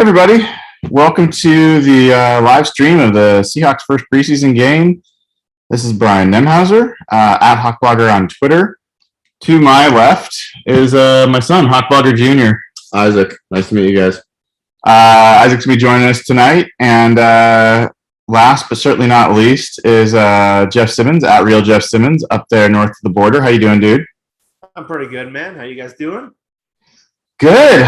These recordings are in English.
Everybody, welcome to the live stream of the Seahawks first preseason game. This is Brian Nemhauser, at Hawkblogger on Twitter. To my left is my son, Hawkblogger Jr. Isaac. Nice to meet you guys. Isaac's going to be joining us tonight. And last but certainly not least is Jeff Simmons, at Real Jeff Simmons, up there north of the border. How you doing, dude? I'm pretty good, man. How you guys doing? Good.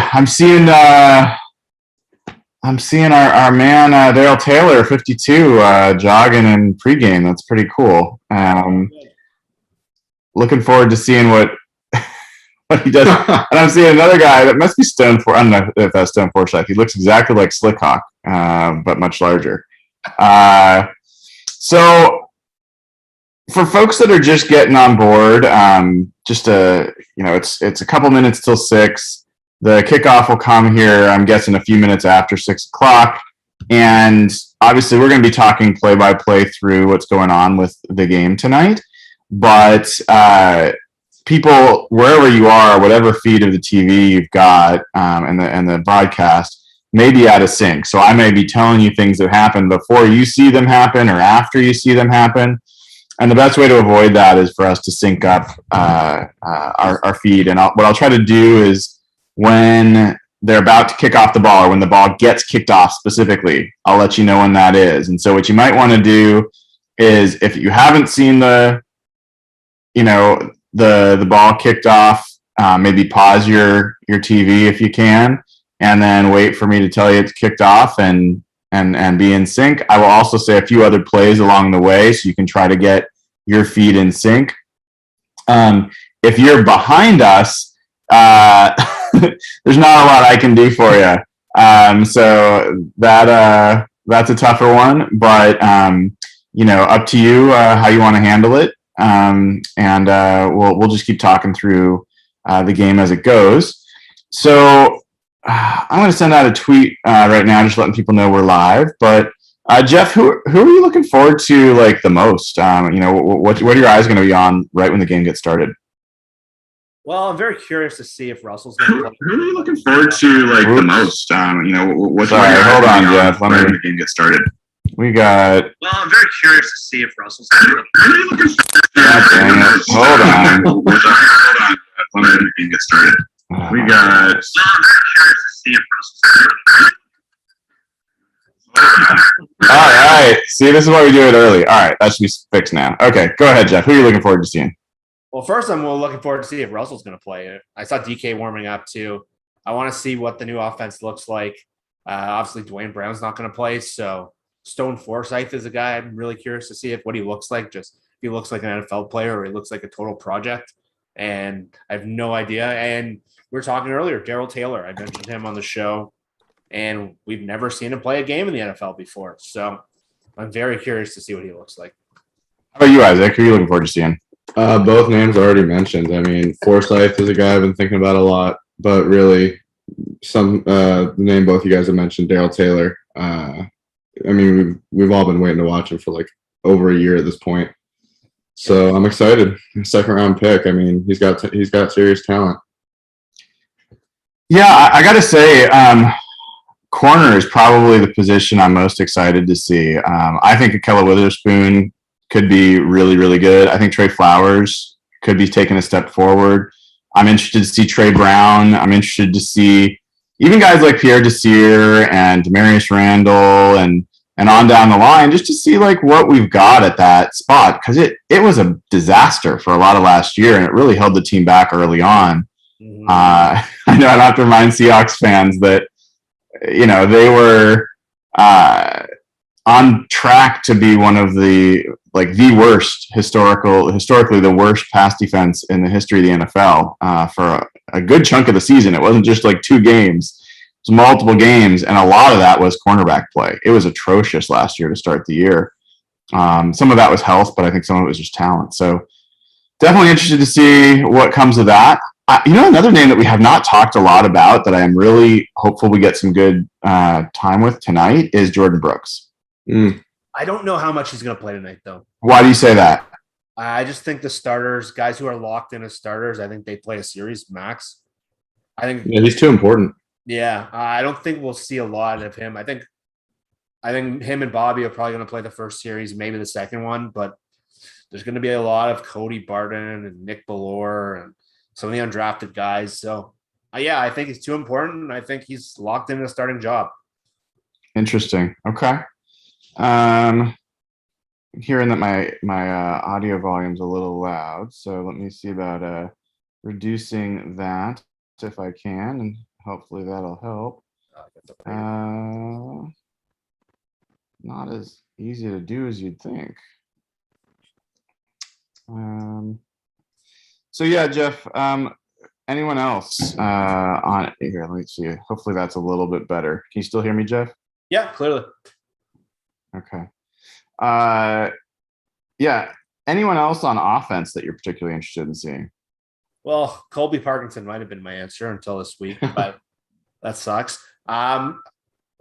I'm seeing our man Daryl Taylor, 52, jogging in pregame. That's pretty cool. Looking forward to seeing what he does. And I'm seeing another guy that must be Stone for. I don't know if that's Stone Forsythe. He looks exactly like Slickhawk, but much larger. So for folks that are just getting on board, it's a couple minutes till 6. The kickoff will come here, I'm guessing, a few minutes after 6 o'clock. And obviously, we're going to be talking play-by-play through what's going on with the game tonight. But people, wherever you are, whatever feed of the TV you've got and the broadcast, may be out of sync. So I may be telling you things that happen before you see them happen or after you see them happen. And the best way to avoid that is for us to sync up our feed. And what I'll try to do is, when they're about to kick off the ball or when the ball gets kicked off specifically, I'll let you know when that is. And so what you might want to do is, if you haven't seen the ball kicked off, maybe pause your TV if you can, and then wait for me to tell you it's kicked off and be in sync. I will also say a few other plays along the way so you can try to get your feed in sync. If you're behind us, there's not a lot I can do for you. So that's a tougher one, but up to you how you want to handle it. We'll just keep talking through the game as it goes. So I'm going to send out a tweet right now, just letting people know we're live. But Jeff, who are you looking forward to the most? What are your eyes going to be on right when the game gets started? Well, I'm very curious to see if Russell's going to play. Who are you looking forward to the most? What's hold on, Jeff. Let me the game get started. We got. Well, I'm very curious to see if Russell's going to play. Who are you looking forward to? God dang it. Hold on. Hold on, Jeff. Let me the game get started. We got. Well, I'm very curious to see if Russell's going to play. All right. See, this is why we do it early. All right. That should be fixed now. Okay. Go ahead, Jeff. Who are you looking forward to seeing? Well, first, I'm looking forward to see if Russell's going to play. I saw DK warming up, too. I want to see what the new offense looks like. Obviously, Dwayne Brown's not going to play, so Stone Forsythe is a guy I'm really curious to see what he looks like. Just if he looks like an NFL player or he looks like a total project. And I have no idea. And we were talking earlier, Daryl Taylor. I mentioned him on the show, and we've never seen him play a game in the NFL before. So I'm very curious to see what he looks like. How about you, Isaac? Who are you looking forward to seeing? Both names already mentioned. I mean, Forsythe is a guy I've been thinking about a lot, but really, the name both you guys have mentioned, Daryl Taylor. We've all been waiting to watch him for over a year at this point. So I'm excited. Second round pick. I mean, he's got serious talent. Yeah, I got to say, corner is probably the position I'm most excited to see. I think Akella Witherspoon could be really, really good. I think Trey Flowers could be taking a step forward. I'm interested to see Trey Brown. I'm interested to see even guys like Pierre Desir and Demarius Randall and on down the line, just to see what we've got at that spot, because it was a disaster for a lot of last year, and it really held the team back early on. Mm-hmm. I know I'd have to remind Seahawks fans that they were on track to be one of the worst historically the worst pass defense in the history of the NFL for a good chunk of the season. It wasn't just 2 games; it was multiple games, and a lot of that was cornerback play. It was atrocious last year to start the year. Some of that was health, but I think some of it was just talent. So definitely interested to see what comes of that. Another name that we have not talked a lot about that I am really hopeful we get some good time with tonight is Jordan Brooks. I don't know how much he's going to play tonight, though. Why do you say that? I just think the starters, guys who are locked in as starters, I think they play a series max. I think he's too important. Yeah, I don't think we'll see a lot of him. I think him and Bobby are probably going to play the first series, maybe the second one, but there's going to be a lot of Cody Barton and Nick Ballore and some of the undrafted guys. So, yeah, I think he's too important. I think he's locked in a starting job. Interesting. Okay. Hearing that my audio volume's a little loud, so let me see about reducing that if I can, and hopefully that'll help. Not as easy to do as you'd think. So yeah, Jeff. Anyone else on it here? Let me see. Hopefully that's a little bit better. Can you still hear me, Jeff? Yeah, clearly. Okay. Yeah. Anyone else on offense that you're particularly interested in seeing? Well, Colby Parkinson might have been my answer until this week, but that sucks. I'm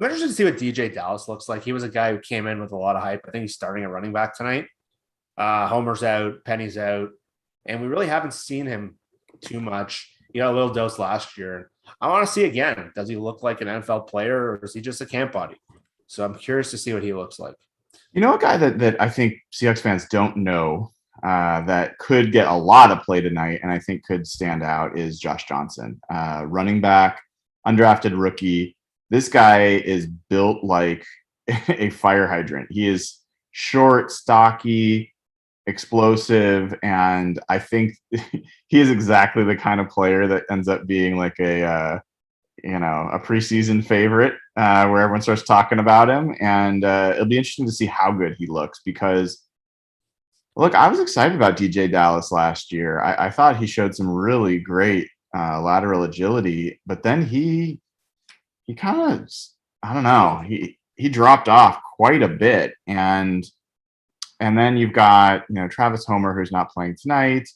interested to see what DJ Dallas looks like. He was a guy who came in with a lot of hype. I think he's starting at running back tonight. Homer's out, Penny's out, and we really haven't seen him too much. He got a little dose last year. I want to see again. Does he look like an NFL player, or is he just a camp body? So I'm curious to see what he looks like. You know, a guy that I think Seahawks fans don't know that could get a lot of play tonight and I think could stand out is Josh Johnson, running back, undrafted rookie. This guy is built like a fire hydrant. He is short, stocky, explosive, and I think he is exactly the kind of player that ends up being like a preseason favorite where everyone starts talking about him, and it'll be interesting to see how good he looks because look, I was excited about DJ Dallas last year. I thought he showed some really great lateral agility, but then he kind of, I don't know, he dropped off quite a bit, and then you've got Travis Homer who's not playing tonight,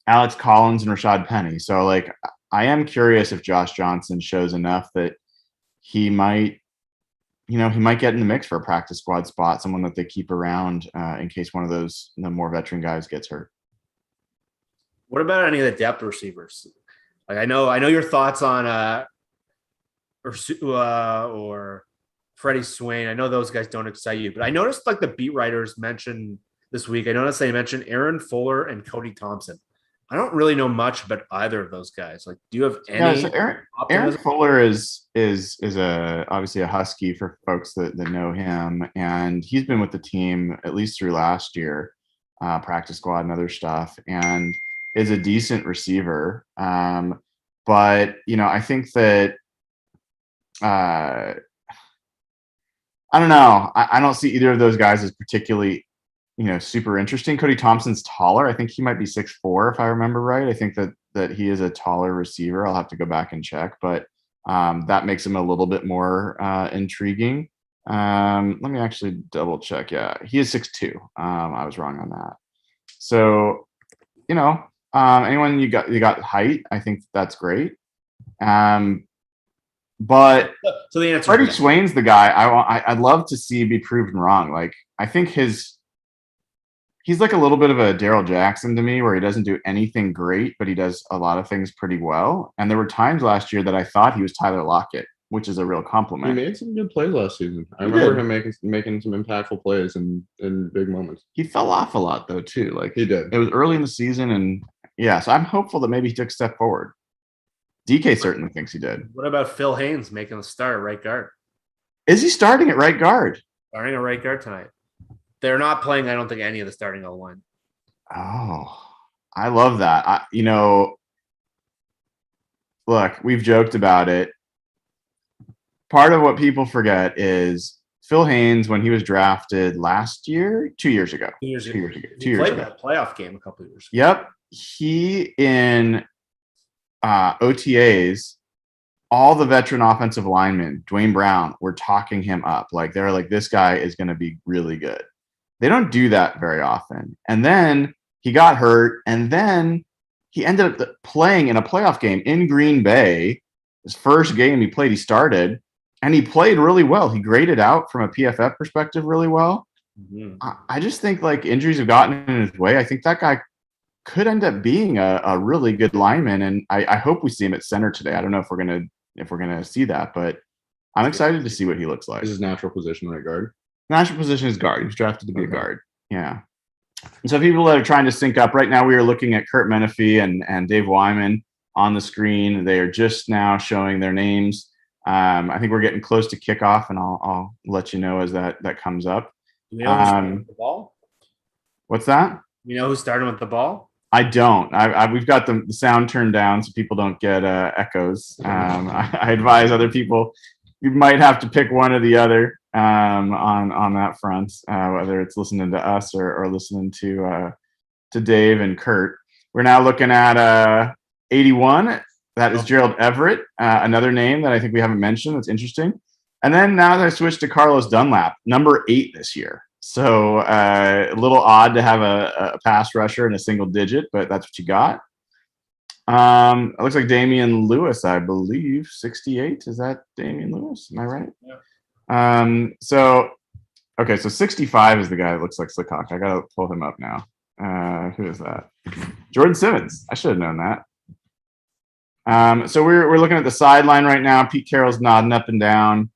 Alex Collins and Rashad Penny. So like I am curious if Josh Johnson shows enough that he might get in the mix for a practice squad spot, someone that they keep around in case one of those more veteran guys gets hurt. What about any of the depth receivers? Like I know your thoughts on or Freddie Swain. I know those guys don't excite you, but I noticed like the beat writers mentioned this week. I noticed they mentioned Aaron Fuller and Cody Thompson. I don't really know much about either of those guys. Like, do you have any? So Aaron Fuller is obviously a Husky for folks that know him, and he's been with the team at least through last year, practice squad and other stuff, and is a decent receiver. But I think that I don't know. I don't see either of those guys as particularly super interesting. Cody Thompson's taller. I think he might be 6'4", if I remember right. I think that he is a taller receiver. I'll have to go back and check, but that makes him a little bit more intriguing. Let me actually double check. Yeah, he is 6'2". I was wrong on that. So, anyone you got height, I think that's great. But so the answer, Freddie Swain's the guy I'd love to see be proven wrong. Like I think he's like a little bit of a Daryl Jackson to me, where he doesn't do anything great, but he does a lot of things pretty well. And there were times last year that I thought he was Tyler Lockett, which is a real compliment. He made some good plays last season. I remember him making some impactful plays in big moments. He fell off a lot though too. Like he did. It was early in the season, and yeah, so I'm hopeful that maybe he took a step forward. DK certainly thinks he did. What about Phil Haynes making the start at right guard? Is he starting at right guard? Starting at right guard tonight. They're not playing, I don't think, any of the starting O-line. Oh, I love that. Look, we've joked about it. Part of what people forget is Phil Haynes, when he was drafted last year, 2 years ago. 2 years ago. He played that playoff game a couple of years ago. Yep. He, in OTAs, all the veteran offensive linemen, Dwayne Brown, were talking him up. Like, they're like, this guy is going to be really good. They don't do that very often. And then he got hurt, and then he ended up playing in a playoff game in Green Bay. His first game he played, he started, and he played really well. He graded out from a PFF perspective really well. Mm-hmm. I just think like injuries have gotten in his way. I think that guy could end up being a really good lineman, and I hope we see him at center today. I don't know if we're going to if we're going to see that, but I'm excited to see what he looks like. This is natural position, right guard. Natural position is guard. He was drafted to be a guard. Yeah. And so people that are trying to sync up right now, we are looking at Kurt Menefee and Dave Wyman on the screen. They are just now showing their names. I think we're getting close to kickoff, and I'll let you know as that comes up. Do we know who's starting with the ball? What's that? You know who's starting with the ball? I don't. We've got the sound turned down so people don't get echoes. I advise other people. You might have to pick one or the other on that front, whether it's listening to us or listening to Dave and Kurt. We're now looking at 81. That is Gerald Everett, another name that I think we haven't mentioned. That's interesting. And then now I switched to Carlos Dunlap, number 8 this year. So a little odd to have a pass rusher in a single digit, but that's what you got. It looks like Damian Lewis, I believe, 68. Is that Damian Lewis? Am I right? Yeah. So 65 is the guy that looks like Slickhawk. I gotta pull him up now. Who is that? Jordan Simmons. I should have known that. So we're looking at the sideline right now. Pete Carroll's nodding up and down.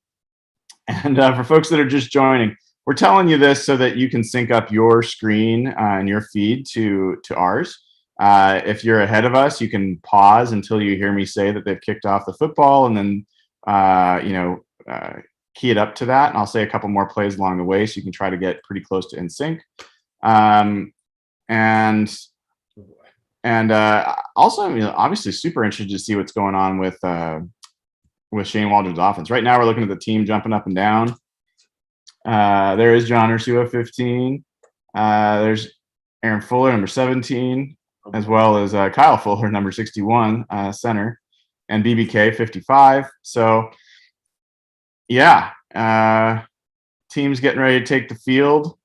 And for folks that are just joining, we're telling you this so that you can sync up your screen and your feed to ours. If you're ahead of us, you can pause until you hear me say that they've kicked off the football, and then key it up to that. And I'll say a couple more plays along the way, so you can try to get pretty close to in sync. And also, obviously, super interested to see what's going on with Shane Waldron's offense. Right now, we're looking at the team jumping up and down. There is John Ursua, 15. There's Aaron Fuller, number 17, as well as Kyle Fuller, number 61, center, and BBK, 55. So, yeah, team's getting ready to take the field.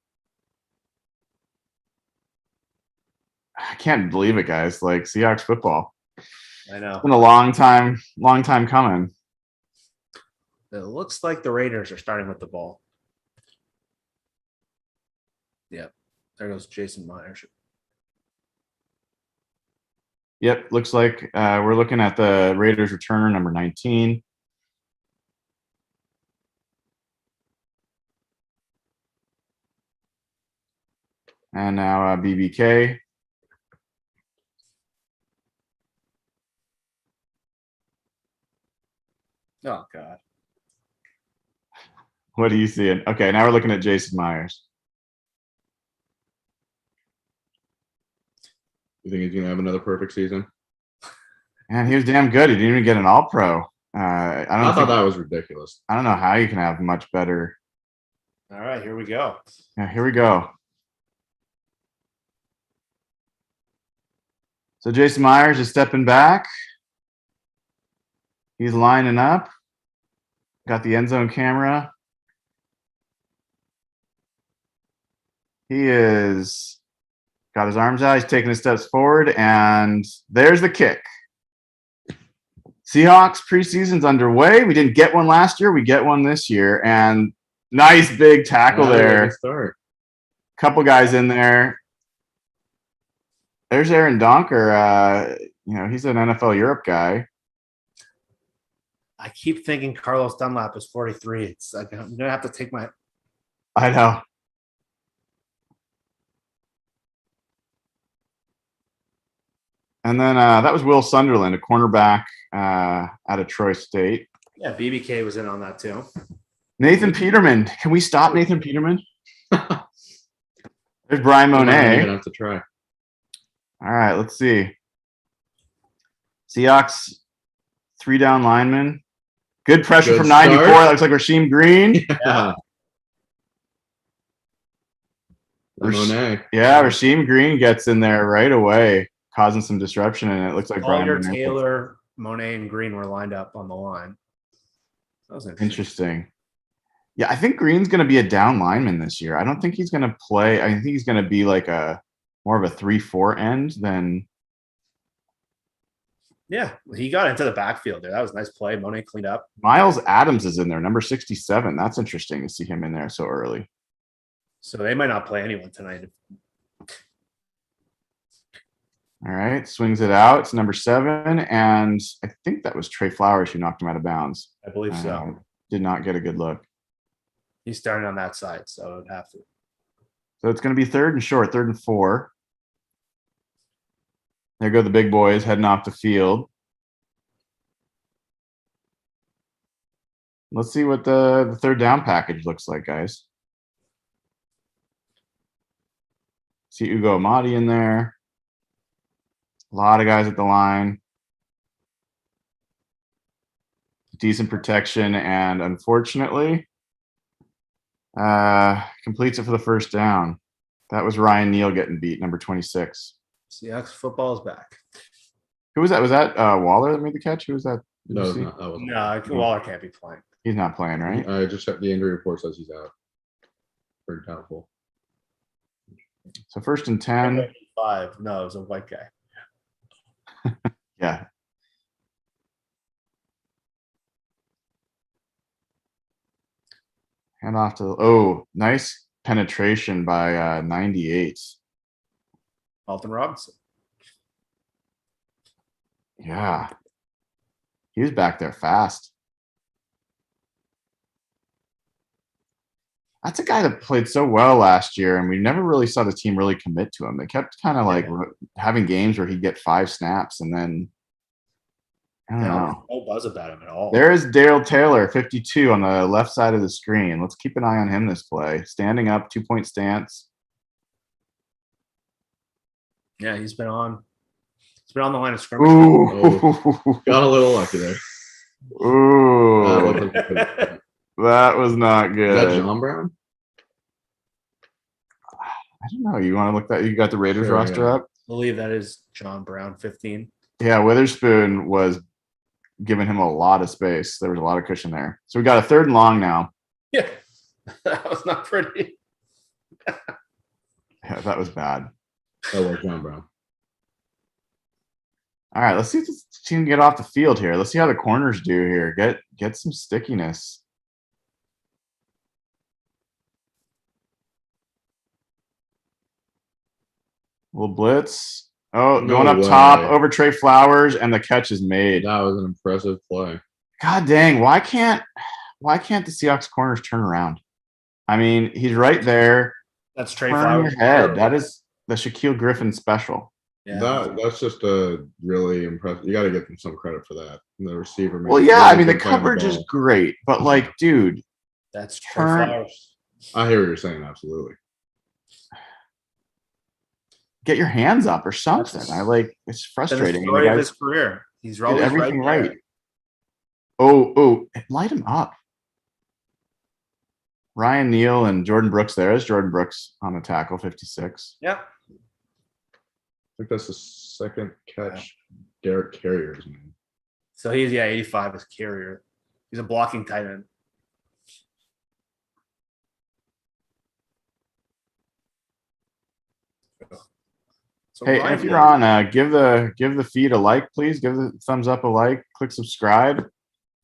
I can't believe it, guys. Like Seahawks football. I know. It's been a long time coming. It looks like the Raiders are starting with the ball. Yep. There goes Jason Myers. Yep, looks like we're looking at the Raiders returner, number 19. And now BBK. Oh, God. What are you seeing? Okay, now we're looking at Jason Myers. You think he's gonna have another perfect season? Man, he was damn good. He didn't even get an All-Pro. I thought that was ridiculous. I don't know how you can have much better. All right, here we go. Yeah, here we go. So Jason Myers is stepping back. He's lining up. Got the end zone camera. He is got his arms out. He's taking his steps forward, and there's the kick. Seahawks preseason's underway. We didn't get one last year. We get one this year, and nice big tackle there. Start. Couple guys in there. There's Aaron Donker. He's an NFL Europe guy. I keep thinking Carlos Dunlap is 43. It's like I'm gonna have to take my. I know. And then that was Will Sunderland, a cornerback out of Troy State. Yeah, BBK was in on that too. Nathan Peterman. Can we stop Nathan Peterman? There's Brian I'm Monet. gonna have to try. All right, let's see. Seahawks, 3 down linemen. Good pressure Good from 94. start. That looks like Rasheem Green. Yeah. Monet. Yeah, Rasheem Green gets in there right away, causing some disruption, and it looks like Brian Collier, Monet. Taylor, Monet, and Green were lined up on the line. That was Interesting. Yeah, I think Green's going to be a down lineman this year. I don't think he's going to play. I think he's going to be like more of a 3-4 end than. Yeah, he got into the backfield there. That was a nice play. Monet cleaned up. Miles Adams is in there, number 67. That's interesting to see him in there so early. So they might not play anyone tonight. All right, swings it out. It's number 7, and I think that was Trey Flowers who knocked him out of bounds. I believe so. Did not get a good look. He's starting on that side, so it would have to. So it's going to be 3rd and short, 3rd and 4. There go the big boys heading off the field. Let's see what the 3rd down package looks like, guys. See Ugo Amadi in there. A lot of guys at the line. Decent protection, and unfortunately, completes it for the 1st down. That was Ryan Neal getting beat, number 26. Seahawks football is back. Who was that? Was that Waller that made the catch? Who was that? No, it's not. That wasn't. No, Waller can't be playing. He's not playing, right? I just checked the injury report, says he's out. Pretty doubtful. So 1st and 10. 5. No, it was a white guy. Yeah. Hand off to nice penetration by 98. Alton Robinson. Yeah. He was back there fast. That's a guy that played so well last year, and we never really saw the team really commit to him. They kept kind of like having games where he'd get 5 snaps, and then I don't know. No buzz about him at all. There is Daryl Taylor, 52 on the left side of the screen. Let's keep an eye on him this play. Standing up, 2-point stance. Yeah, he's been on the line of scrimmage. Ooh. Got a little lucky there. Ooh. That was not Is good. that John Brown? I don't know. You want to look that? You got the Raiders Sure, roster yeah. up? I believe that is John Brown, 15. Yeah, Witherspoon was giving him a lot of space. There was a lot of cushion there. So we got a 3rd and long now. Yeah, that was not pretty. Yeah, that was bad. That was John Brown. All right, let's see if this team can get off the field here. Let's see how the corners do here. Get some stickiness. Little blitz. Oh, No going up way. top over Trey Flowers, and the catch is made. That was an impressive play. God dang, why can't the Seahawks corners turn around? I mean, he's right there. That's Trey Turn Flowers. your head. That is the Shaquille Griffin special. Yeah. That's just a really impressive. You got to get them some credit for that. The receiver. Well, yeah, I mean, the coverage is great, but like, dude, That's Trey turn- Flowers. I hear what you're saying. Absolutely. get your hands up or something. It's That's the frustrating. story of his career. He's Did always everything right. right. Oh, light him up. Ryan Neal and Jordan Brooks. There is Jordan Brooks on the tackle, 56. Yep. I think that's the second catch Derek Carrier's name. So he's 85 as carrier. He's a blocking tight end. So Hey, Ryan if you're Neal- on, give the feed a like, please. Give the thumbs up a like. Click subscribe.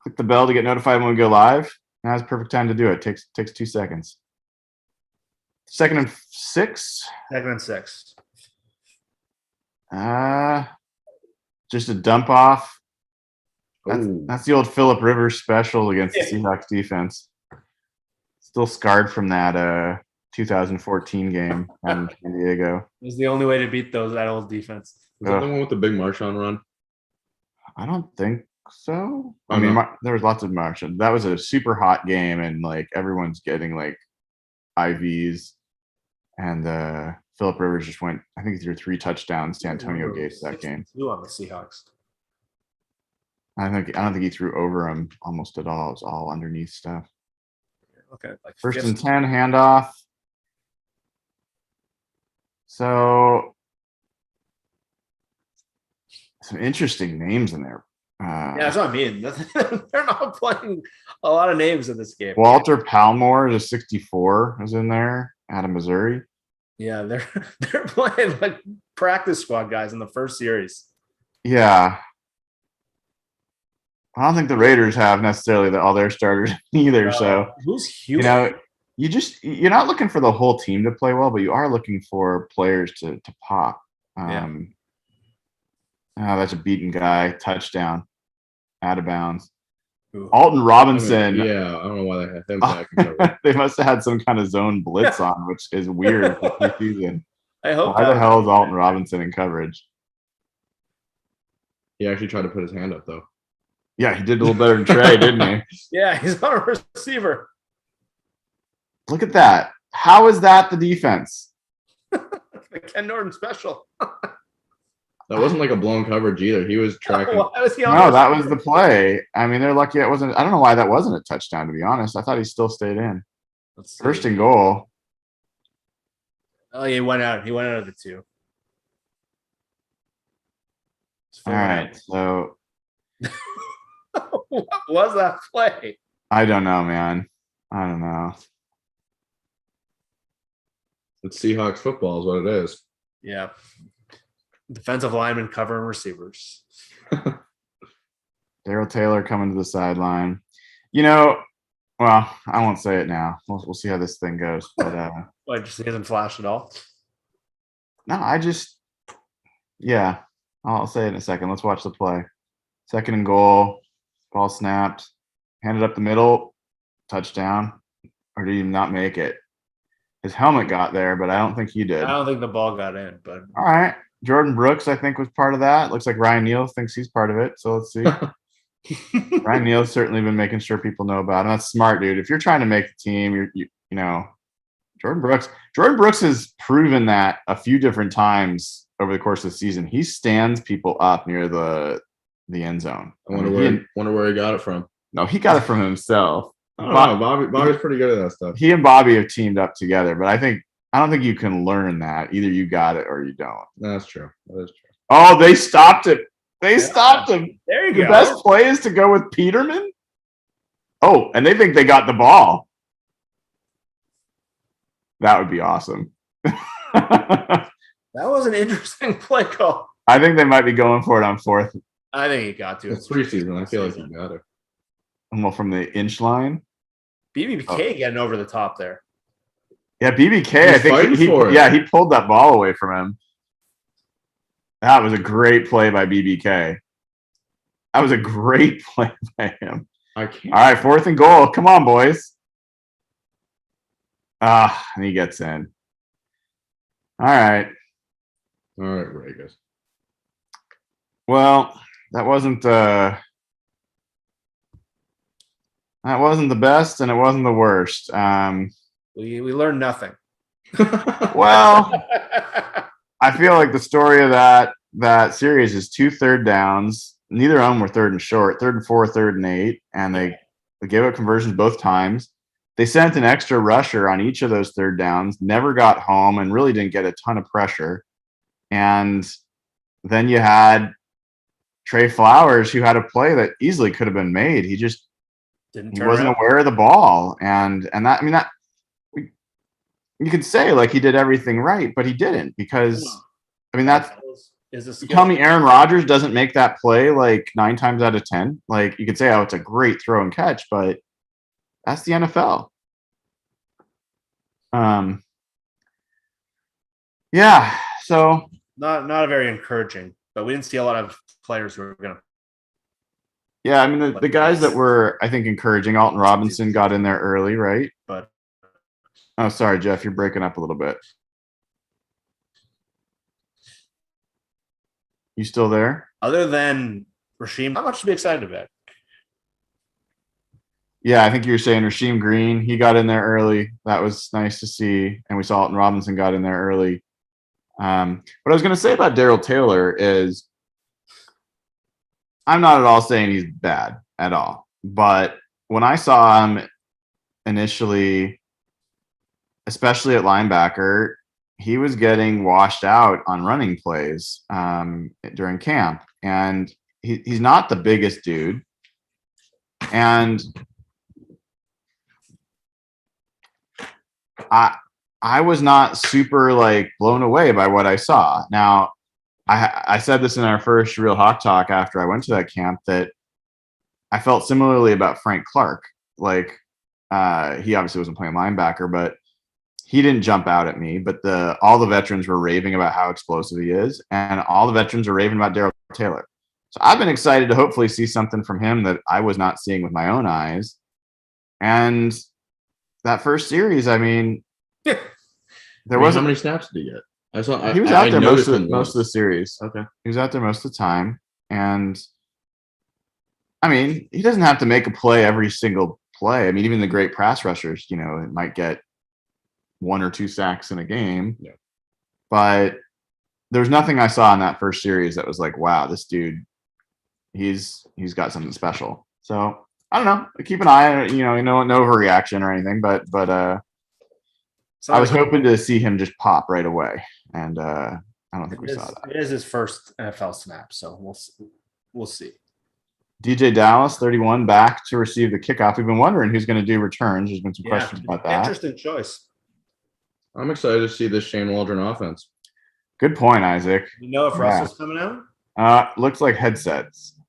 Click the bell to get notified when we go live. Now's the perfect time to do it. Takes 2 seconds. 2nd and 6. 2nd and 6. Just a dump off. Oh, That's the old Phillip Rivers special against the Seahawks defense. Still scarred from that 2014 game in San Diego. It was the only way to beat that old defense. is that the one with the big Marshawn run? I don't think so. Oh, I mean, no. there was lots of motion. That was a super hot game, and like everyone's getting like IVs. And Phillip Rivers just went. I think he threw 3 touchdowns to Antonio Gates that game. 2 on the Seahawks. I don't think he threw over him almost at all. It was all underneath stuff. Okay. Like 1st and 10 handoff. So some interesting names in there. Yeah, that's what I mean. They're not playing a lot of names in this game. Walter Palmore, the 64, is in there out of Missouri. Yeah, they're playing like practice squad guys in the first series. Yeah. I don't think the Raiders have necessarily all their starters either. So, Who's huge? you're not looking for the whole team to play well, but you are looking for players to pop. Yeah. Oh, that's a beaten guy. Touchdown. Out of bounds. Ooh. Alton Robinson. Yeah, I don't know why they had him back in coverage. They must have had some kind of zone blitz on, which is weird for preseason. I hope. Why the hell is Alton Robinson in coverage? He actually tried to put his hand up, though. Yeah, he did a little better than Trey, didn't he? Yeah, he's on a receiver. Look at that. How is that the defense? The Ken Norton special. That wasn't like a blown coverage either. He was tracking. Why was he on No, the that was receiver? the play. I mean, they're lucky it wasn't. I don't know why that wasn't a touchdown, to be honest. I thought he still stayed in. Let's see. First and goal. Oh, he went out. He went out of the 2. All right. So What was that play? I don't know, man. I don't know. It's Seahawks football is what it is. Yeah. Defensive lineman covering receivers. Daryl Taylor coming to the sideline. You know, well, I won't say it now. We'll see how this thing goes. But Like, just he hasn't flashed at all. no, I'll say it in a second. Let's watch the play. Second and goal. Ball snapped. Handed up the middle. Touchdown. Or did he not make it? His helmet got there, but I don't think he did. I don't think the ball got in, but All right. Jordan Brooks, I think, was part of that. Looks like Ryan Neal thinks he's part of it. So let's see. Ryan Neal's certainly been making sure people know about him. That's smart, dude. If you're trying to make the team, you know, Jordan Brooks has proven that a few different times over the course of the season. He stands people up near the end zone. I wonder where he got it from. No, he got it from himself. I don't know. Bobby's pretty good at that stuff. He and Bobby have teamed up together, but I don't think you can learn that. Either you got it or you don't. That's true. That is true. Oh, they stopped it. They stopped him. there you The go. best play is to go with Peterman. Oh, and they think they got the ball. That would be awesome. That was an interesting play call. I think they might be going for it on fourth. I think he got to it. It's preseason. I feel like you got it. Well, from the inch line. BBK getting over the top there. Yeah, BBK. I He's think fighting for it. he pulled that ball away from him. That was a great play by BBK. That was a great play by him. I can't. All right, fourth and goal. Come on, boys. And he gets in. All right. All right, Vegas. Well, that wasn't the best, and it wasn't the worst. We learned nothing. Well, I feel like the story of that series is 2 third downs. Neither of them were third and short, 3rd and 4, 3rd and 8, and they gave up conversions both times. They sent an extra rusher on each of those third downs, never got home, and really didn't get a ton of pressure. And then you had Trey Flowers, who had a play that easily could have been made. He wasn't aware of the ball, and that you could say like he did everything right, but he didn't, because you tell me Aaron Rodgers doesn't make that play like 9 times out of 10. Like, you could say, oh, it's a great throw and catch, but that's the NFL. Yeah. So not a very encouraging, but we didn't see a lot of players who were going to. Yeah, I mean the guys that were, I think, encouraging. Alton Robinson got in there early, right? But oh, sorry, Jeff, you're breaking up a little bit. You still there? Other than Rasheem, not much to be excited about. Yeah, I think you were saying Rasheem Green. He got in there early. That was nice to see. And we saw Alton Robinson got in there early. What I was going to say about Daryl Taylor is I'm not at all saying he's bad at all. But when I saw him initially, especially at linebacker, he was getting washed out on running plays during camp. And he's not the biggest dude. And I was not super like blown away by what I saw. Now, I said this in our first Real Hawk Talk after I went to that camp, that I felt similarly about Frank Clark. Like, he obviously wasn't playing linebacker, but he didn't jump out at me. But all the veterans were raving about how explosive he is, and all the veterans are raving about Daryl Taylor. So I've been excited to hopefully see something from him that I was not seeing with my own eyes. And that first series, I mean, there wasn't. How many snaps did he get? I saw He was I out there noticed most him of once. the series. Okay. He was out there most of the time, and I mean, he doesn't have to make a play every single play. I mean, even the great pass rushers, you know, it might get 1 or 2 sacks in a game. Yeah. But there's nothing I saw in that first series that was like, wow, this dude, he's got something special. So I don't know. Keep an eye, no overreaction or anything, but So I was hoping to see him just pop right away, and I don't think we saw that. It is his first NFL snap, so we'll see. DJ Dallas, 31, back to receive the kickoff. We've been wondering who's going to do returns. There's been some questions about that. Interesting choice. I'm excited to see this Shane Waldron offense. Good point, Isaac. You know if Russell's coming out? Looks like headsets.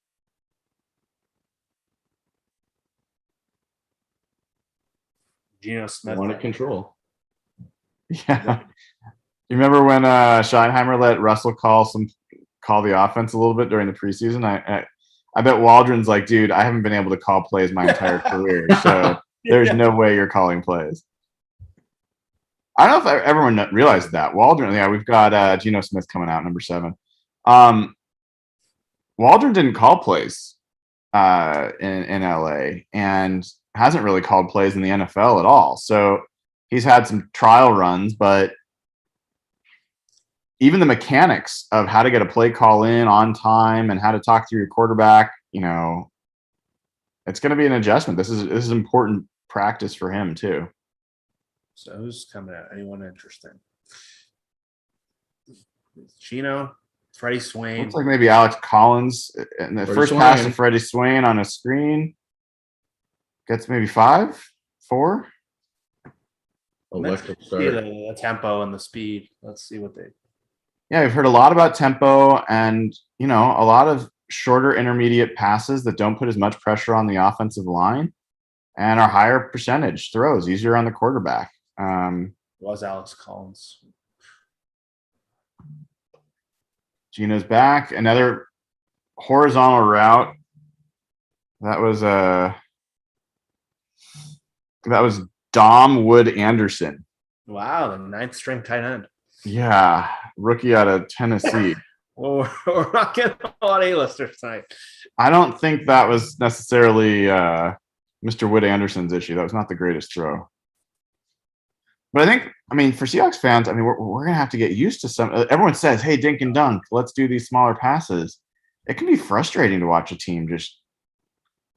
Geno Smith. Want to control. Yeah. You remember when Schottenheimer let Russell call the offense a little bit during the preseason? I bet Waldron's like, dude, I haven't been able to call plays my entire career, so there's no way you're calling plays. I don't know if everyone realized that. Waldron, yeah, we've got Geno Smith coming out, number 7. Waldron didn't call plays in LA and hasn't really called plays in the NFL at all. So he's had some trial runs, but even the mechanics of how to get a play call in on time and how to talk through your quarterback, it's going to be an adjustment. This is important practice for him too. So who's coming out? Anyone interesting? Geno, Freddie Swain. Looks like maybe Alex Collins and the first pass to Freddie Swain on a screen gets maybe 5, 4. Electric See start. the tempo and the speed. Let's see what they. Yeah, we've heard a lot about tempo and, a lot of shorter intermediate passes that don't put as much pressure on the offensive line and are higher percentage throws, easier on the quarterback. Was Alex Collins. Geno's back. Another horizontal route. That was Dom Wood Anderson. Wow, the 9th string tight end. Yeah, rookie out of Tennessee. Well, we're not getting a lot of A-listers tonight. I don't think that was necessarily Mr. Wood Anderson's issue. That was not the greatest throw. But I mean, for Seahawks fans, I mean, we're going to have to get used to some. Everyone says, hey, dink and dunk, let's do these smaller passes. It can be frustrating to watch a team just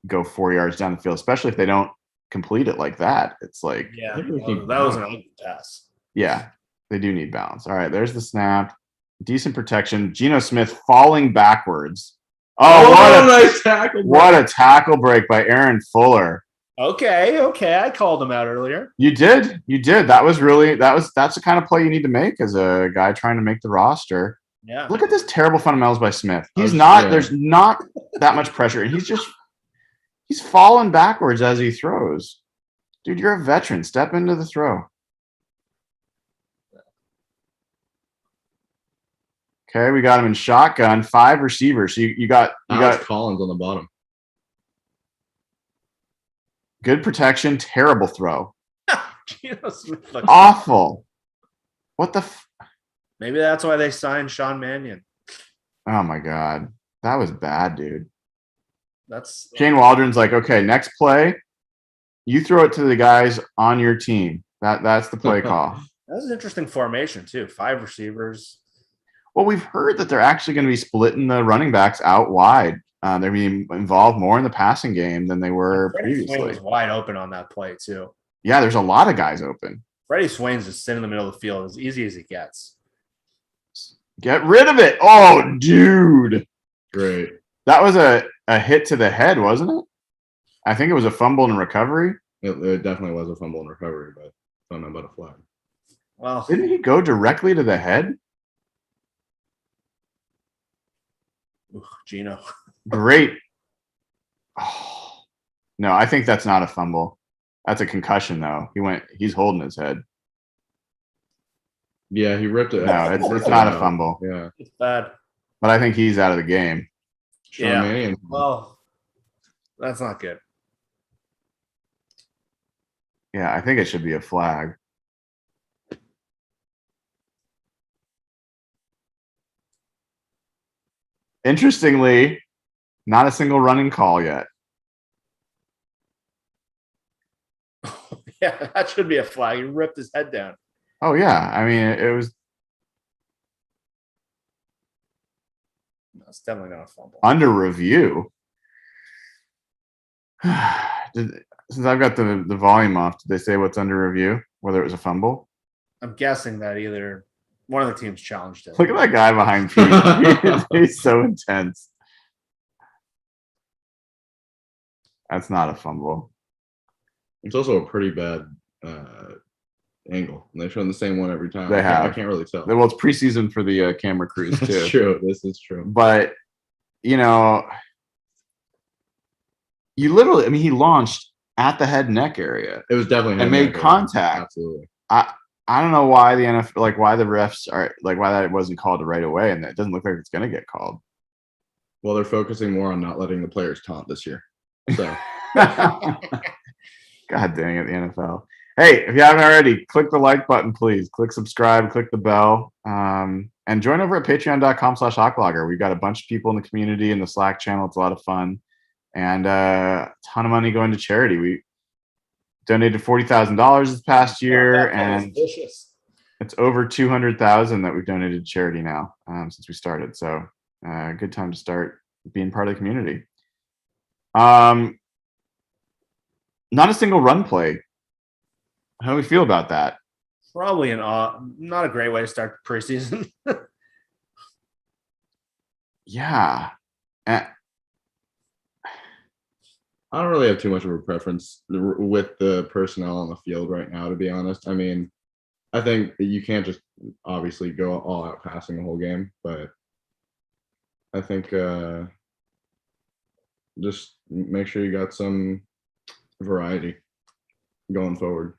go 4 yards down the field, especially if they don't complete it like that. It's like, yeah, that was an ugly pass. Yeah, they do need balance. All right, there's the snap. Decent protection. Geno Smith falling backwards. Oh, nice tackle! What a tackle break by Aaron Fuller. Okay. I called him out earlier. You did. That's the kind of play you need to make as a guy trying to make the roster. Yeah. Look at this terrible fundamentals by Smith. There's not that much pressure, and he's falling backwards as he throws. Dude, you're a veteran. Step into the throw. Okay, we got him in shotgun, 5 receivers. You got Collins on the bottom. Good protection, terrible throw. Geno Smith Awful. What the Maybe that's why they signed Sean Mannion. Oh my god. That was bad, dude. That's Shane Waldron's like, okay, next play, you throw it to the guys on your team. That's the play call. That's an interesting formation too. 5 receivers. Well, we've heard that they're actually going to be splitting the running backs out wide. They're being involved more in the passing game than they were Freddie previously. Swain was wide open on that play too. Yeah, there's a lot of guys open. Freddie Swain's just sitting in the middle of the field as easy as it gets. Get rid of it. Oh, dude. Great. That was a hit to the head, wasn't it? I think it was a fumble and recovery. It definitely was a fumble and recovery, but I don't know about a flag. Well, Didn't he go directly to the head? Geno. Great. Oh, no, I think that's not a fumble. That's a concussion, though. He's holding his head. Yeah, he ripped it. No, it's not a fumble. Yeah. It's bad. but I think he's out of the game. Sean Yeah. Mannion. Well, that's not good. Yeah, I think it should be a flag. Interestingly, not a single running call yet. Yeah, that should be a flag. He ripped his head down. Oh yeah, I mean it was No, it's definitely not a fumble. under review. Since I've got the volume off, did they say what's under review? Whether it was a fumble? I'm guessing that either one of the teams challenged it. Look at that guy behind Pete. He's so intense. That's not a fumble. It's also a pretty bad angle. And they've shown the same one every time. They have. I can't really tell. Well, it's preseason for the camera crews too. That's true. This is true. But you know, you literally, I mean, he launched at the head neck area. It was definitely and made contact. Absolutely. I don't know why the NFL, like why the refs are like why that wasn't called right away, and it doesn't look like it's going to get called. Well, they're focusing more on not letting the players taunt this year. So, God dang it, the NFL. Hey, if you haven't already, click the like button, please. Click subscribe, click the bell, and join over at patreon.com/hawklogger. We've got a bunch of people in the community in the Slack channel. It's a lot of fun, and a ton of money going to charity. We donated $40,000 this past year, and it's over 200,000 that we've donated to charity now since we started. So, good time to start being part of the community. Not a single run play. How do we feel about that? Probably not a great way to start the preseason. Yeah. I don't really have too much of a preference with the personnel on the field right now, to be honest. I mean, I think you can't just obviously go all out passing the whole game, but I think just make sure you got some variety going forward.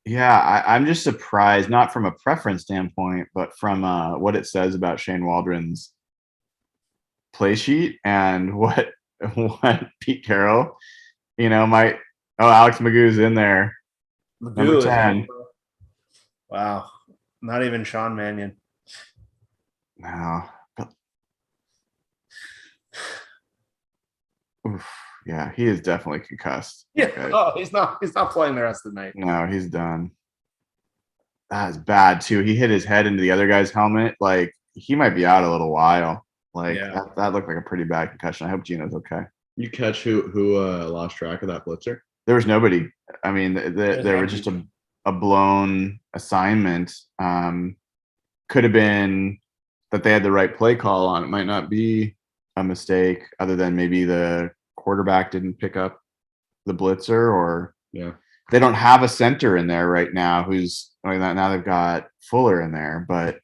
Yeah, I'm just surprised, not from a preference standpoint, but from what it says about Shane Waldron's play sheet and what Pete Carroll, might. Oh, Alex Magoo's in there. Number 10. Wow, not even Sean Mannion. No. Oof. Yeah, he is definitely concussed. Yeah. Okay. Oh, he's not playing the rest of the night. No, he's done. That is bad too. He hit his head into the other guy's helmet. Like he might be out a little while. Like that looked like a pretty bad concussion. I hope Geno's okay. You catch who lost track of that blitzer? There was nobody. I mean, there was just a blown assignment. Could have been that they had the right play call on. It might not be a mistake, other than maybe the quarterback didn't pick up the blitzer, or they don't have a center in there right now now they've got Fuller in there, but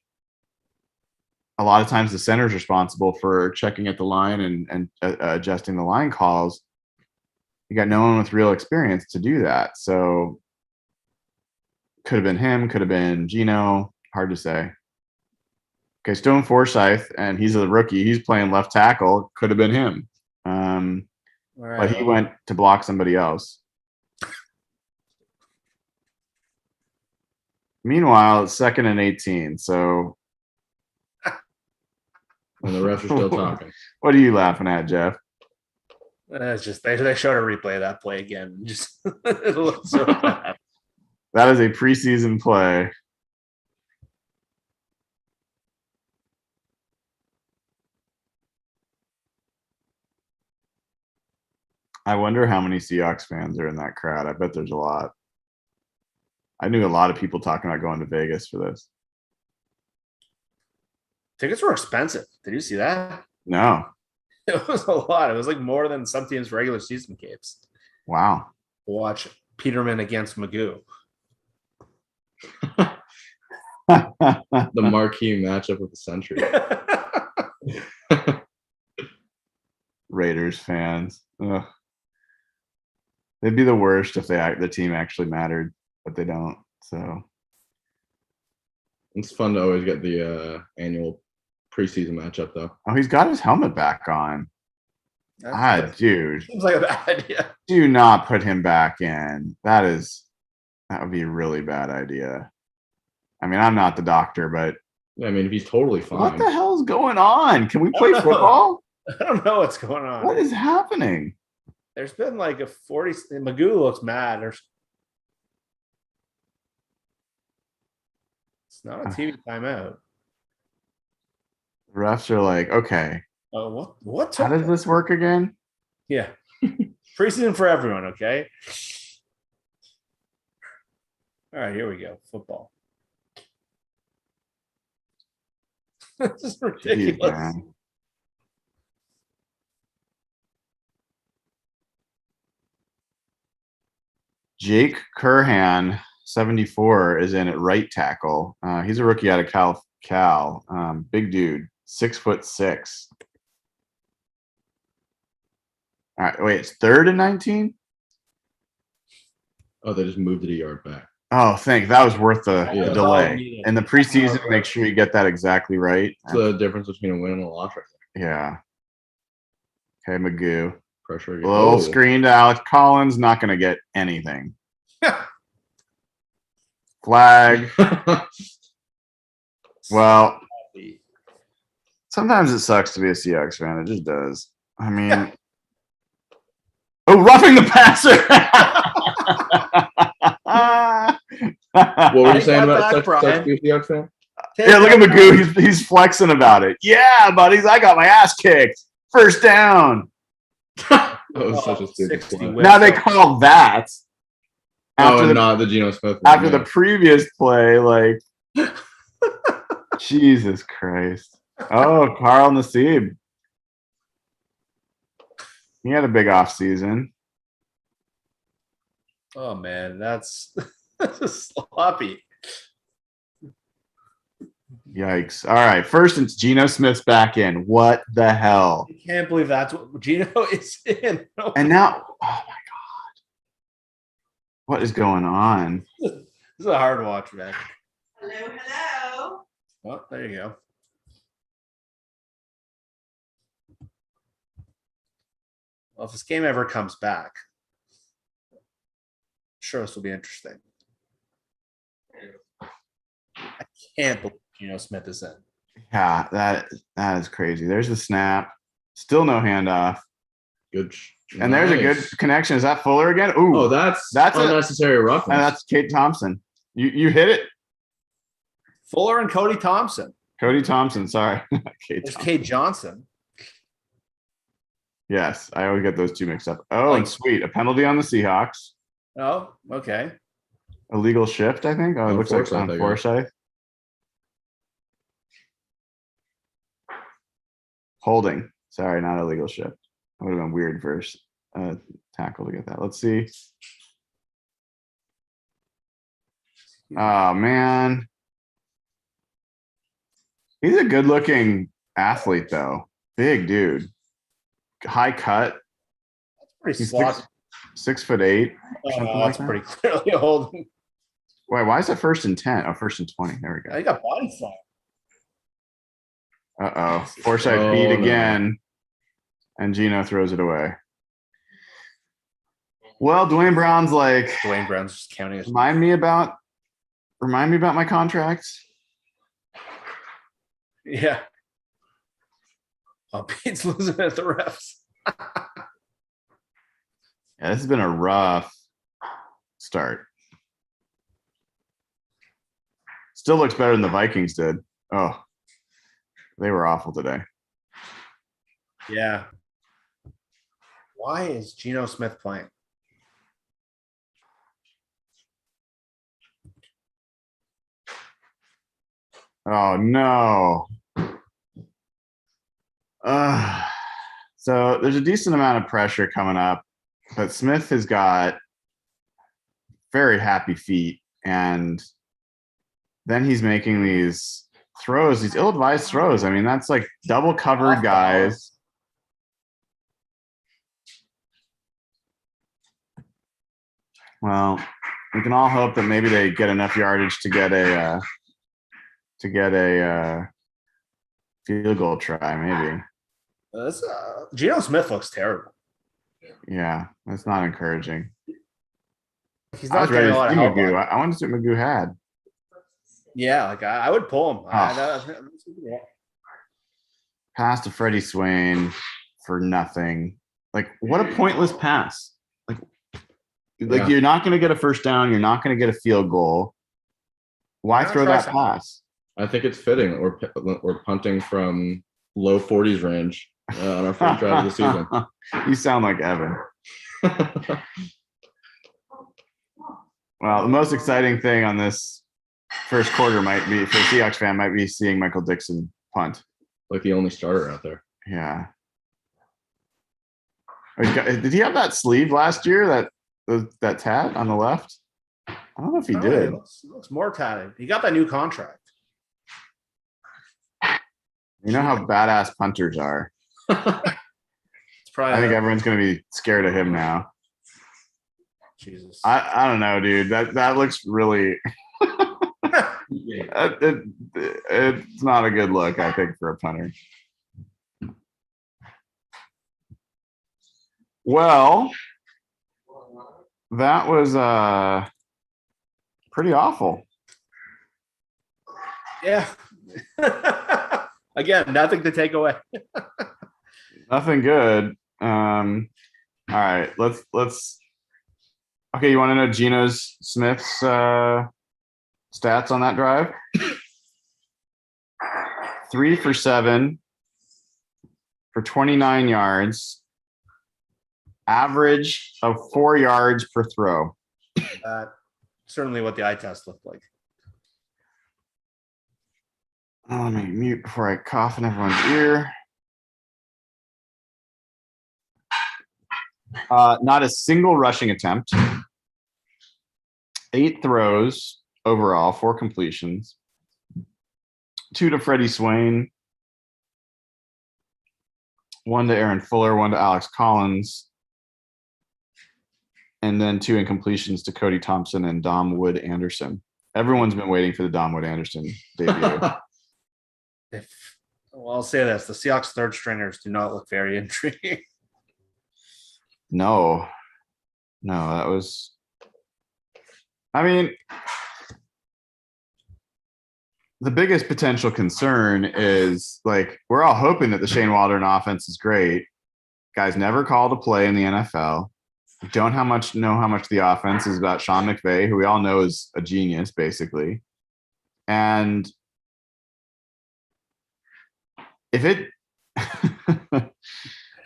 a lot of times the center is responsible for checking at the line and adjusting the line calls. You got no one with real experience to do that. So could have been him, could have been Geno, hard to say. Okay, Stone Forsythe, and he's a rookie. He's playing left tackle. Could have been him. But he went to block somebody else. Meanwhile, it's 2nd and 18. So, and the refs are still talking. What are you laughing at, Jeff? It's just they showed a replay of that play again. Just it looks so bad. That is a preseason play. I wonder how many Seahawks fans are in that crowd. I bet there's a lot. I knew a lot of people talking about going to Vegas for this. Tickets were expensive. Did you see that? No. It was a lot. It was like more than some teams' regular season capes. Wow. Watch Peterman against Magoo. The marquee matchup of the century. Raiders fans. Ugh. They'd be the worst if the team actually mattered, but they don't. So It's fun to always get the annual preseason matchup, though. Oh, he's got his helmet back on. Dude. Seems like a bad idea. Do not put him back in. That would be a really bad idea. I mean, I'm not the doctor, but I mean, if he's totally fine. what the hell's going on? Can we play football? I don't know what's going on. What is happening? There's been like a 40. Magoo looks mad. It's not a TV timeout. The refs are like, okay. Oh, what? How does this work again? Yeah. Preseason for everyone, okay? All right, here we go. Football. This is ridiculous. Jeez, man. Jake Curhan, 74, is in at right tackle. He's a rookie out of Cal. Big dude, 6'6". All right, wait, it's 3rd and 19? Oh, they just moved it a yard back. Oh, that was worth the Yeah. delay. In the preseason, make sure you get that exactly right. It's the difference between a win and a loss right there. Yeah. Okay, Magoo. Pressure. Little screen to Alex Collins, not going to get anything. Flag. Well, sometimes it sucks to be a Seahawks fan. It just does. I mean, oh, roughing the passer. What were you saying about back, such Brian. a Seahawks fan? Yeah, look at Magoo. He's flexing about it. Yeah, buddies, I got my ass kicked. First down. That was such a stupid 60 play. wins. Now they call that Oh, and not the Geno Smith. after the previous play, like Jesus Christ. Oh, Carl Nassib. He had a big off season. Oh man, that's sloppy. Yikes. All right. First, it's Geno Smith's back in. What the hell? I can't believe that's what Geno is in. And now, oh my God. What is going on? This is a hard watch, man. Hello. Well, there you go. Well, if this game ever comes back, I'm sure this will be interesting. I can't believe Geno Smith is in. Yeah, that is crazy. There's the snap. Still no handoff. Good. And there's a good connection. Is that Fuller again? Ooh. Oh, that's That's unnecessary roughness. And that's Kate Thompson. You hit it. Fuller and Cody Thompson. Cody Thompson. Sorry. Kate There's Thompson. Kate Johnson. Yes, I always get those two mixed up. Oh, and sweet. A penalty on the Seahawks. Oh, okay. Illegal shift, I think. Oh, it On looks like Forsyth, I on guess. Forsyth. Holding. Sorry, not illegal shift. That would have been weird first tackle to get that. Let's see. Oh, man. He's a good-looking athlete, though. Big dude. High cut. Pretty He's sloppy. 6'8". Oh, something no, like that's that. pretty clearly a holding. Wait, why is that 1st and 10? Oh, 1st and 20. There we go. I got body slam. Uh-oh. Forsyth Oh, beat no. again. And Geno throws it away. Well, Dwayne Brown's like, Dwayne Brown's just counting his. remind me about my contract. Yeah. Oh, Pete's losing at the refs. Yeah, this has been a rough start. Still looks better than the Vikings did. Oh, they were awful today. Yeah. Why is Geno Smith playing? Oh, no. So there's a decent amount of pressure coming up, but Smith has got very happy feet, and then he's making these throws, these ill-advised throws. I mean, that's like double covered guys. Well, we can all hope that maybe they get enough yardage to get a to get a field goal try, maybe. Geno Smith looks terrible. Yeah, that's not encouraging. He's I was not ready getting a to lot see of help. Magoo. I wanted to see what Magoo had. Yeah, like I would pull him. Pass to Freddie Swain for nothing. Like, what a pointless pass. Like Yeah. you're not going to get a first down. You're not going to get a field goal. Why Why not throw try that something? pass? I think it's fitting. Or punting from low 40s range on our first drive of the season. You sound like Evan. Well, the most exciting thing on this first quarter might be, for a Seahawks fan, might be seeing Michael Dixon punt. Like the only starter out there. Yeah. Did he have that sleeve last year? That tat on the left? I don't know if he No, did. Looks more tatted. He got that new contract. You know how badass punters are. It's probably I think everyone's going to be scared of him now. Jesus. I don't know, dude. That looks really. It's not a good look, I think, for a punter. Well, that was pretty awful. Yeah. Again, nothing to take away. Nothing good. All right, let's. Okay, you want to know Geno Smith's stats on that drive? 3 for 7 for 29 yards. Average of 4 yards per throw. Certainly what the eye test looked like. Let me mute before I cough in everyone's ear. Not a single rushing attempt. 8 throws overall, 4 completions. 2 to Freddie Swain. 1 to Aaron Fuller, 1 to Alex Collins. And then 2 incompletions to Cody Thompson and Dom Wood Anderson. Everyone's been waiting for the Dom Wood Anderson debut. Well, I'll say this: the Seahawks third stringers do not look very intriguing. No, that was. I mean, the biggest potential concern is, like, we're all hoping that the Shane Waldron offense is great. Guys never called a play in the NFL. Don't know how much the offense is about Sean McVay, who we all know is a genius, basically. And if it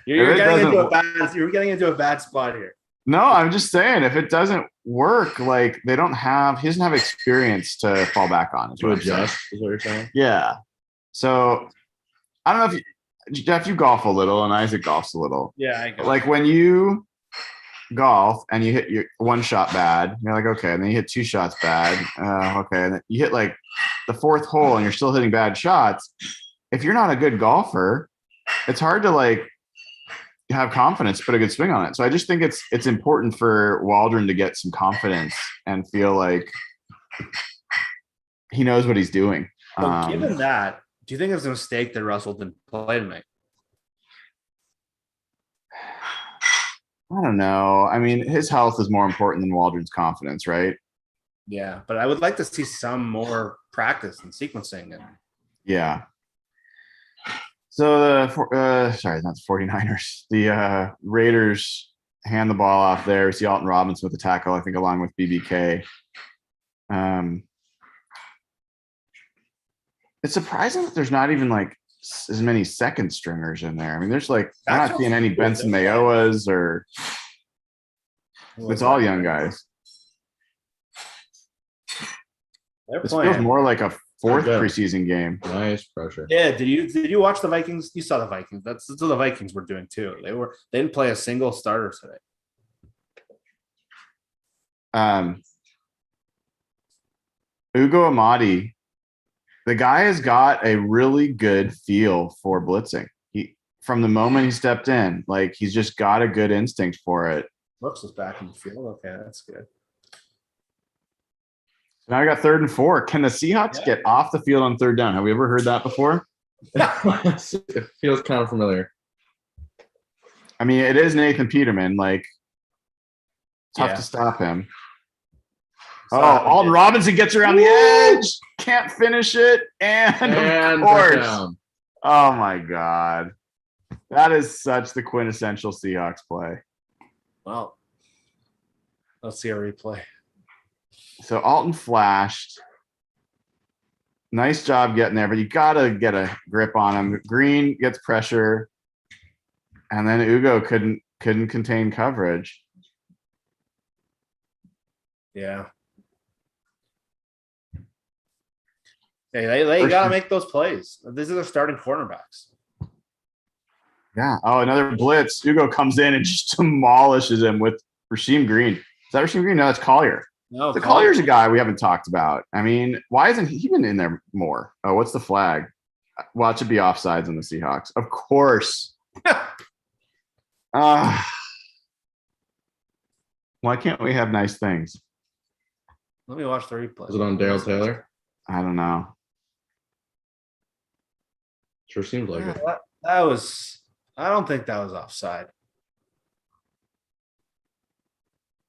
You're getting into a bad spot here. No, I'm just saying, if it doesn't work, like, he doesn't have experience to fall back on. To adjust, is what you're saying? Yeah. So I don't know if Jeff, you golf a little, and Isaac golfs a little. Yeah, I go. Like, when you golf and you hit your one shot bad, you're like, okay, and then you hit 2 shots bad. Okay, and then you hit like the 4th hole and you're still hitting bad shots. If you're not a good golfer, it's hard to, like, have confidence, put a good swing on it. So I just think it's important for Waldron to get some confidence and feel like he knows what he's doing. So given that, do you think it's a mistake that Russell didn't play tonight? I don't know. I mean, his health is more important than Waldron's confidence, right? Yeah, but I would like to see some more practice and sequencing. Yeah. So not the 49ers. The Raiders hand the ball off there. We see Alton Robinson with the tackle, I think, along with BBK. It's surprising that there's not even, like, as many second stringers in there. I mean, there's, like, I'm not seeing any Benson Mayoas, or it's all young guys. This feels more like a 4th preseason game. Nice pressure. Yeah, did you watch the Vikings? You saw the Vikings. That's what the Vikings were doing too. They didn't play a single starter today. Ugo Amadi, the guy has got a really good feel for blitzing. From the moment he stepped in, like, he's just got a good instinct for it. Brooks is back in the field. Okay, that's good. Now I got 3rd and 4. Can the Seahawks get off the field on 3rd down? Have we ever heard that before? It feels kind of familiar. I mean, it is Nathan Peterman. Like, tough Yeah. to stop him. So Oh, Alden Robinson gets around the edge. Can't finish it. And of course. Touchdown. Oh, my God. That is such the quintessential Seahawks play. Well, let's see a replay. So Alton flashed. Nice job getting there, but you got to get a grip on him. Green gets pressure. And then Ugo couldn't contain coverage. Yeah. Hey, they got to make those plays. These are their starting cornerbacks. Yeah. Oh, another blitz. Ugo comes in and just demolishes him with Rasheem Green. Is that Rasheem Green? No, that's Collier. No, The Collier's a guy we haven't talked about. I mean, why isn't he been in there more? Oh, what's the flag? Watch it be offsides on the Seahawks. Of course. Why can't we have nice things? Let me watch the replay. Was it on Dale Taylor? I don't know. Sure seems like it. That was. I don't think that was offside.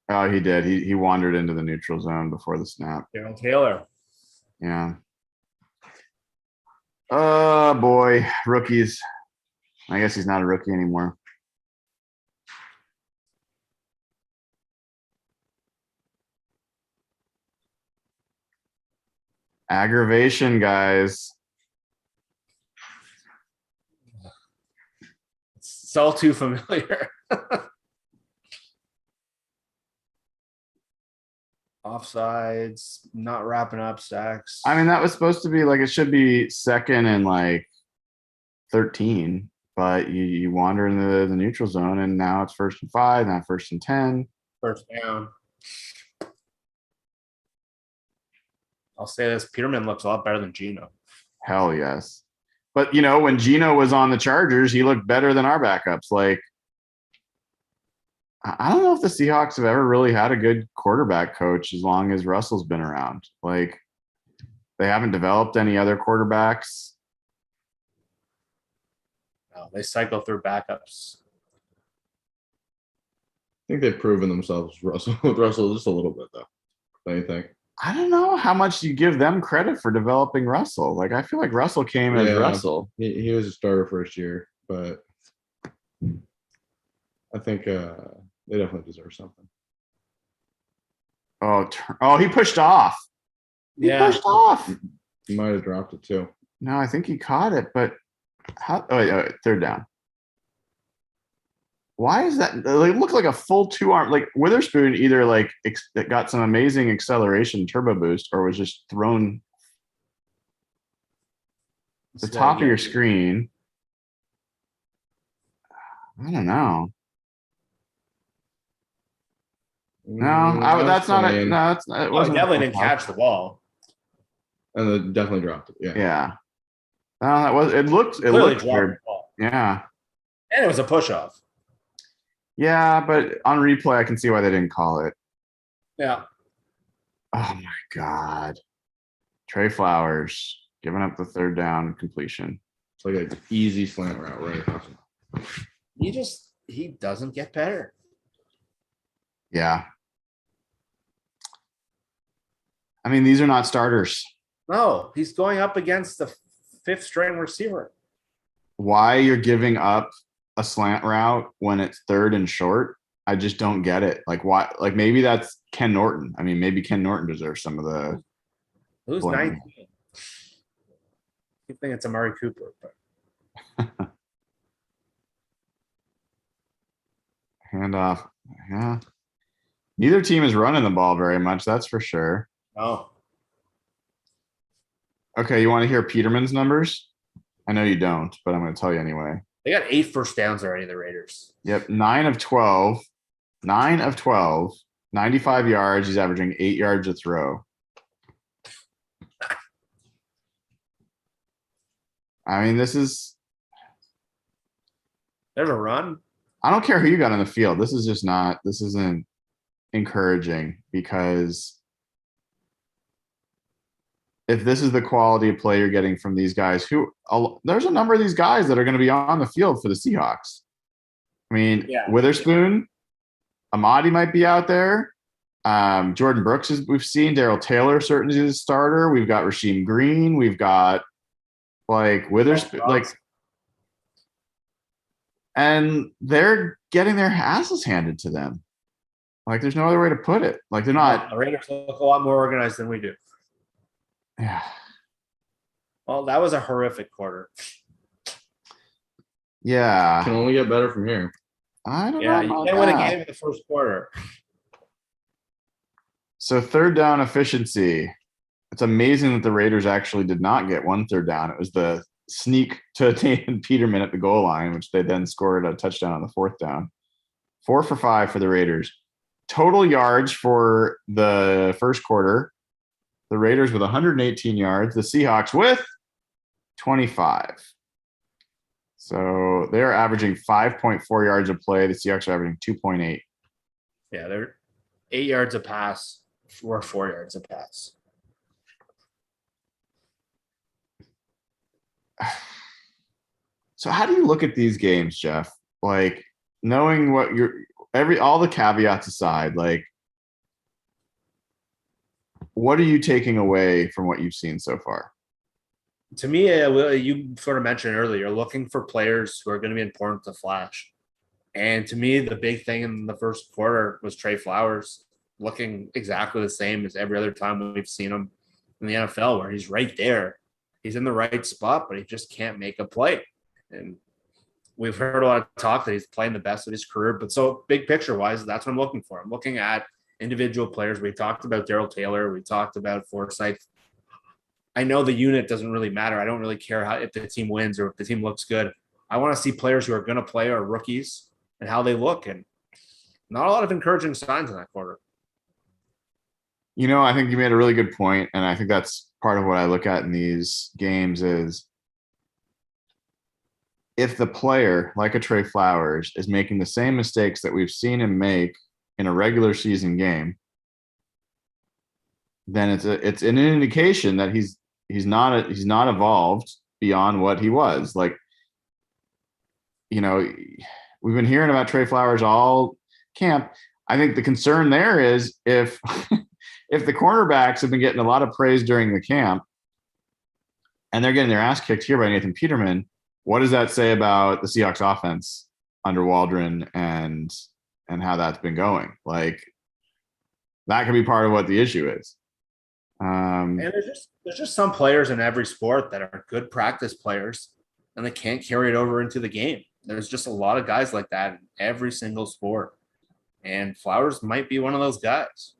Oh, he did. He wandered into the neutral zone before the snap. Daryl Taylor. Yeah. Oh, boy. Rookies. I guess he's not a rookie anymore. Aggravation, guys. It's all too familiar. Offsides, not wrapping up sacks. I mean, that was supposed to be like, it should be 2nd and like 13, but you wander into the neutral zone and now it's 1st and 5, now 1st and 10. First down. I'll say this: Peterman looks a lot better than Geno. Hell yes. But, you know, when Geno was on the Chargers, he looked better than our backups. Like, I don't know if the Seahawks have ever really had a good quarterback coach as long as Russell's been around. Like, they haven't developed any other quarterbacks. No, they cycle through backups. I think they've proven themselves, with Russell, just a little bit, though. Don't you think? I don't know how much you give them credit for developing Russell. Like, I feel like Russell came as Yeah. Russell. He was a starter first year, but I think they definitely deserve something. Oh, he pushed off. He pushed off. He might have dropped it too. No, I think he caught it, but how? Oh, wait, 3rd down. Why is that? It looked like a full 2-arm. Like Witherspoon either like got some amazing acceleration turbo boost or was just thrown the top of your screen. I don't know. No, that's not it. No, that's not, it Oh, he wasn't. definitely didn't catch the ball. And they definitely dropped it. Yeah. Yeah. No, that was. It looked Clearly dropped weird. the ball. Yeah. And it was a push off. Yeah, but on replay, I can see why they didn't call it. Yeah. Oh my God. Trey Flowers giving up the 3rd down completion. It's like an easy slant route right across him. He doesn't get better. Yeah. I mean, these are not starters. No, he's going up against the 5th string receiver. Why you're giving up a slant route when it's 3rd and short, I just don't get it. Like, why? Like, maybe that's Ken Norton. I mean, maybe Ken Norton deserves some of the. Who's blame. 19? You think it's Amari Cooper, but Handoff. Yeah. Neither team is running the ball very much. That's for sure. no. Okay. You want to hear Peterman's numbers? I know you don't, but I'm going to tell you anyway. They got 8 first downs already, the Raiders. Yep. 9 of 12. 9 of 12. 95 yards. He's averaging 8 yards a throw. I mean, this is. There's a run. I don't care who you got on the field. This is just not. This isn't encouraging because if this is the quality of play you're getting from these guys, there's a number of these guys that are going to be on the field for the Seahawks. I mean, Yeah. Witherspoon, Amadi might be out there. Jordan Brooks we've seen. Darrell Taylor certainly is a starter. We've got Rasheem Green. We've got like Witherspoon, and they're getting their asses handed to them. Like, there's no other way to put it. Like, they're not. The Raiders look a lot more organized than we do. Yeah. Well, that was a horrific quarter. Yeah. Can only get better from here. I don't know. Yeah, you about can't win a that. game in the first quarter. So third down efficiency. It's amazing that the Raiders actually did not get 1 third down. It was the sneak to Dayna Peterman at the goal line, which they then scored a touchdown on the 4th down. 4 for 5 for the Raiders. Total yards for the first quarter. The Raiders with 118 yards. The Seahawks with 25. So they're averaging 5.4 yards a play. The Seahawks are averaging 2.8. Yeah, they're 8 yards a pass or 4 yards a pass. So how do you look at these games, Jeff? Like, knowing what all the caveats aside, like, what are you taking away from what you've seen so far? To me, you sort of mentioned earlier, you're looking for players who are going to be important to flash. And to me, the big thing in the first quarter was Trey Flowers looking exactly the same as every other time we've seen him in the NFL, where he's right there. He's in the right spot, but he just can't make a play. And we've heard a lot of talk that he's playing the best of his career. But so big picture wise, that's what I'm looking for. I'm looking at individual players. We talked about Darrell Taylor. We talked about Forsythe. I know the unit doesn't really matter. I don't really care if the team wins or if the team looks good. I want to see players who are going to play or rookies and how they look. And not a lot of encouraging signs in that quarter. You know, I think you made a really good point, and I think that's part of what I look at in these games is if the player, like a Trey Flowers, is making the same mistakes that we've seen him make in a regular season game, then it's an indication that he's not evolved beyond what he was. Like, you know, we've been hearing about Trey Flowers all camp. I think the concern there is if if the cornerbacks have been getting a lot of praise during the camp and they're getting their ass kicked here by Nathan Peterman, what does that say about the Seahawks offense under Waldron and how that's been going? Like, that could be part of what the issue is. And there's just some players in every sport that are good practice players and they can't carry it over into the game. There's just a lot of guys like that in every single sport. And Flowers might be one of those guys.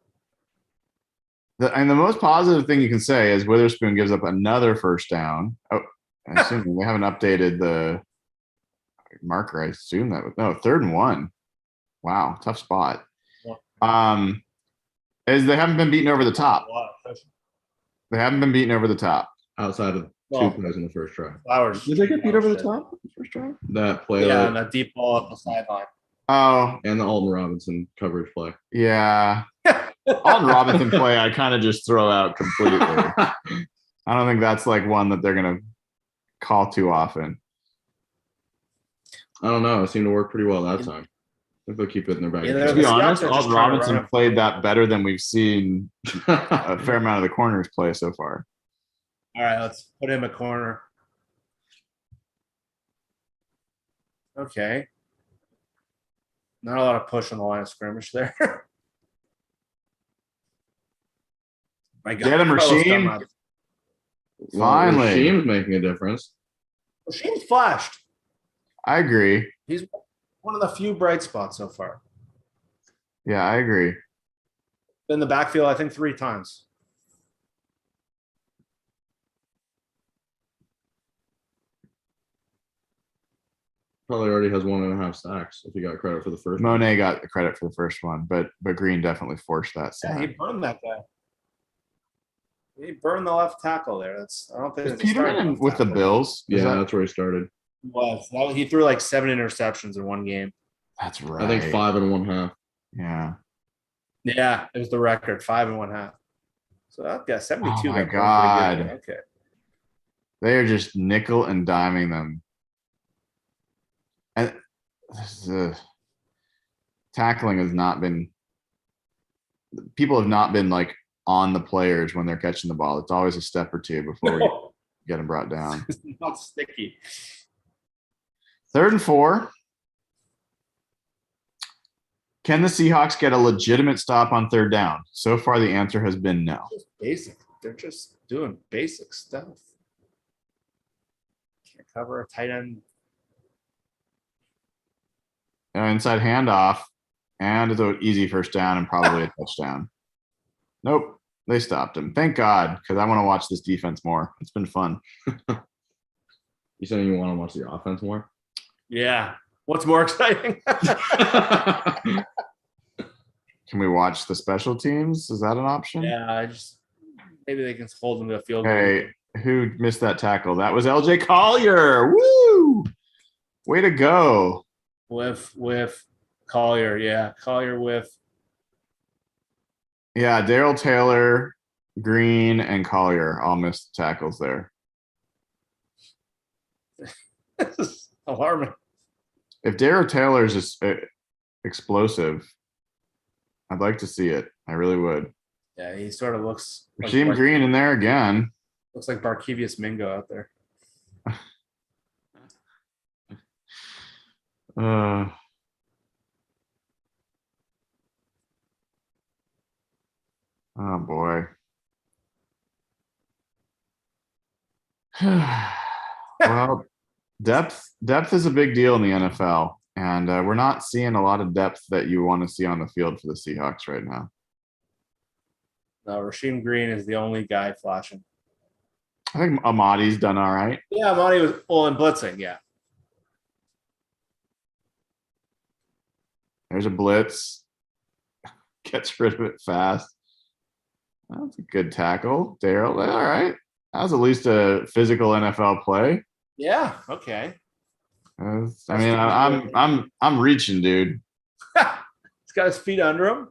And the most positive thing you can say is Witherspoon gives up another first down. Oh, I assume they haven't updated the marker. I assume that was 3rd and 1. Wow, tough spot. Is they haven't been beaten over the top. They haven't been beaten over the top. Outside of two plays in the first drive. Flowers. Did they get beat over the top in the first drive? That play. Yeah, and that deep ball up the sideline. Oh. And the Alton Robinson coverage play. Yeah. Alton Robinson play, I kind of just throw out completely. I don't think that's like one that they're going to call too often. I don't know. It seemed to work pretty well that time. I think they'll keep it in their back. Yeah, To be honest, Alton Robinson played that better than we've seen a fair amount of the corners play so far. All right, let's put him a corner. Okay. Not a lot of push on the line of scrimmage there. My God. Get him, Rasheem. Finally. Rasheem's making a difference. Rasheem's flashed. I agree. He's one of the few bright spots so far. Yeah, I agree. Been in the backfield, I think, 3 times. Probably already has 1.5 sacks if he got credit for the first one. Monet got the credit for the first one, but Green definitely forced that sack. Yeah, he burned that guy. He burned the left tackle there. I don't think Is Peterman with the Bills? Yeah, that's where he started. He threw like 7 interceptions in one game. That's right. I think 5 1/2. Yeah. Yeah, it was the record, 5 1/2. So I've got 72. Oh my got pretty good God. there. Okay. They are just nickel and diming them. And tackling has not been. People have not been like on the players when they're catching the ball. It's always a step or two before we get them brought down. It's not sticky. 3rd and 4. Can the Seahawks get a legitimate stop on 3rd down? So far, the answer has been no. Just basic. They're just doing basic stuff. Can't cover a tight end. Inside handoff, and it's an easy 1st down and probably a touchdown. Nope, they stopped him. Thank God, because I want to watch this defense more. It's been fun. You saying you want to watch the offense more? Yeah. What's more exciting? Can we watch the special teams? Is that an option? Yeah, maybe they can hold them to a field goal. Hey, who missed that tackle? That was LJ Collier. Woo! Way to go. With Collier, yeah. Collier with Yeah, Daryl Taylor, Green, and Collier all missed tackles there. this is alarming. If Daryl Taylor is just explosive, I'd like to see it. I really would. Yeah, he sort of looks Rasheem Green in there again. Looks like Barkevius Mingo out there. Oh boy. Well, depth is a big deal in the NFL, and we're not seeing a lot of depth that you want to see on the field for the Seahawks right now. No, Rasheem Green is the only guy flashing. I think Amadi's done all right. Yeah, Monty was in blitzing. Yeah. There's a blitz. Gets rid of it fast. That's a good tackle. Daryl, all right. That was at least a physical NFL play. Yeah. Okay. I mean, I'm reaching, dude. He's got his feet under him.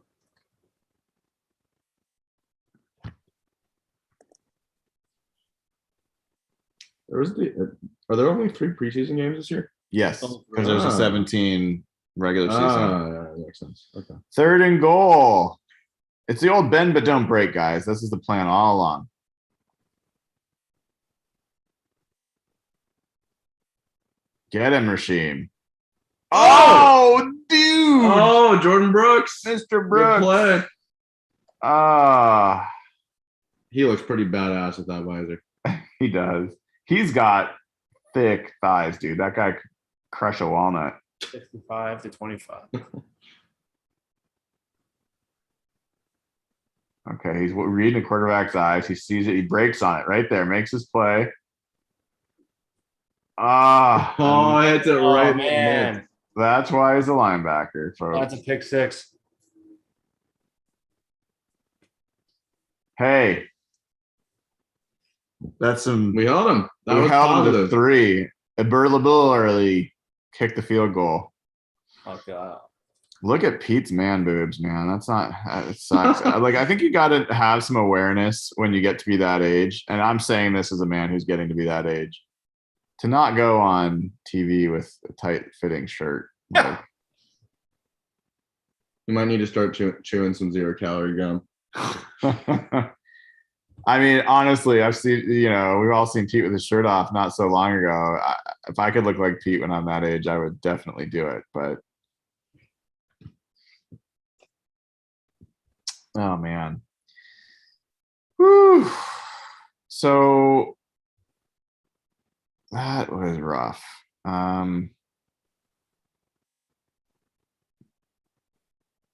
Are there only 3 preseason games this year? Yes, because there's a 17 regular season. Yeah, that makes sense. Okay. 3rd and goal. It's the old bend but don't break, guys. This is the plan all along. Get him, Rasheem. Oh, dude. Oh, Jordan Brooks. Mr. Good Brooks. play. Ah, He looks pretty badass with that visor. he does. He's got thick thighs, dude. That guy could crush a walnut. 65 to 25. Okay, he's reading the quarterback's eyes. He sees it. He breaks on it right there. Makes his play. Oh, hits it right in the man. mid. That's why he's a linebacker, folks. That's a pick six. Hey, that's some. We held him. That We was held him to positive. 3. Burla early kicked the field goal. Oh god. Look at Pete's man boobs, man. That's not. It sucks. Like, I think you got to have some awareness when you get to be that age. And I'm saying this as a man who's getting to be that age. To not go on TV with a tight-fitting shirt. Like, You might need to start chewing some 0-calorie gum. I mean, honestly, I've seen, we've all seen Pete with his shirt off not so long ago. If I could look like Pete when I'm that age, I would definitely do it. But, oh, man. Whew. So, that was rough.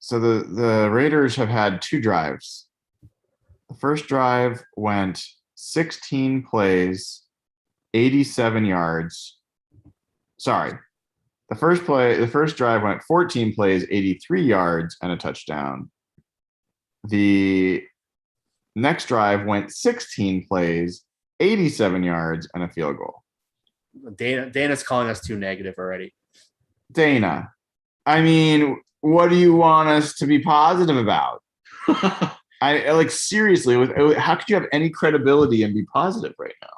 So the Raiders have had 2 drives. The first drive went 16 plays, 87 yards. Sorry. The first drive went 14 plays, 83 yards, and a touchdown. The next drive went 16 plays, 87 yards, and a field goal. Dana's calling us too negative already. Dayna, I mean, what do you want us to be positive about? I like seriously. How could you have any credibility and be positive right now?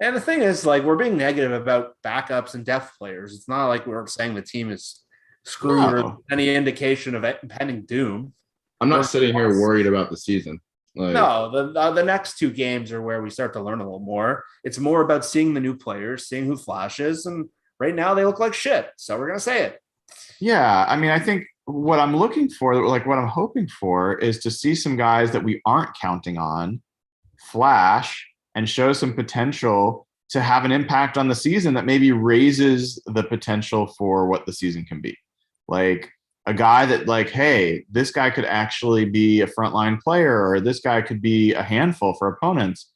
And the thing is, like, we're being negative about backups and depth players. It's not like we're saying the team is screwed or No. any indication of impending doom. I'm not We're- sitting here worried about the season. Like, No, the next two games are where we start to learn a little more. It's more about seeing the new players, seeing who flashes, and right now they look like shit. So we're gonna say it. Yeah, I mean, I think what I'm looking for, like what I'm hoping for, is to see some guys that we aren't counting on flash and show some potential to have an impact on the season that maybe raises the potential for what the season can be. Like a guy that, like, hey, this guy could actually be a frontline player, or this guy could be a handful for opponents.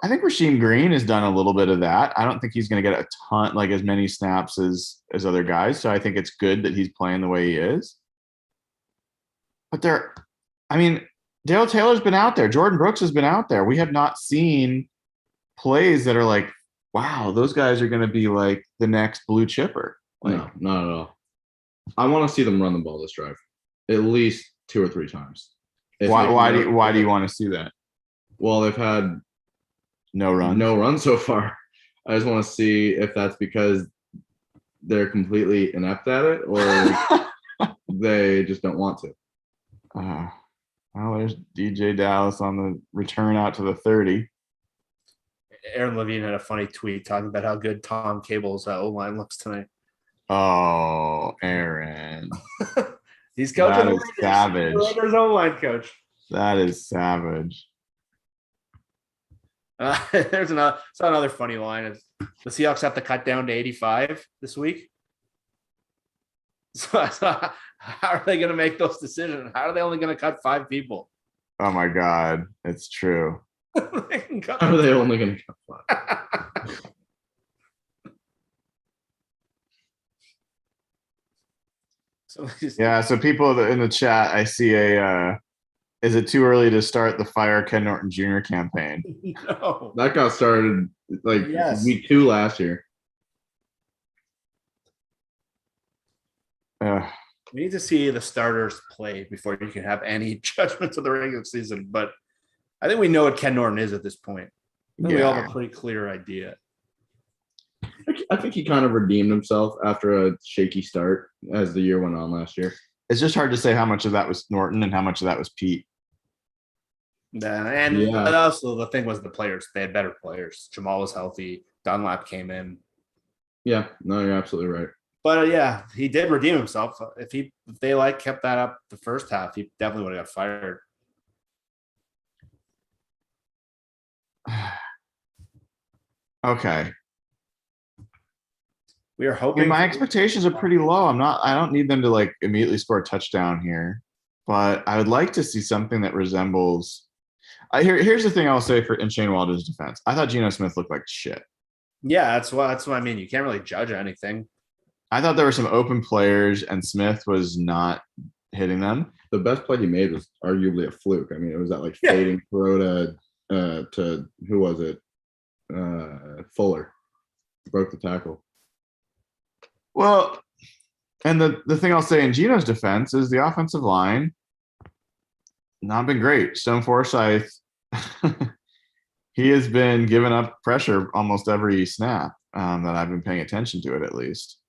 I think Rasheem Green has done a little bit of that. I don't think he's going to get a ton, like as many snaps as other guys. So I think it's good that he's playing the way he is. But I mean, Dale Taylor's been out there. Jordan Brooks has been out there. We have not seen plays that are like, wow, those guys are going to be like the next blue chipper. Like, no, not at all. I want to see them run the ball this drive, at least 2 or 3 times. why do you want to see that? Well, they've had No run. no run so far. I just want to see if that's because they're completely inept at it or they just don't want to. Well, there's DJ Dallas on the return out to the 30. Aaron Levine had a funny tweet talking about how good Tom Cable's O-line looks tonight. Oh, Aaron. He's coaching That the is savage. Raiders O-line coach. That is savage. There's another funny line. Is the Seahawks have to cut down to 85 this week? So how are they going to make those decisions? How are they only going to cut 5 people? Oh my God, it's true. They can cut How are they only going to cut 5? Yeah, so people in the chat, I see is it too early to start the Fire Ken Norton Jr. campaign? No. That got started like Yes. week 2 last year. We need to see the starters play before you can have any judgments of the regular season. But I think we know what Ken Norton is at this point. I think we all have a pretty clear idea. I think he kind of redeemed himself after a shaky start as the year went on last year. It's just hard to say how much of that was Norton and how much of that was Pete. And Yeah. also the thing was the players. They had better players. Jamal was healthy. Dunlap came in. Yeah, no, you're absolutely right. But yeah, he did redeem himself. If they kept that up the first half, he definitely would have got fired. Okay. We are I hoping mean, my expectations are pretty low. I don't need them to like immediately score a touchdown here, but I would like to see something that resembles. Here's the thing I'll say in Shane Waldron's defense. I thought Geno Smith looked like shit. Yeah, that's what I mean. You can't really judge anything. I thought there were some open players and Smith was not hitting them. The best play he made was arguably a fluke. I mean, it was that like Yeah. fading throw to who was it? Fuller broke the tackle. Well, and the thing I'll say in Geno's defense is the offensive line not been great. Stone Forsythe, he has been giving up pressure almost every snap that I've been paying attention to it, at least.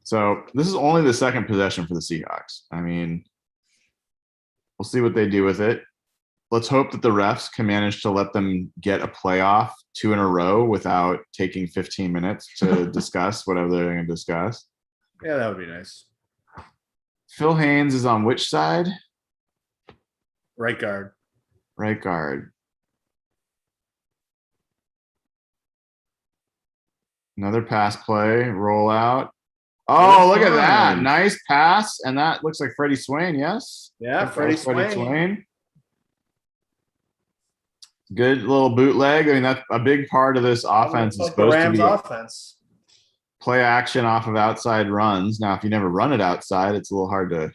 So this is only the second possession for the Seahawks. I mean, we'll see what they do with it. Let's hope that the refs can manage to let them get a playoff 2 in a row without taking 15 minutes to discuss whatever they're going to discuss. Yeah, that would be nice. Phil Haynes is on which side? Right guard. Right guard. Another pass play, roll out. Oh, look at that. Nice pass. And that looks like Freddie Swain, yes? Yeah, Freddie Swain. Good little bootleg. I mean, that's a big part of this offense is Like the supposed to Rams be offense. play action off of outside runs. Now, if you never run it outside, it's a little hard to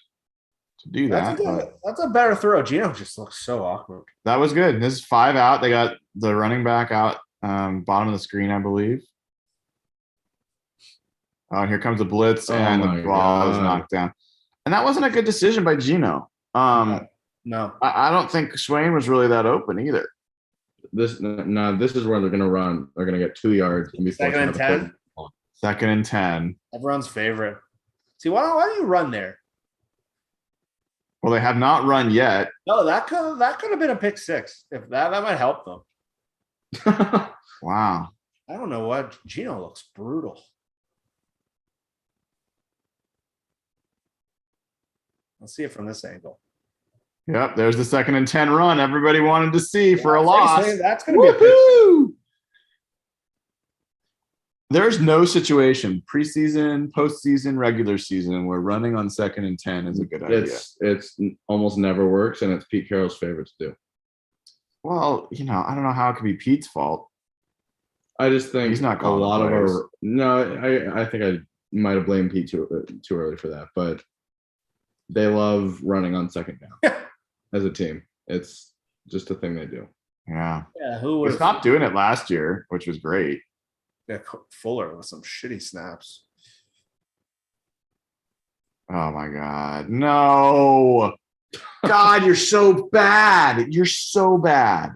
do that. That's a better throw. Geno just looks so awkward. That was good. This is 5 out. They got the running back out bottom of the screen, I believe. Oh, here comes a blitz, Oh and my the ball is God. knocked down. And that wasn't a good decision by Geno. No. I don't think Swain was really that open either. This is where they're gonna run. They're gonna get 2 yards and be forced Second to and have a 10. third. 2nd and 10. Everyone's favorite. See, why don't you run there? Well, they have not run yet. No, that could have been a pick six. If that might help them. Wow. I don't know what Geno looks brutal. Let's see it from this angle. Yep, there's the 2nd and 10 run everybody wanted to see for a Yeah, loss. that's going to be a pick. Woohoo! There's no situation, preseason, postseason, regular season, where running on 2nd and 10 is a good idea. It's almost never works, and it's Pete Carroll's favorite to do. Well, I don't know how it could be Pete's fault. I just think He's not a calling lot the of plays. our no. I think I might have blamed Pete too early for that, but they love running on 2nd down as a team. It's just a thing they do. Yeah. Yeah, who We would stopped doing it last year, which was great. Yeah, Fuller with some shitty snaps. Oh my God. No. God, you're so bad. You're so bad.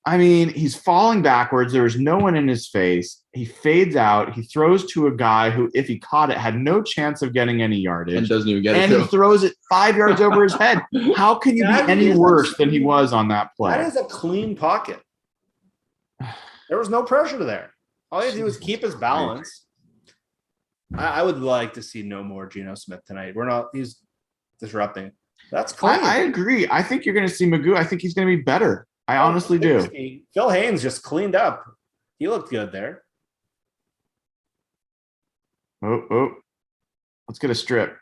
I mean, he's falling backwards. There was no one in his face. He fades out. He throws to a guy who, if he caught it, had no chance of getting any yardage. And doesn't even get And it. he too. throws it 5 yards over his head. How can you be That any is worse than he was on that play? That is a clean pocket. There was no pressure there. All he had to do was keep his balance. I would like to see no more Geno Smith tonight. He's disrupting. That's clean. I agree. I think you're going to see Magoo. I think he's going to be better. I honestly do. Phil Haynes just cleaned up. He looked good there. Oh. Let's get a strip.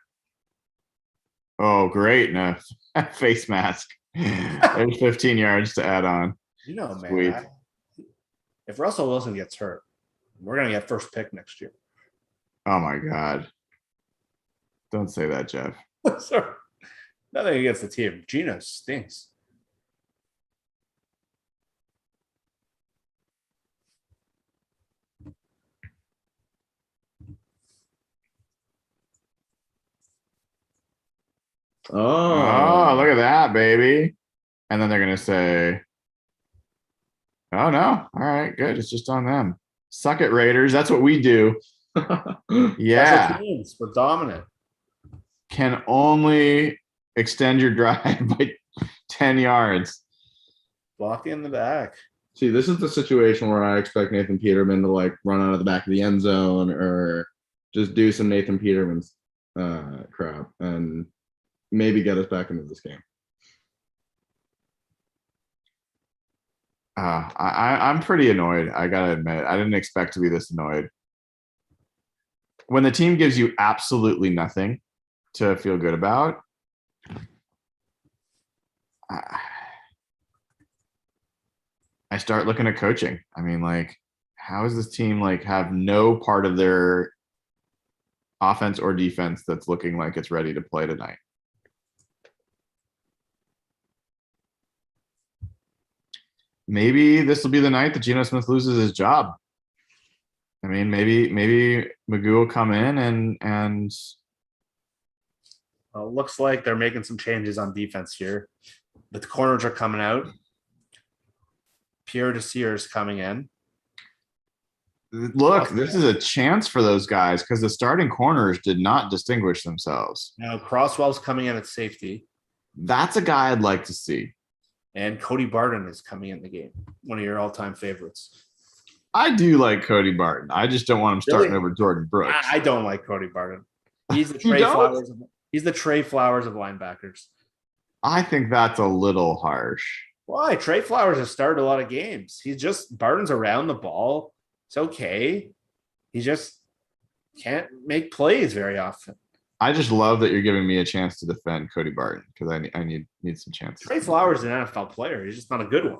Oh, great. No. Face mask. There's 15 yards to add on. Sweet. Man. If Russell Wilson gets hurt, we're going to get first pick next year. Oh, my God. Don't say that, Jeff. Sorry. Nothing against the team. Geno stinks. Oh, look at that, baby. And then they're going to say, oh, no. All right, good. It's just on them. Suck it, Raiders. That's what we do. Yeah. Special teams, we're dominant. Can only extend your drive by 10 yards. Blocking in the back. See, this is the situation where I expect Nathan Peterman to like run out of the back of the end zone or just do some Nathan Peterman's crap and maybe get us back into this game. I'm pretty annoyed. I gotta admit, I didn't expect to be this annoyed. When the team gives you absolutely nothing to feel good about, I start looking at coaching. I mean, like, how is this team like have no part of their offense or defense that's looking like it's ready to play tonight? Maybe this will be the night that Geno Smith loses his job. I mean, maybe Magoo will come in and Looks like they're making some changes on defense here. The corners are coming out. Pierre Desir is coming in. look, this is a chance for those guys because the starting corners did not distinguish themselves. Now Crosswell's coming in at safety. That's a guy I'd like to see. And Cody Barton is coming in the game. One of your all-time favorites. I do like Cody Barton. I just don't want him starting Really? over Jordan Brooks. I don't like Cody Barton. He's the You Trey don't? Flowers. He's the Trey Flowers of linebackers. I think that's a little harsh. Why? Trey Flowers has started a lot of games. Barton's around the ball. It's okay. He just can't make plays very often. I just love that you're giving me a chance to defend Cody Barton because I need some chances. Trey Flowers is an NFL player. He's just not a good one.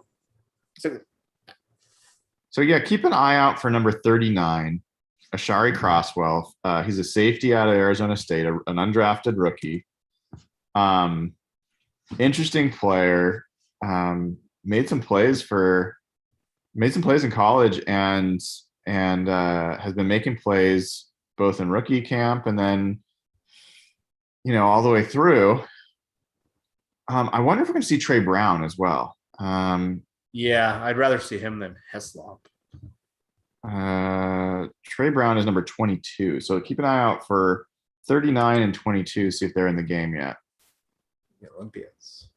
So yeah, keep an eye out for number 39, Ashari Crosswell. He's a safety out of Arizona State, an undrafted rookie. Interesting player. Made some plays in college and has been making plays both in rookie camp and then, all the way through. I wonder if we're going to see Trey Brown as well. Yeah, I'd rather see him than Heslop. Trey Brown is number 22. So keep an eye out for 39 and 22. See if they're in the game yet. The Olympians.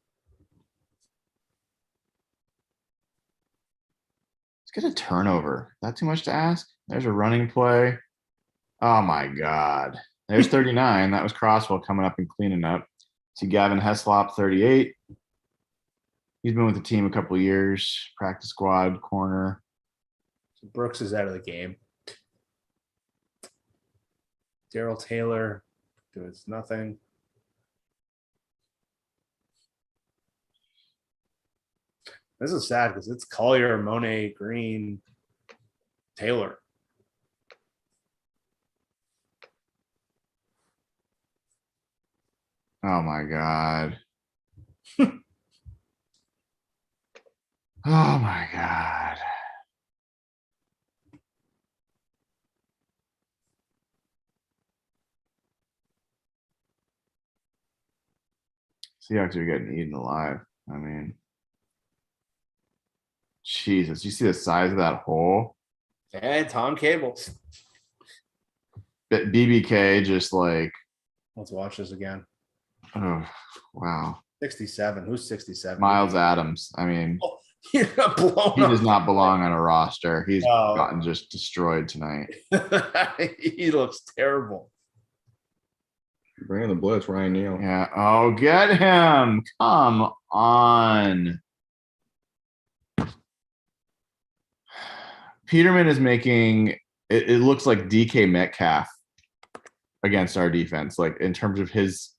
Let's get a turnover. Not too much to ask. There's a running play. Oh my God. There's 39. That was Crosswell coming up and cleaning up. See Gavin Heslop, 38. He's been with the team a couple of years. Practice squad, corner. Brooks is out of the game. Daryl Taylor does nothing. This is sad because it's Collier, Monet, Green, Taylor. Oh my God. Oh my God. Seahawks are getting eaten alive. I mean, Jesus, you see the size of that hole? And Tom Cable. BBK just like, Let's watch this again. oh, wow. 67. Who's 67? Miles Adams. I mean, He got blown he does up. not belong on a roster. He's No. gotten just destroyed tonight. He looks terrible. Bringing the blitz, Ryan Neal. Yeah. Oh, get him. Come on. Peterman is making it looks like DK Metcalf against our defense, like in terms of his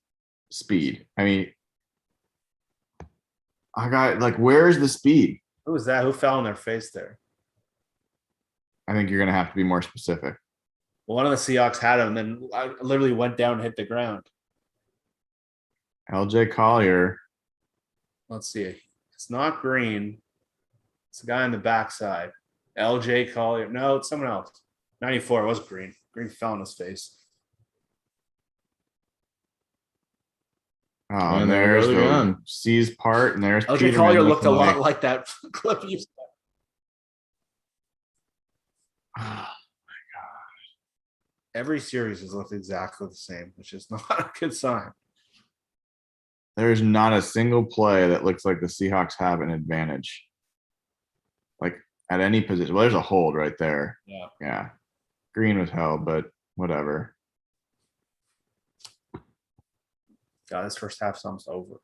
speed. I mean, I got like, where's the speed? Who was that? Who fell on their face there? I think you're gonna have to be more specific. One of the Seahawks had him, and then I literally went down and hit the ground. LJ Collier. Let's see. It's not Green. It's the guy on the backside. LJ Collier. No, it's someone else. 94. It was Green. Green fell on his face. Oh, And and there there's goes the again. C's part, and there's LJ Peterman Collier looked a looking lot like that clip you said. Every series has looked exactly the same, which is not a good sign. There's not a single play that looks like the Seahawks have an advantage. Like at any position. Well, there's a hold right there. Yeah. Yeah. Green was held, but whatever. God, this first half's almost over.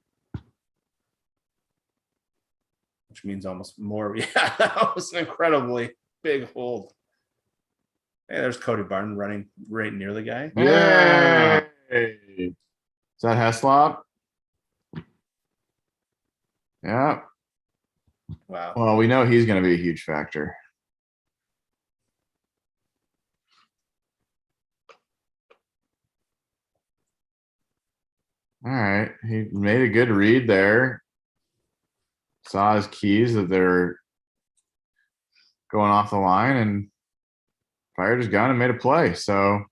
Which means almost more. Yeah, that was an incredibly big hold. Hey, there's Cody Barton running right near the guy. Yeah. Is that Heslop? Yeah. Wow. Well, we know he's going to be a huge factor. All right. He made a good read there. Saw his keys that they're going off the line and fired his gun and made a play. So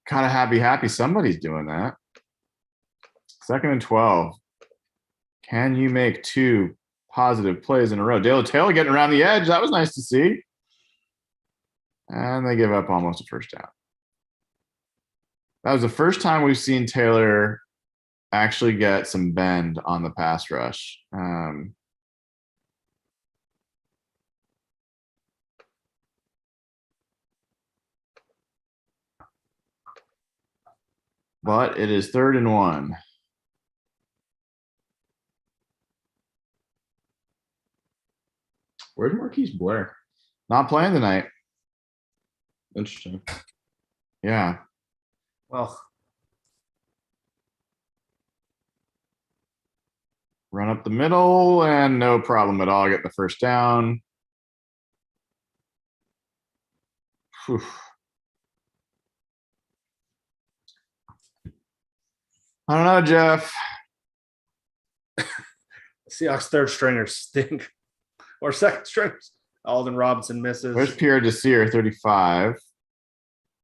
kind of happy somebody's doing that. 2nd and 12. Can you make 2 positive plays in a row? Dayna Taylor getting around the edge. That was nice to see. And they give up almost a first down. That was the first time we've seen Taylor actually get some bend on the pass rush. But it is 3rd and 1. Where's Marquise Blair? Not playing tonight. Interesting. Yeah. Well, Run up the middle and no problem at all. Get the first down. Whew. I don't know, Jeff. Seahawks third stringers stink. Or second stringers. Alden Robinson misses. Where's Pierre Desir, 35?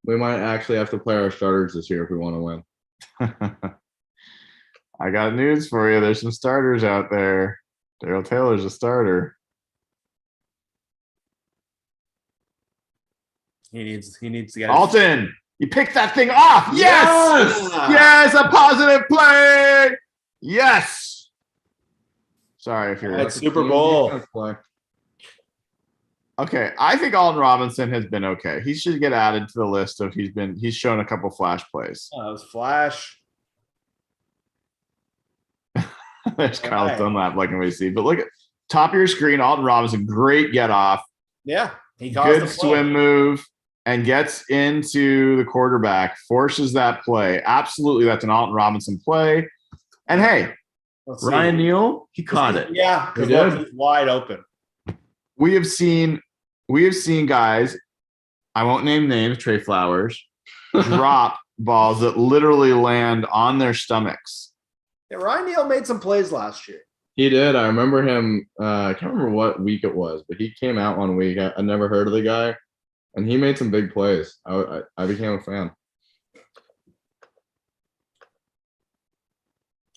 We might actually have to play our starters this year if we want to win. I got news for you. There's some starters out there. Daryl Taylor's a starter. He needs to get Alton, you picked that thing off. Yes! Yeah. Yes, a positive play. Yes. Sorry if you're That's Super Bowl. Defense play. okay. I think Alton Robinson has been okay. He should get added to the list of he's shown a couple flash plays. Oh, that was Flash. There's Kyle Right. Dunlap looking we see. But look at top of your screen, Alton Robinson, great get off, Yeah, he caused good the play. swim move, and gets into the quarterback, forces that play. Absolutely, that's an Alton Robinson play. And hey, Let's see. Ryan Neal, he caught it. Yeah, He because did. he's wide open. We have seen guys, I won't name names, Trey Flowers, drop balls that literally land on their stomachs. Yeah, Ryan Neal made some plays last year. He did. I remember him. I can't remember what week it was, but he came out one week. I never heard of the guy, and he made some big plays. I became a fan.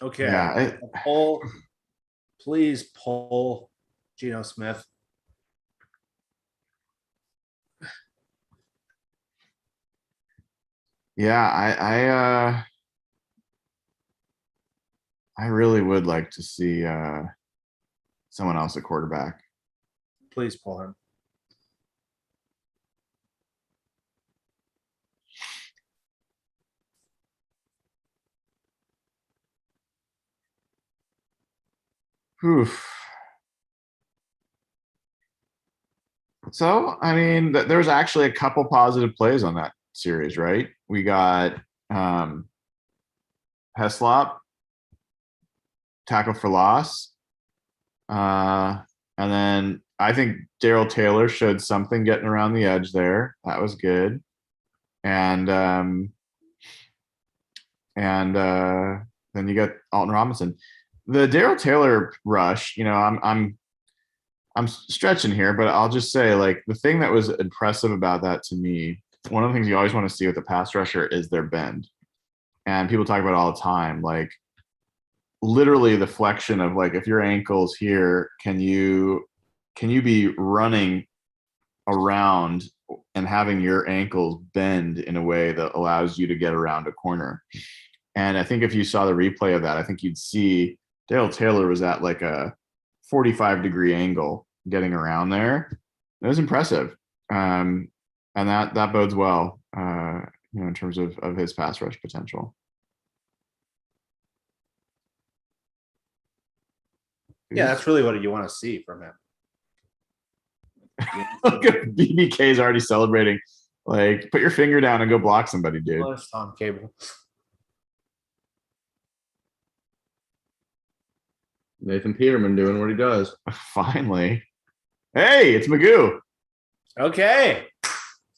Okay. Yeah, Pull, please pull Geno Smith. yeah, I really would like to see someone else at quarterback. Please pull him. Oof. So, I mean, there's actually a couple positive plays on that series, right? We got Heslop, tackle for loss. And then I think Daryl Taylor showed something getting around the edge there. That was good. And then you got Alton Robinson. The Daryl Taylor rush, you know, I'm stretching here, but I'll just say, like, the thing that was impressive about that to me, one of the things you always want to see with a pass rusher is their bend. And people talk about it all the time, like, literally the flexion of, like, if your ankle's here, can you be running around and having your ankles bend in a way that allows you to get around a corner? And I think if you saw the replay of that, I think you'd see Daryl Taylor was at like a 45-degree angle getting around there. It was impressive. And that bodes well, in terms of his pass rush potential. Yeah, that's really what you want to see from him. Look at BBK's already celebrating. Like, put your finger down and go block somebody, dude. Well, it's Tom Cable. Nathan Peterman doing what he does. Finally. Hey, it's Magoo. Okay.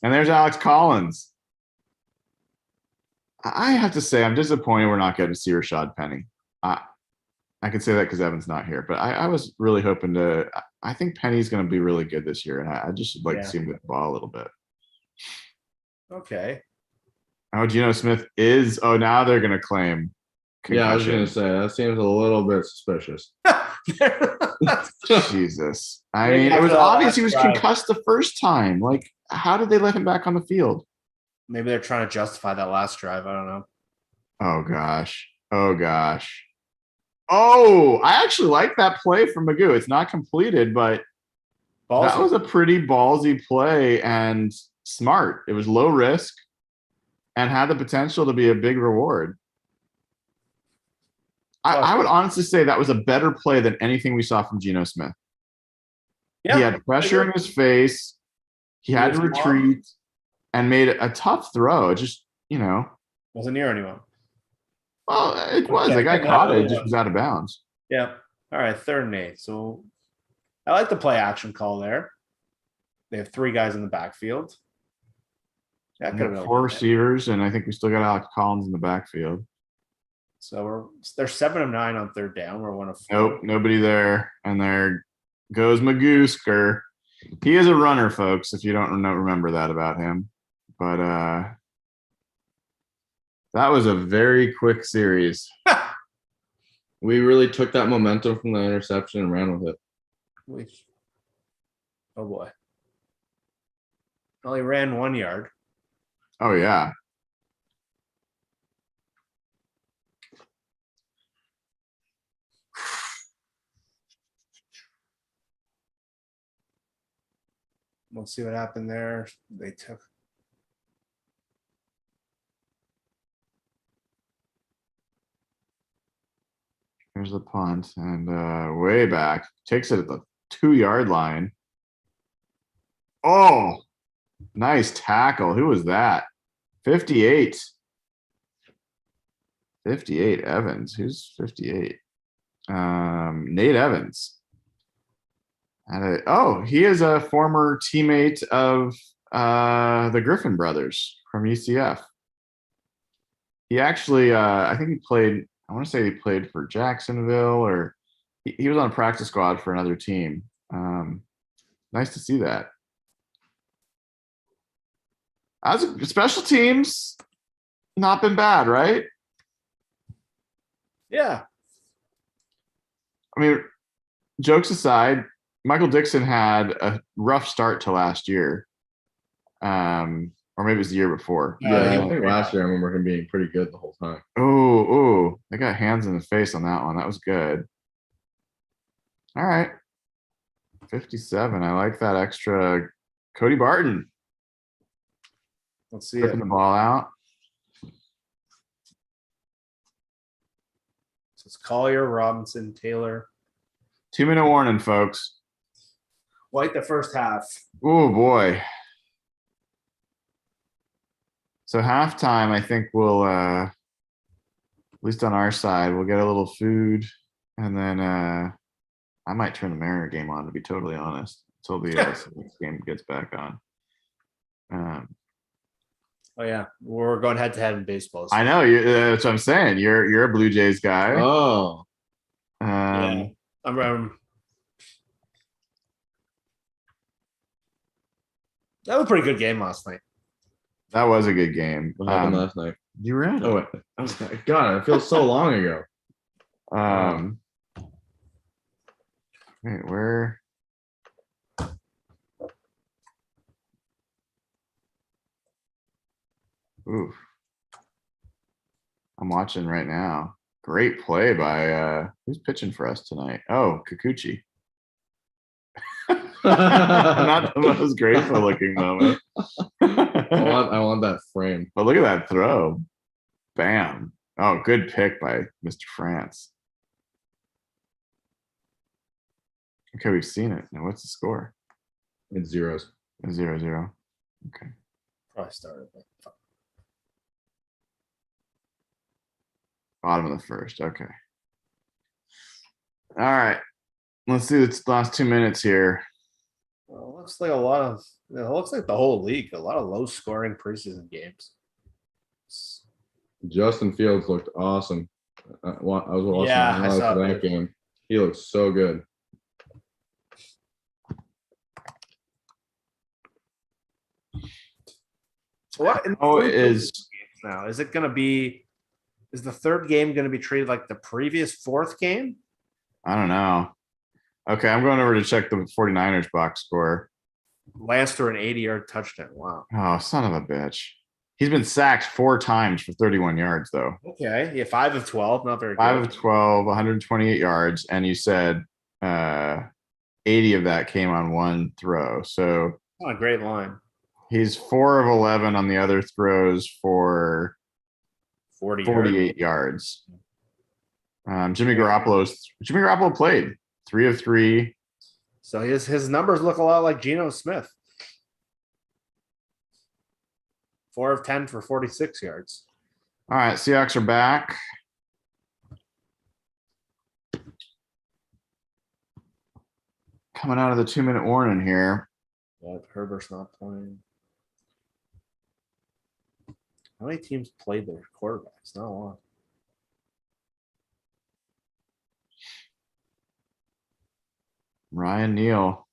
And there's Alex Collins. I have to say, I'm disappointed we're not getting to see Rashad Penny. I can say that because Evan's not here, but I was really hoping to. I think Penny's going to be really good this year, and I just would like to see him get the ball a little bit. Okay. Oh, Geno Smith is. Oh, now they're going to claim concussion. Yeah, I was gonna say that seems a little bit suspicious. Jesus. I Maybe mean, it after was that obvious he last was drive. concussed the first time. Like, how did they let him back on the field? Maybe they're trying to justify that last drive. I don't know. Oh gosh. Oh gosh. Oh, I actually like that play from Magoo. It's not completed, but that was a pretty ballsy play and smart. It was low risk and had the potential to be a big reward. I would honestly say that was a better play than anything we saw from Geno Smith. Yeah, He had pressure in his face. He had to was smart. retreat and made a tough throw. It just, wasn't near anyone. well, it was. Okay, The guy yeah, caught it. it It just was. was out of bounds. Yeah. All right. 3rd and 8. So I like the play action call there. They have 3 guys in the backfield. That could have been a 4 little bit. receivers, and I think we still got Alex Collins in the backfield. So they're 7 of 9 on 3rd down. We're 1 of 4. Nope, nobody there. And there goes Magoosker. He is a runner, folks, if you don't remember that about him. but that was a very quick series. We really took that momentum from the interception and ran with it. Which, oh boy. Only ran 1 yard. Oh yeah. We'll see what happened there. They took. Here's the punt and way back. Takes it at the 2-yard line. Oh, nice tackle. Who was that? 58. 58 Evans. Who's 58? Nate Evans. He is a former teammate of the Griffin brothers from UCF. He actually, I think he played. I want to say he played for Jacksonville, or he was on a practice squad for another team. Nice to see that. As special teams, not been bad, right? Yeah. I mean, jokes aside, Michael Dixon had a rough start to last year. Or maybe it was the year before. Yeah, I think last year I remember him being pretty good the whole time. Oh, they got hands in the face on that one. That was good. All right. 57. I like that extra. Cody Barton Let's see it. ripping the ball out. So it's Collier, Robinson, Taylor. 2-minute warning, folks. White the first half. Oh boy. So halftime, I think we'll at least on our side, we'll get a little food, and then I might turn the Mariner game on, to be totally honest, until the Seahawks game gets back on. Oh yeah, we're going head to head in baseball. I know that's what I'm saying. You're a Blue Jays guy. Oh, Yeah, I'm. That was a pretty good game last night. That was a good game. what happened last night? You were at it. Oh, wait. God, it feels so long ago. Wait, where? Oof. I'm watching right now. Great play by who's pitching for us tonight? Oh, Kikuchi. Not the most graceful looking moment. I want that frame. But look at that throw. Bam. Oh, good pick by Mr. France. Okay, we've seen it. Now what's the score? It's zeros. 0-0. Okay. Probably started. Bottom of the first. Okay. All right. Let's do the last 2 minutes here. Well, it looks like a lot of. It looks like the whole league. A lot of low scoring preseason games. Justin Fields looked awesome. I was watching Yeah, I highlights saw of that game. He looked so good. So what? Oh, it is. Now is it going to be? Is the third game going to be treated like the previous fourth game? I don't know. Okay, I'm going over to check the 49ers box score. Lance threw an 80-yard touchdown. Wow. Oh, son of a bitch. He's been sacked 4 times for 31 yards, though. Okay. Yeah, 5 of 12. Not very 5 good. of 12, 128 yards, and you said 80 of that came on one throw. So Not a great line. he's 4 of 11 on the other throws for 48 yards. Jimmy Garoppolo played 3 of 3. So his numbers look a lot like Geno Smith. 4 of 10 for 46 yards. All right, Seahawks are back. Coming out of the 2-minute warning here. But Herbert's not playing. How many teams played their quarterbacks? Not a lot. Ryan Neal.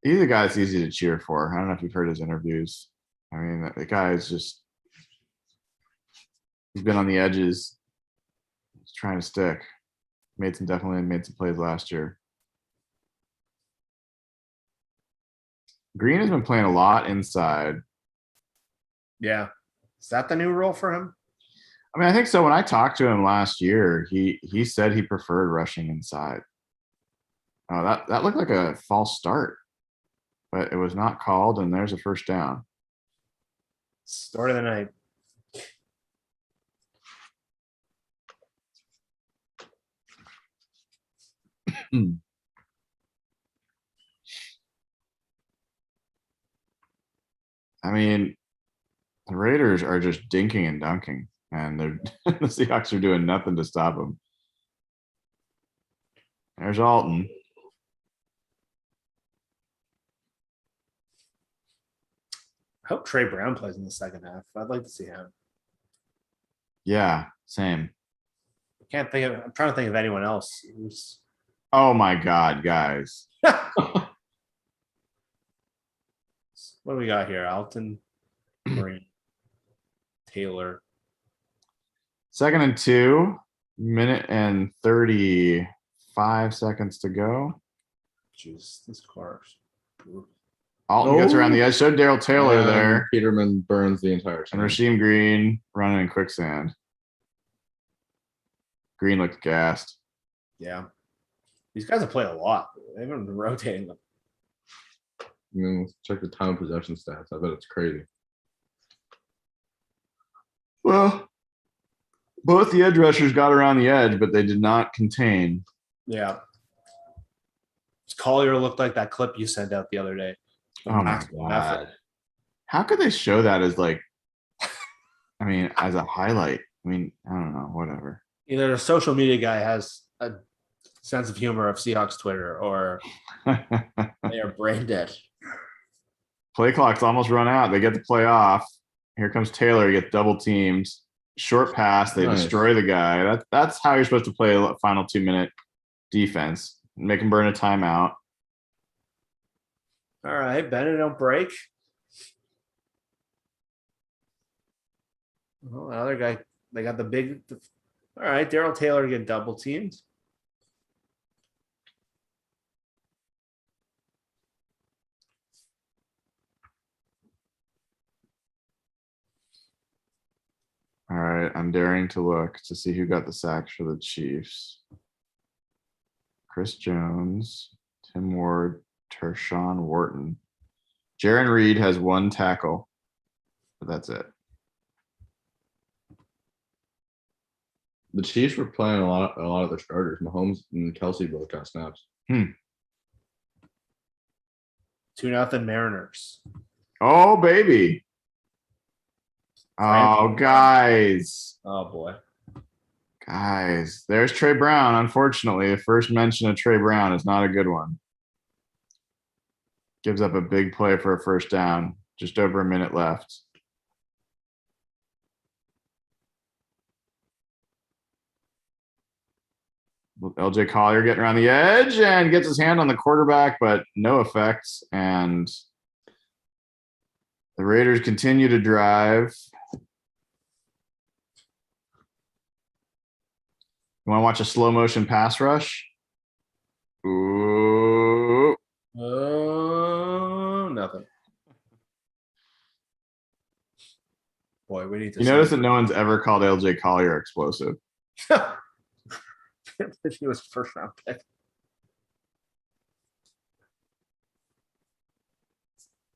He's a guy that's easy to cheer for. I don't know if you've heard his interviews. I mean, the guy is just, he's been on the edges. He's trying to stick. Definitely made some plays last year. Green has been playing a lot inside. Yeah. Is that the new rule for him? I mean, I think so. When I talked to him last year, he said he preferred rushing inside. Oh, that looked like a false start, but it was not called, and there's a first down. Start of the night. I mean, the Raiders are just dinking and dunking, and they're the Seahawks are doing nothing to stop them. There's Alton. I hope Trey Brown plays in the second half. I'd like to see him. Yeah, same. I'm trying to think of anyone else who's Oh my God, guys. what do we got here? Alton, Green, Taylor. 2nd and 2, minute and 35 seconds to go. Jeez, this car's brutal. Alton gets around the edge. Showed Daryl Taylor And there. Peterman burns the entire And time. Rasheem Green running in quicksand. Green looked gassed. Yeah. These guys have played a lot. They've been rotating them. I mean, let's check the time possession stats. I bet it's crazy. Well, both the edge rushers got around the edge, but they did not contain. Yeah. Collier looked like that clip you sent out the other day. Oh my Maximum effort. God. How could they show that as like, I mean, as a highlight? I mean, I don't know, whatever. Either a social media guy has a sense of humor of Seahawks Twitter or they are brain dead. Play clock's almost run out. They get the play off. Here comes Taylor. He gets double teamed. Short pass. They Nice. destroy the guy. That's how you're supposed to play a final 2-minute defense. Make him burn a timeout. All right, Bennett don't break. Well, the other guy, they got the big. All right, Daryl Taylor get double teamed. All right, I'm daring to look to see who got the sacks for the Chiefs. Chris Jones, Tim Ward, Tershawn Wharton. Jaron Reed has 1 tackle, but that's it. The Chiefs were playing a lot of their starters. Mahomes and Kelsey both got snaps. 2-0 Mariners. Oh, baby. Oh, guys. Oh boy. Guys, there's Trey Brown. Unfortunately, the first mention of Trey Brown is not a good one. Gives up a big play for a first down. Just over a minute left. LJ Collier getting around the edge and gets his hand on the quarterback, but no effects. And the Raiders continue to drive. You want to watch a slow motion pass rush? Ooh. Oh, nothing. Boy, we need to. You notice that no one's ever called LJ Collier explosive. He was first round pick.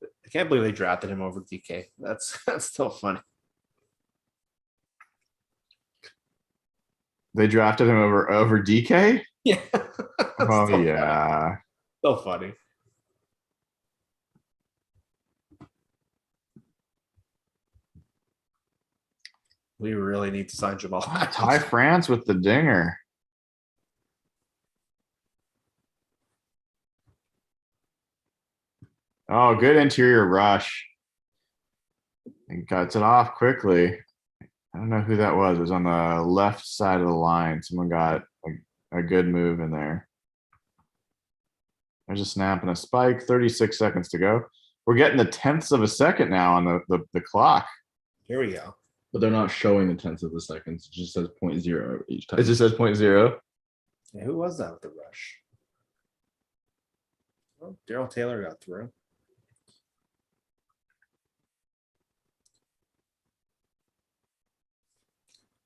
I can't believe they drafted him over DK. That's still funny. They drafted him over DK? Yeah. Oh, Still yeah. funny. Still funny. We really need to sign Jamal. Ty France with the dinger. Oh, good interior rush. And cuts it off quickly. I don't know who that was. It was on the left side of the line. Someone got a good move in there. There's a snap and a spike. 36 seconds to go. We're getting the tenths of a second now on the clock. Here we go. But they're not showing the tenths of the seconds. It just says 0.0 each time. It just says 0.0. Yeah, who was that with the rush? Oh, Daryl Taylor got through.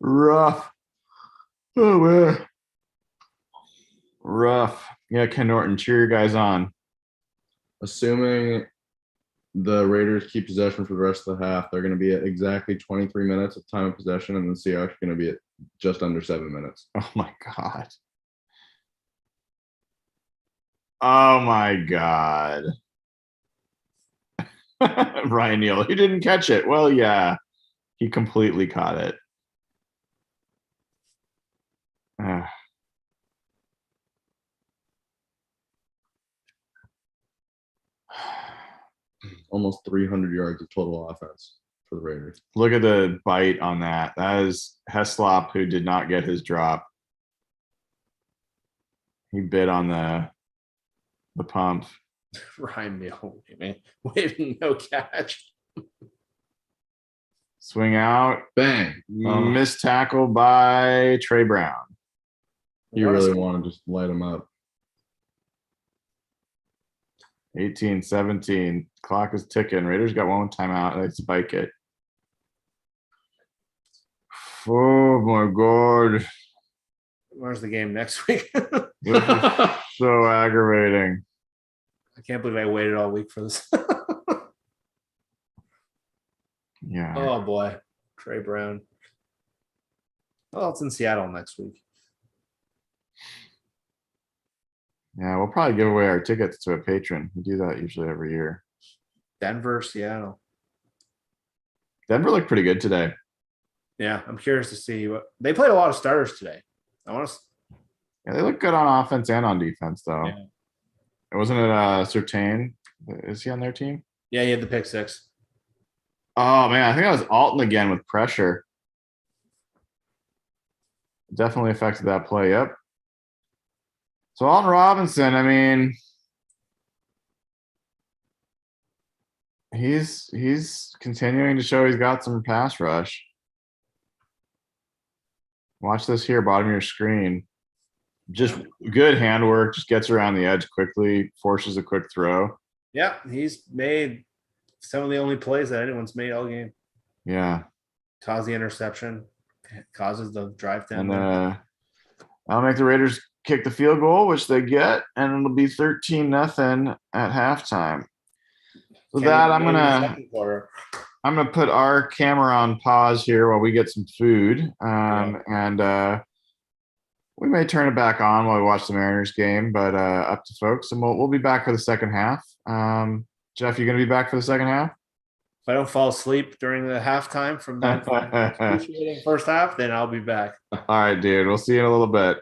Rough. Oh man. Rough. Yeah, Ken Norton, cheer your guys on. Assuming the Raiders keep possession for the rest of the half, they're going to be at exactly 23 minutes of time of possession, and the Seahawks are going to be at just under 7 minutes. Oh my god. Oh my god. Ryan Neal, he didn't catch it. Well, yeah, he completely caught it. Almost 300 yards of total offense for the Raiders. Look at the bite on that. That is Heslop, who did not get his drop. He bit on the pump. Ryan Neal, man, waving no catch. Swing out. Bang. Missed tackle by Trey Brown. You really want to just light him up. 18-17. Clock is ticking. Raiders got one timeout. They spike it. Oh my god. Where's the game next week? This is so aggravating. I can't believe I waited all week for this. Yeah. Oh boy, Trey Brown. Well, it's in Seattle next week. Yeah, we'll probably give away our tickets to a patron. We do that usually every year. Denver, Seattle. Denver looked pretty good today. Yeah, I'm curious to see what they played. A lot of starters today. I want to. Yeah, they look good on offense and on defense, though. Yeah. Wasn't it Surtain? Is he on their team? Yeah, he had the pick six. Oh man, I think that was Alton again with pressure. Definitely affected that play. Yep. So Alton Robinson, I mean, he's continuing to show he's got some pass rush. Watch this here, bottom of your screen. Just good handwork, just gets around the edge quickly, forces a quick throw. Yeah, he's made some of the only plays that anyone's made all game. Yeah. Caused the interception, causes the drive down. And I'll make the Raiders kick the field goal, which they get, and it'll be 13-0 at halftime. So that I'm gonna put our camera on pause here while we get some food. And we may turn it back on while we watch the Mariners game, but up to folks, and we'll be back for the second half. Jeff, you gonna be back for the second half? If I don't fall asleep during the halftime from that excruciating first half, then I'll be back. All right, dude. We'll see you in a little bit.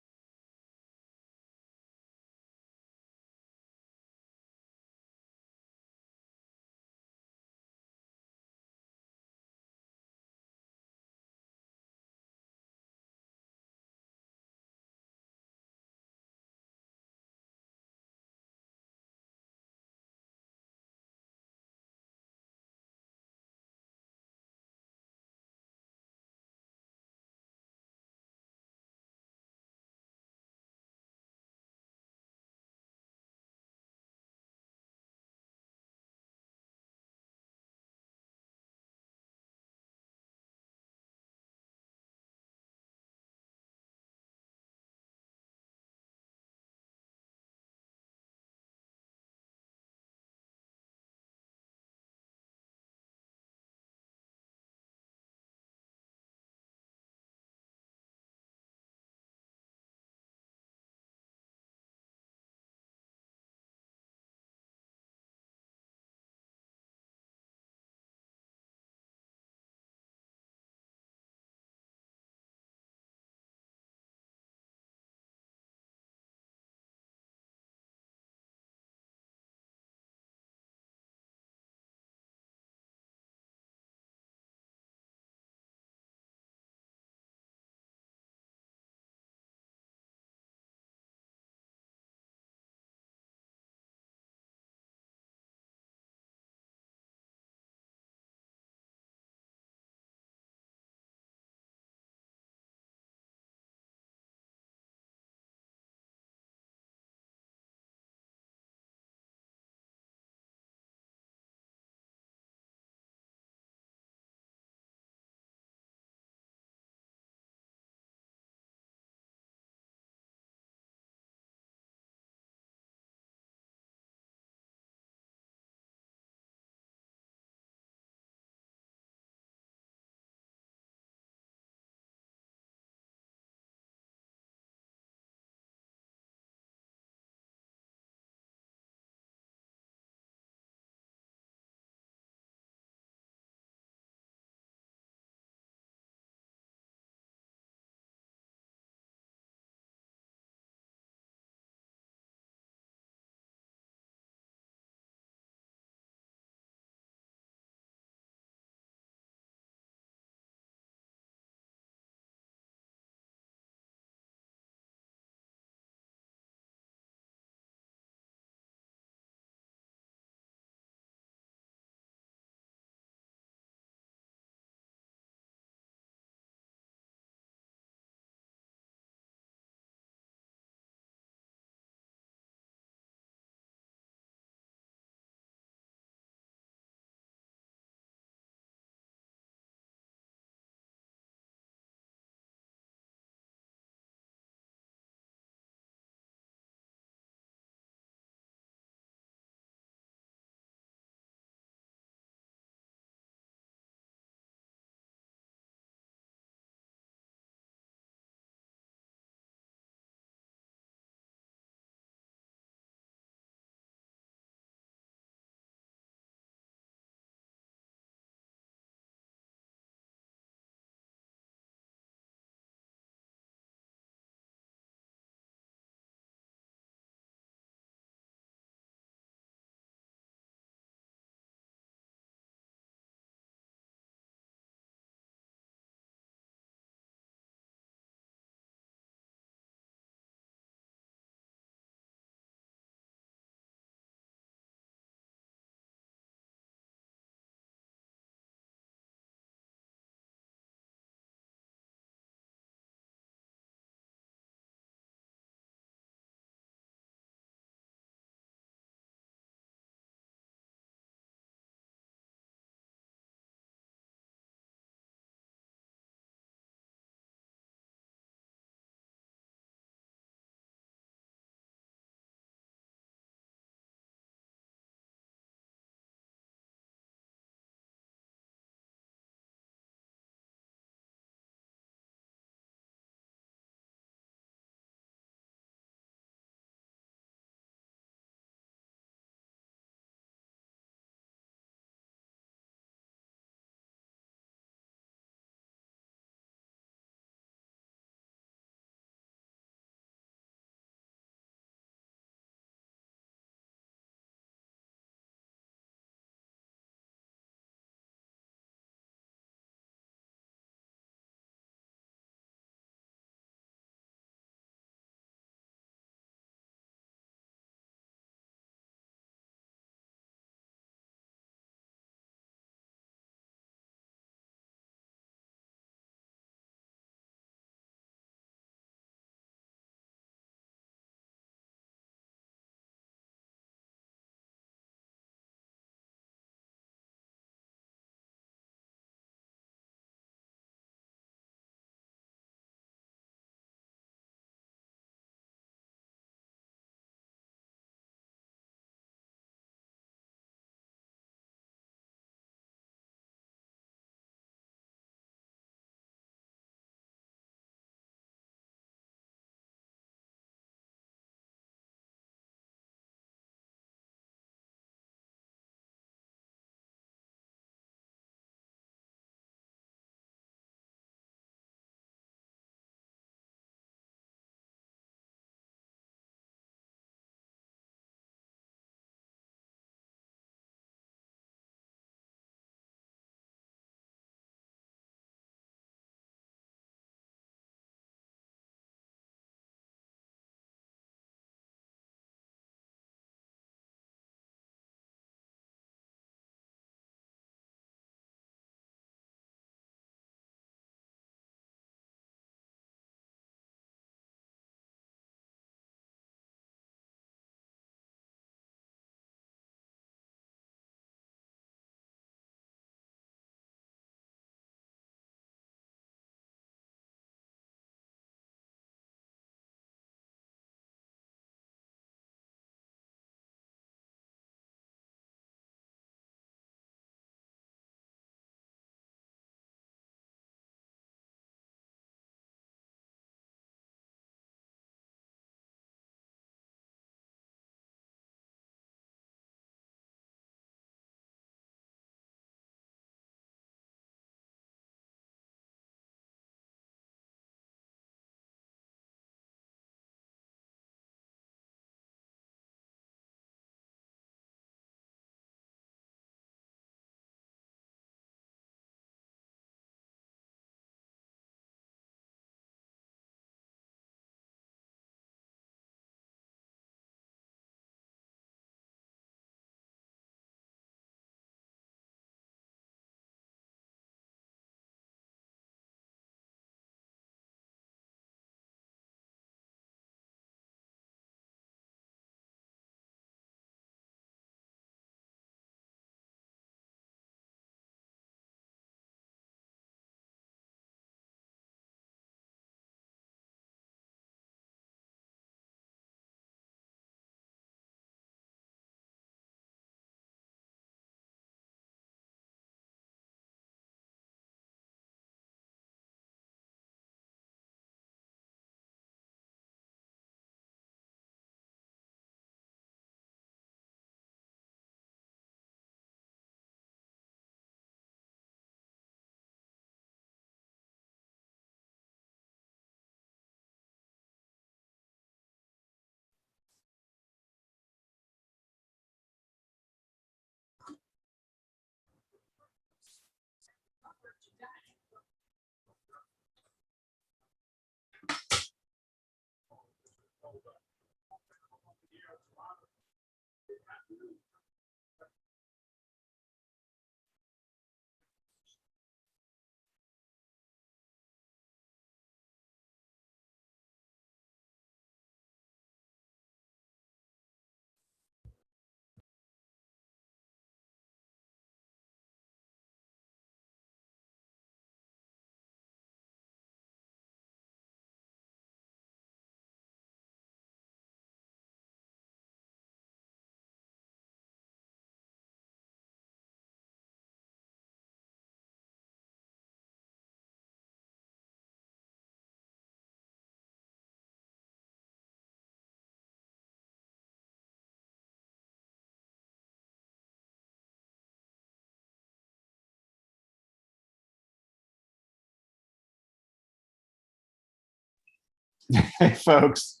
Hey, folks,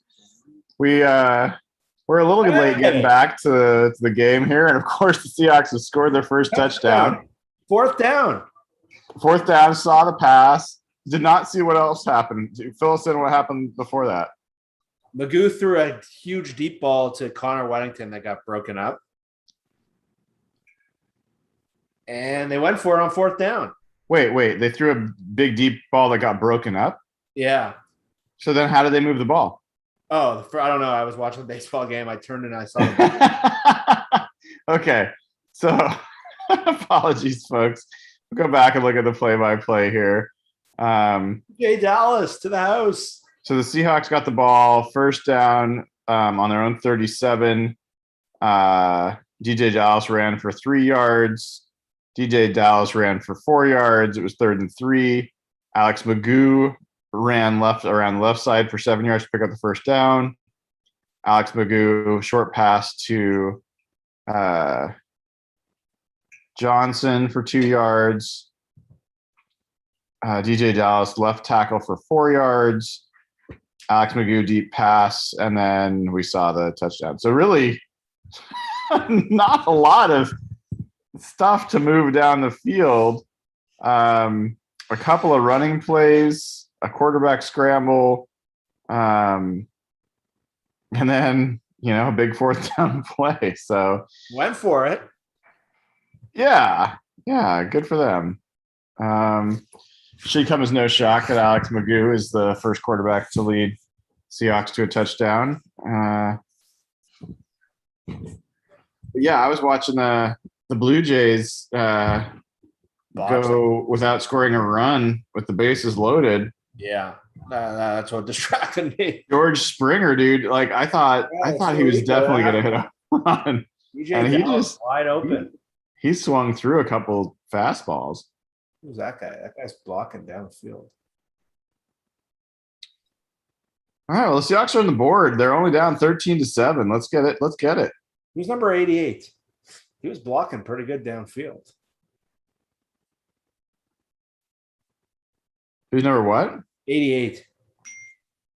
we're a little late getting back to the game here, and of course, the Seahawks have scored their first touchdown. Fourth down. Fourth down, saw the pass. Did not see what else happened. Fill us in what happened before that. Magoo threw a huge deep ball to Connor Weddington that got broken up. And they went for it on fourth down. Wait. They threw a big deep ball that got broken up? Yeah. So then how did they move the ball? Oh, I don't know. I was watching the baseball game. I turned and I saw the Okay. So apologies, folks. We'll go back and look at the play-by-play here. Jay Dallas to the house. So the Seahawks got the ball first down on their own 37. DJ Dallas ran for 3 yards. DJ Dallas ran for 4 yards. It was 3rd and 3. Alex Magoo ran around the left side for 7 yards to pick up the first down. Alex Magoo, short pass to Johnson for 2 yards. DJ Dallas, left tackle for 4 yards. Alex Magoo, deep pass, and then we saw the touchdown. So really not a lot of stuff to move down the field. A couple of running plays, a quarterback scramble, and then, a big fourth down play. So went for it. Yeah, good for them. Should come as no shock that Alex Magoo is the first quarterback to lead Seahawks to a touchdown. Yeah, I was watching the Blue Jays go without scoring a run with the bases loaded. Yeah, that's what distracted me. George Springer, dude, I thought he was definitely going to hit a run, and he just wide open. He swung through a couple fastballs. Who's that guy? That guy's blocking down the field. All right, well, the Seahawks are on the board. They're only down 13-7. Let's get it. Who's number 88? He was blocking pretty good downfield. Who's number what? 88.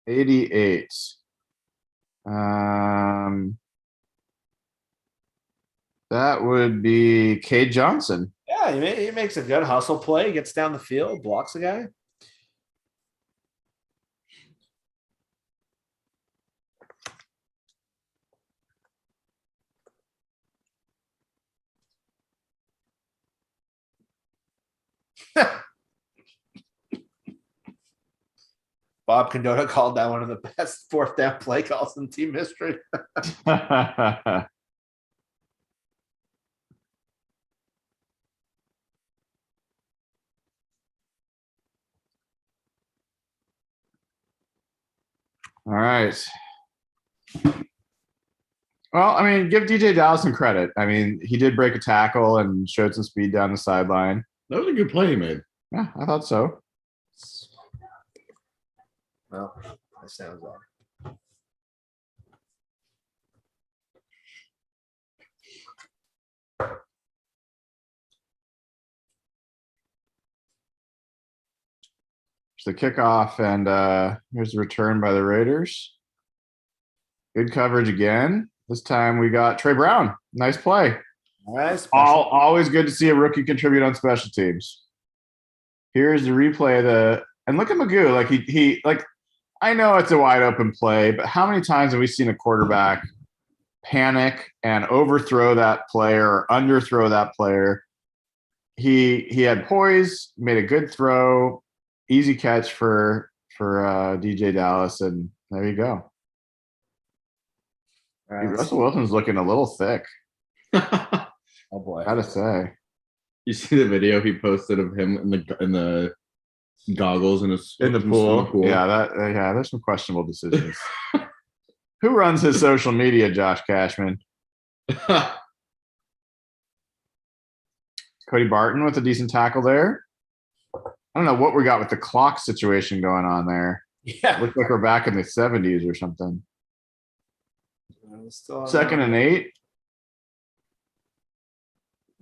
88. That would be Cade Johnson. Yeah, he makes a good hustle play, gets down the field, blocks the guy. Bob Condota called that one of the best fourth down play calls in team history. All right. Well, give DJ Dallas some credit. He did break a tackle and showed some speed down the sideline. That was a good play he made. Yeah, I thought so. Well, that sounds odd. The kickoff, and here's the return by the Raiders. Good coverage again. This time we got Trey Brown. Nice play. Nice. Always good to see a rookie contribute on special teams. Here's the replay. And look at Magoo. He I know it's a wide open play, but how many times have we seen a quarterback panic and overthrow that player or underthrow that player. He had poise, made a good throw, easy catch for DJ Dallas, and there you go. Dude, Russell Wilson's looking a little thick. Oh boy. Gotta say. You see the video he posted of him in the goggles in the pool. Yeah, there's some questionable decisions. Who runs his social media, Josh Cashman? Cody Barton with a decent tackle there. I don't know what we got with the clock situation going on there. Yeah. Looks like we're back in the 70s or something. Still 2nd and 8.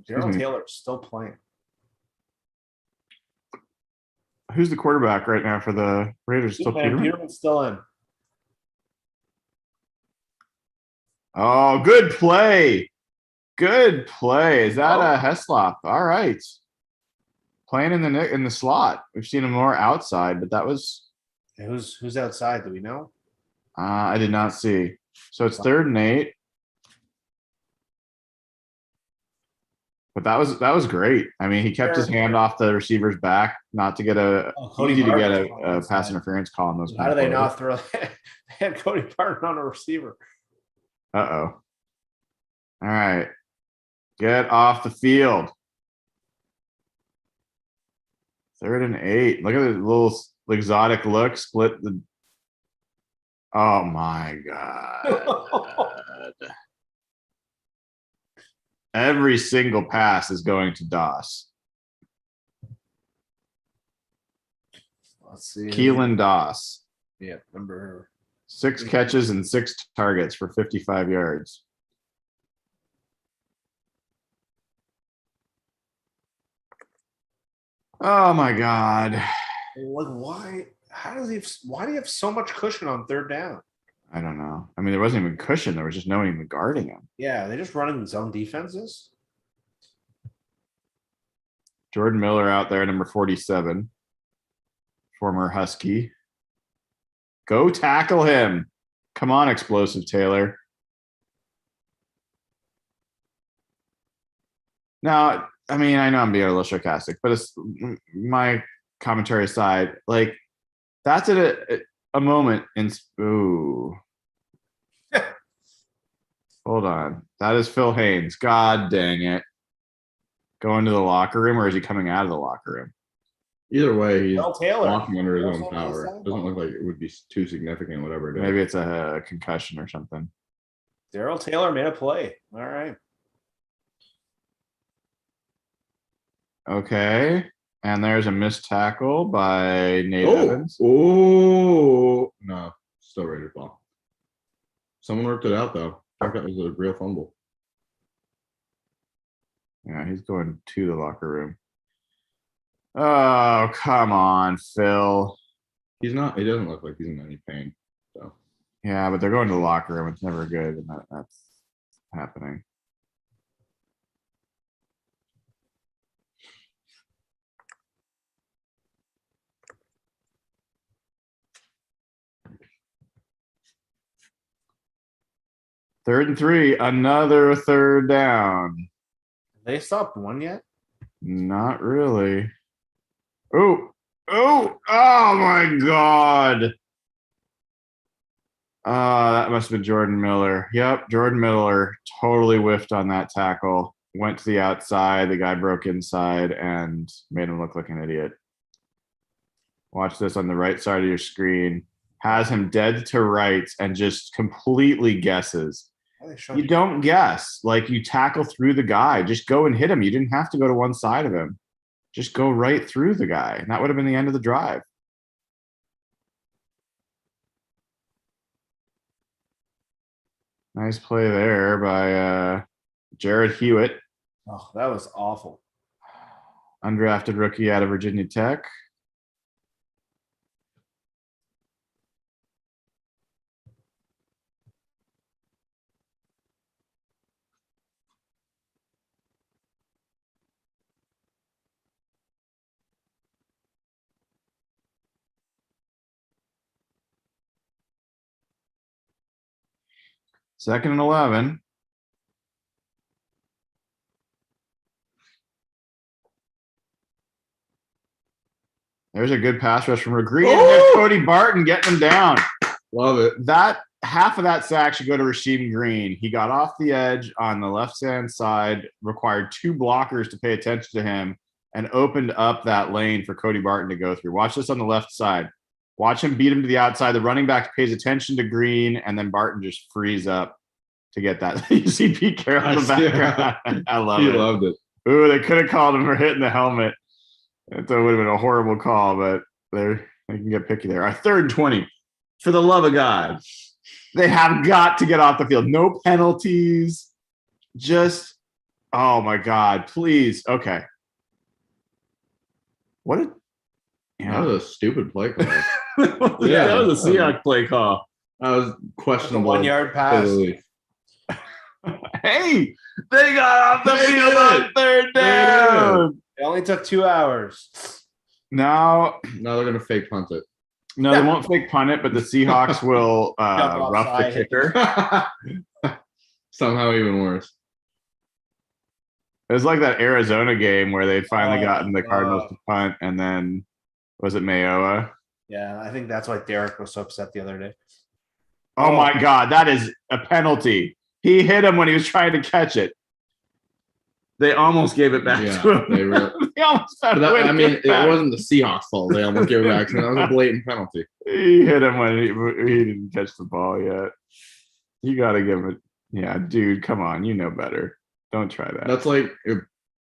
Gerald Taylor's still playing. Who's the quarterback right now for the Raiders? Still Peterman? Peterman's still in. Oh, good play. Good play. Is that a Heslop? All right. Playing in the slot. We've seen him more outside, but that was Who's outside? Do we know? I did not see. So it's 3rd and 8. But that was great. I mean, he kept his hand off the receiver's back, not to get a pass interference call on those. How do they not throw that? They had Cody Barton on a receiver. Uh-oh. All right. Get off the field. 3rd and 8. Look at the little exotic look. Split the. Oh my God. Every single pass is going to Doss. Let's see. Keelan Doss. Yeah, number 6 catches and 6 targets for 55 yards. Oh my God. Like, why? Why do you have so much cushion on 3rd down? I don't know. I mean, there wasn't even cushion. There was just no one even guarding him. Yeah, they're just running zone defenses. Jordan Miller out there, number 47. Former Husky. Go tackle him. Come on, explosive Taylor. Now, I mean, I know I'm being a little sarcastic, but it's my commentary aside. Like, that's a moment in. Ooh. Hold on. That is Phil Haynes. God dang it. Going to the locker room, or is he coming out of the locker room? Either way, he's Taylor walking under his own power. Doesn't look like it would be too significant, whatever it is. Maybe it's a concussion or something. Daryl Taylor made a play. All right. Okay. And there's a missed tackle by Nate Evans. Oh, no. Still Raiders ball. Someone worked it out, though. I think that was a real fumble. Yeah, he's going to the locker room. Oh, come on, Phil. He's not. He doesn't look like he's in any pain. So Yeah, but they're going to the locker room. It's never good, and that's happening. Third and 3, another 3rd down. They stopped one yet? Not really. Oh my God. That must have been Jordan Miller. Yep, Jordan Miller totally whiffed on that tackle. Went to the outside. The guy broke inside and made him look like an idiot. Watch this on the right side of your screen. Has him dead to rights and just completely guesses. You don't guess. Like, you tackle through the guy. Just go and hit him. You didn't have to go to one side of him. Just go right through the guy. And that would have been the end of the drive. Nice play there by Jared Hewitt. Oh, that was awful. Undrafted rookie out of Virginia Tech. 2nd and 11. There's a good pass rush from Green. And there's Cody Barton getting him down. Love it. That half of that sack should go to Rasheed Green. He got off the edge on the left-hand side, required 2 blockers to pay attention to him, and opened up that lane for Cody Barton to go through. Watch this on the left side. Watch him beat him to the outside. The running back pays attention to Green, and then Barton just frees up to get that. You see Pete Carroll in the background. I love He it. loved it. Ooh, they could have called him for hitting the helmet. That would have been a horrible call, but they can get picky there. Our 3rd and 20. For the love of God, they have got to get off the field. No penalties. Just, oh my God, please. Okay. What a That was a stupid play call. yeah, that was a Seahawks play call. That was questionable. 1 yard pass. Hey, they got off the They field did on it. 3rd down. It only took 2 hours. Now, Now they're gonna fake punt it. no, they won't fake punt it, but the Seahawks will Jump rough the offside. kicker. Somehow even worse. It was like that Arizona game where they'd finally Oh, gotten the Cardinals to punt, and then was it Mayoa? Yeah, I think that's why Derek was so upset the other day. Oh my God, that is a penalty. He hit him when he was trying to catch it. They almost gave it back Yeah, to him. they really. They almost found a way to I give mean, it back. it wasn't the Seahawks' fault. They almost gave it back to him. That was a blatant penalty. He hit him when he didn't catch the ball yet. You got to give it. Yeah, dude, come on. You know better. Don't try that. That's like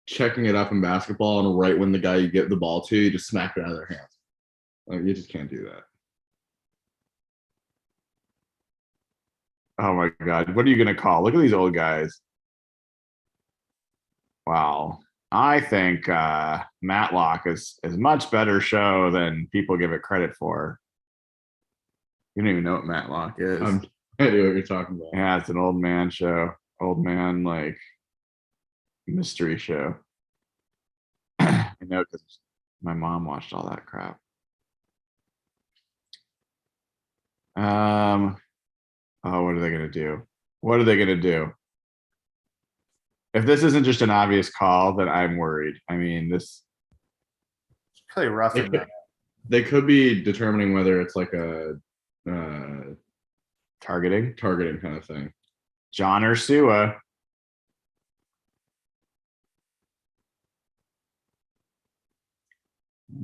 checking it up in basketball, and right when the guy you get the ball to, you just smack it out of their hands. Like, you just can't do that. Oh my God. What are you going to call? Look at these old guys. Wow. I think Matlock is much better show than people give it credit for. You don't even know what Matlock is. I know what you're talking about. Yeah, it's an old man show. Old man, like, mystery show. I know because my mom watched all that crap. Oh, what are they going to do? What are they going to do? If this isn't just an obvious call, then I'm worried. I mean, this. It's pretty rough. They could, they could be determining whether it's like a Targeting. targeting kind of thing. John Ursua.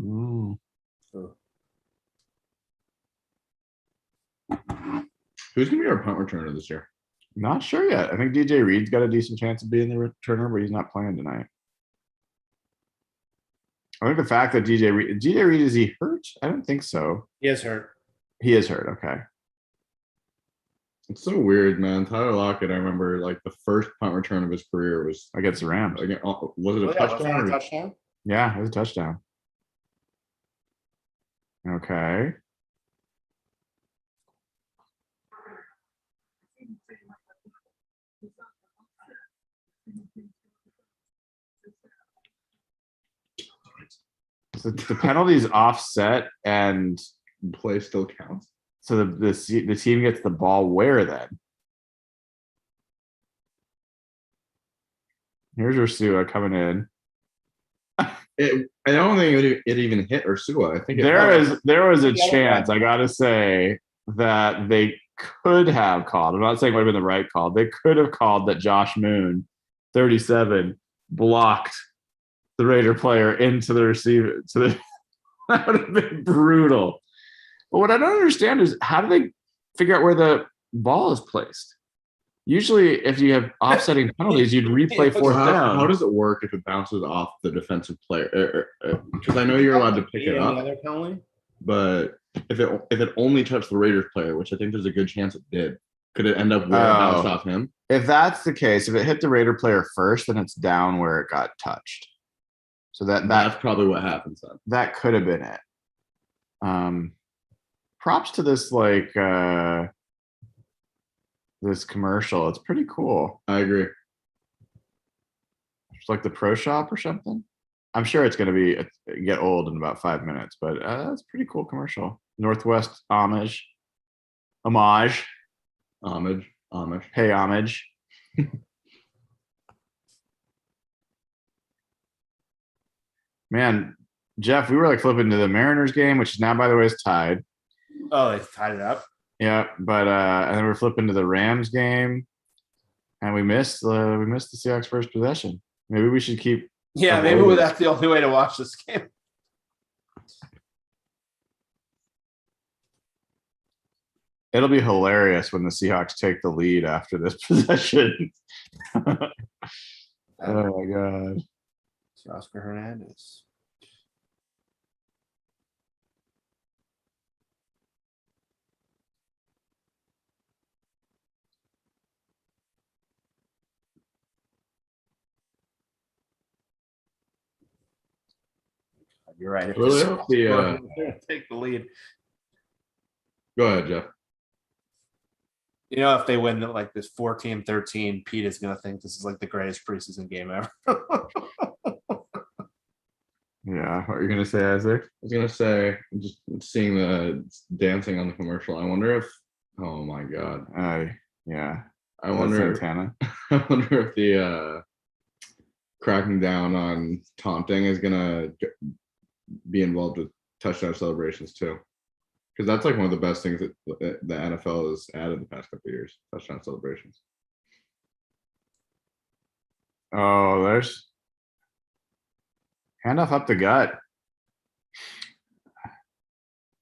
Ooh. Who's gonna be our punt returner this year? Not sure yet. I think DJ Reed's got a decent chance of being the returner, but he's not playing tonight. I think the fact that DJ Reed, is he hurt? I don't think so. He is hurt. He is hurt. Okay. It's so weird, man. Tyler Lockett, I remember like the first punt return of his career was Against the Rams. again. Was it a Was that touchdown? a or- touchdown? Yeah, it was a touchdown. Okay. So the penalty's offset, and Play still counts. so the team gets the ball where then? Here's Ursua coming in. I don't think it even hit Ursula. I think There was a Yeah, chance, I gotta say, that they could have called. I'm not saying it would have been the right call. They could have called that Josh Moon, 37, blocked the Raider player into the receiver. So that would have been brutal. But what I don't understand is how do they figure out where the ball is placed? Usually, if you have offsetting penalties, you'd replay fourth down. How does it work if it bounces off the defensive player? Because I know you're allowed to pick it up, Another penalty? but if it only touched the Raiders player, which I think there's a good chance it did, could it end up where it bounced off him? If that's the case, if it hit the Raider player first, then it's down where it got touched. So That's probably what happens then. that could have been it. Props to this this commercial. It's pretty cool. I agree. It's like the pro shop or something. I'm sure it's going to get old in about 5 minutes, but that's a pretty cool commercial. Northwest homage. Homage. Amish. Pay homage. Man, Jeff, we were like flipping to the Mariners game, which now, by the way, is tied. Oh, they tied it up. Yeah, but and then we're flipping to the Rams game, and we missed the Seahawks first possession. Maybe we should keep. Yeah, maybe that's the only way to watch this game. It'll be hilarious when the Seahawks take the lead after this possession. Oh my god. It's Oscar Hernandez. You're right. Really hope the, Take the lead. Go ahead, Jeff. You know, if they win like this 14-13, Pete is going to think this is like the greatest preseason game ever. Yeah, what are you gonna say, Isaac? I was gonna say, just seeing the dancing on the commercial. I wonder if. Oh my god. Yeah. I wonder. Santana. I wonder if the cracking down on taunting is gonna be involved with touchdown celebrations too, because that's like one of the best things that the NFL has added the past couple of years. Touchdown celebrations. Oh, there's handoff up the gut.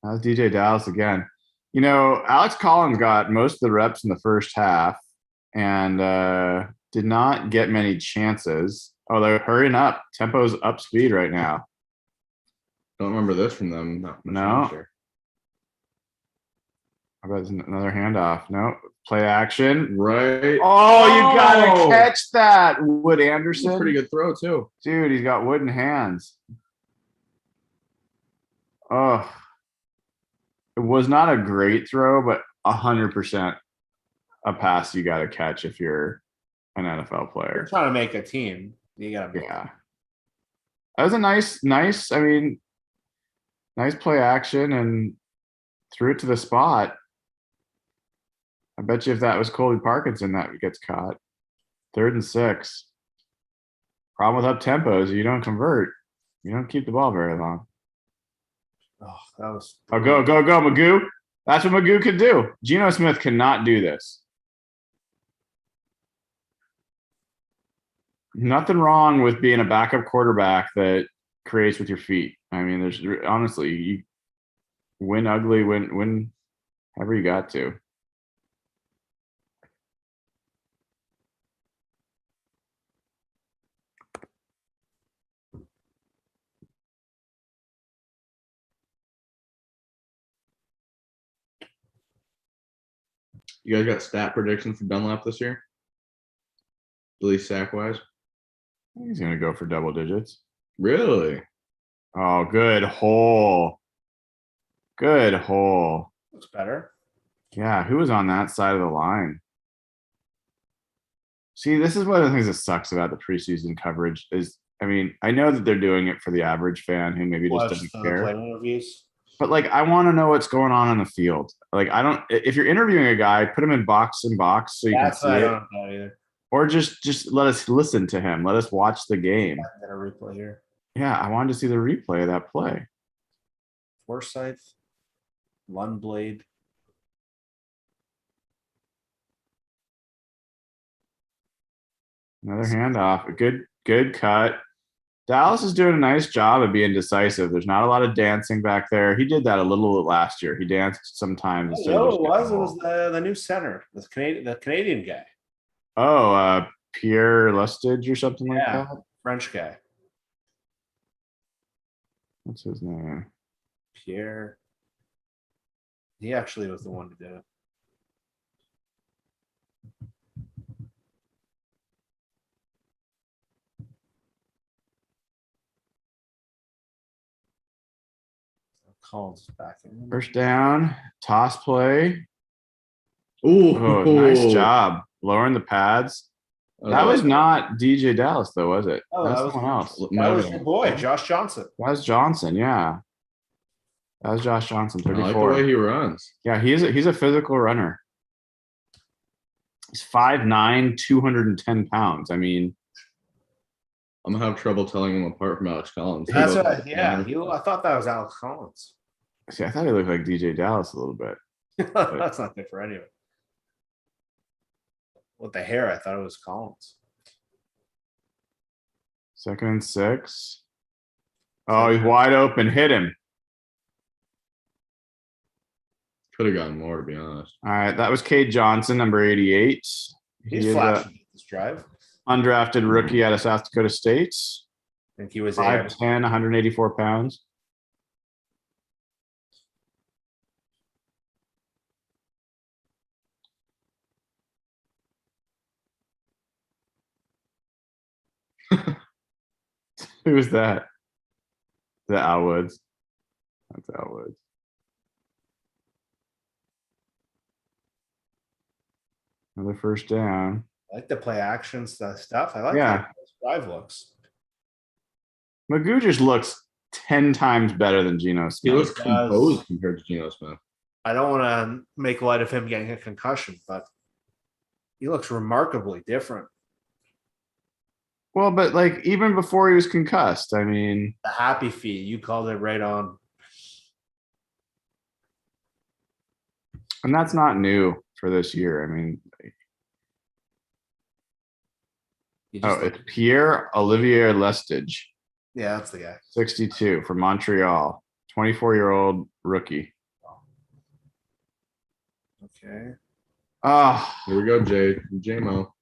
That was DJ Dallas again. You know, Alex Collins got most of the reps in the first half and did not get many chances. Oh, they're hurrying up. Tempo's up speed right now. Don't remember this from them. No. Sure. How about another handoff? No. Play action. Right. Oh, you gotta catch that, Wood Anderson. Pretty good throw too. Dude, he's got wooden hands. Oh, it was not a great throw, but 100% a pass you got to catch if you're an NFL You're player. trying to make a team. You got to. Yeah, that was a nice. I mean, nice play action and threw it to the spot. I bet you if that was Colby Parkinson, that gets caught. 3rd and 6. Problem with up tempos, you don't convert. You don't keep the ball very long. Oh, that was. Oh, go, Magoo. That's what Magoo could do. Geno Smith cannot do this. Nothing wrong with being a backup quarterback that creates with your feet. I mean, there's honestly, you win ugly, win however you got to. You guys got stat predictions for Dunlap this year? At least sack wise. He's gonna go for double digits. Really? Oh, good hole. Good hole. Looks better. Yeah, who was on that side of the line? See, this is one of the things that sucks about the preseason coverage is, I mean, I know that they're doing it for the average fan who maybe just doesn't care. Player interviews. But like, I want to know what's going on the field. Like, I don't. If you're interviewing a guy, put him in box so you That's can what I see it, don't know either. or just let us listen to him. Let us watch the game. I got a replay here. Yeah, I wanted to see the replay of that play. Forsyth, Lundblade. Another handoff. A good cut. Dallas is doing a nice job of being decisive. There's not a lot of dancing back there. He did that a little last year. He danced sometimes. No, it was the new center, the Canadian guy. Oh, Pierre Lustig or something like Yeah. that. French guy. What's his name? Pierre. He actually was the one to do it. Collins is back in. First down, toss play. Ooh, Oh, nice job lowering the pads. That was not DJ Dallas, though, was it? Oh, That's that was- someone else. That was your boy, Josh Johnson. That was Johnson, yeah. That was Josh Johnson, I like the 34. way he runs. Yeah, he's a physical runner. He's 5'9", 210 pounds. I mean, I'm gonna have trouble telling him apart from Alex Collins. That's He what. looks Yeah, like- I thought that was Alex Collins. see, I thought he looked like DJ Dallas a little bit. That's not good for anyone. With the hair, I thought it was Collins. 2nd and 6. Oh, he's wide open. Hit him. Could have gotten more, to be honest. All right, that was Cade Johnson, number 88. He He's is flashing this drive. a undrafted rookie out of South Dakota State. I think he was 5'10", 184 pounds. Who is that? Is that Al Woods? That's Al Woods. Another first down. I like the play action stuff. I like Yeah. how this drive looks. Magoo just looks 10 times better than Geno He Smith. looks does. composed compared to Geno Smith. I don't want to make light of him getting a concussion, but he looks remarkably different. Well, but like even before he was concussed, I mean, The happy feet, you called it right on. and that's not new for this year. I mean, You oh, just it's Pierre Olivier Lestage, yeah, that's the guy. 62 from Montreal, 24-year-old rookie. Okay. Ah, Here we go, J-Mo.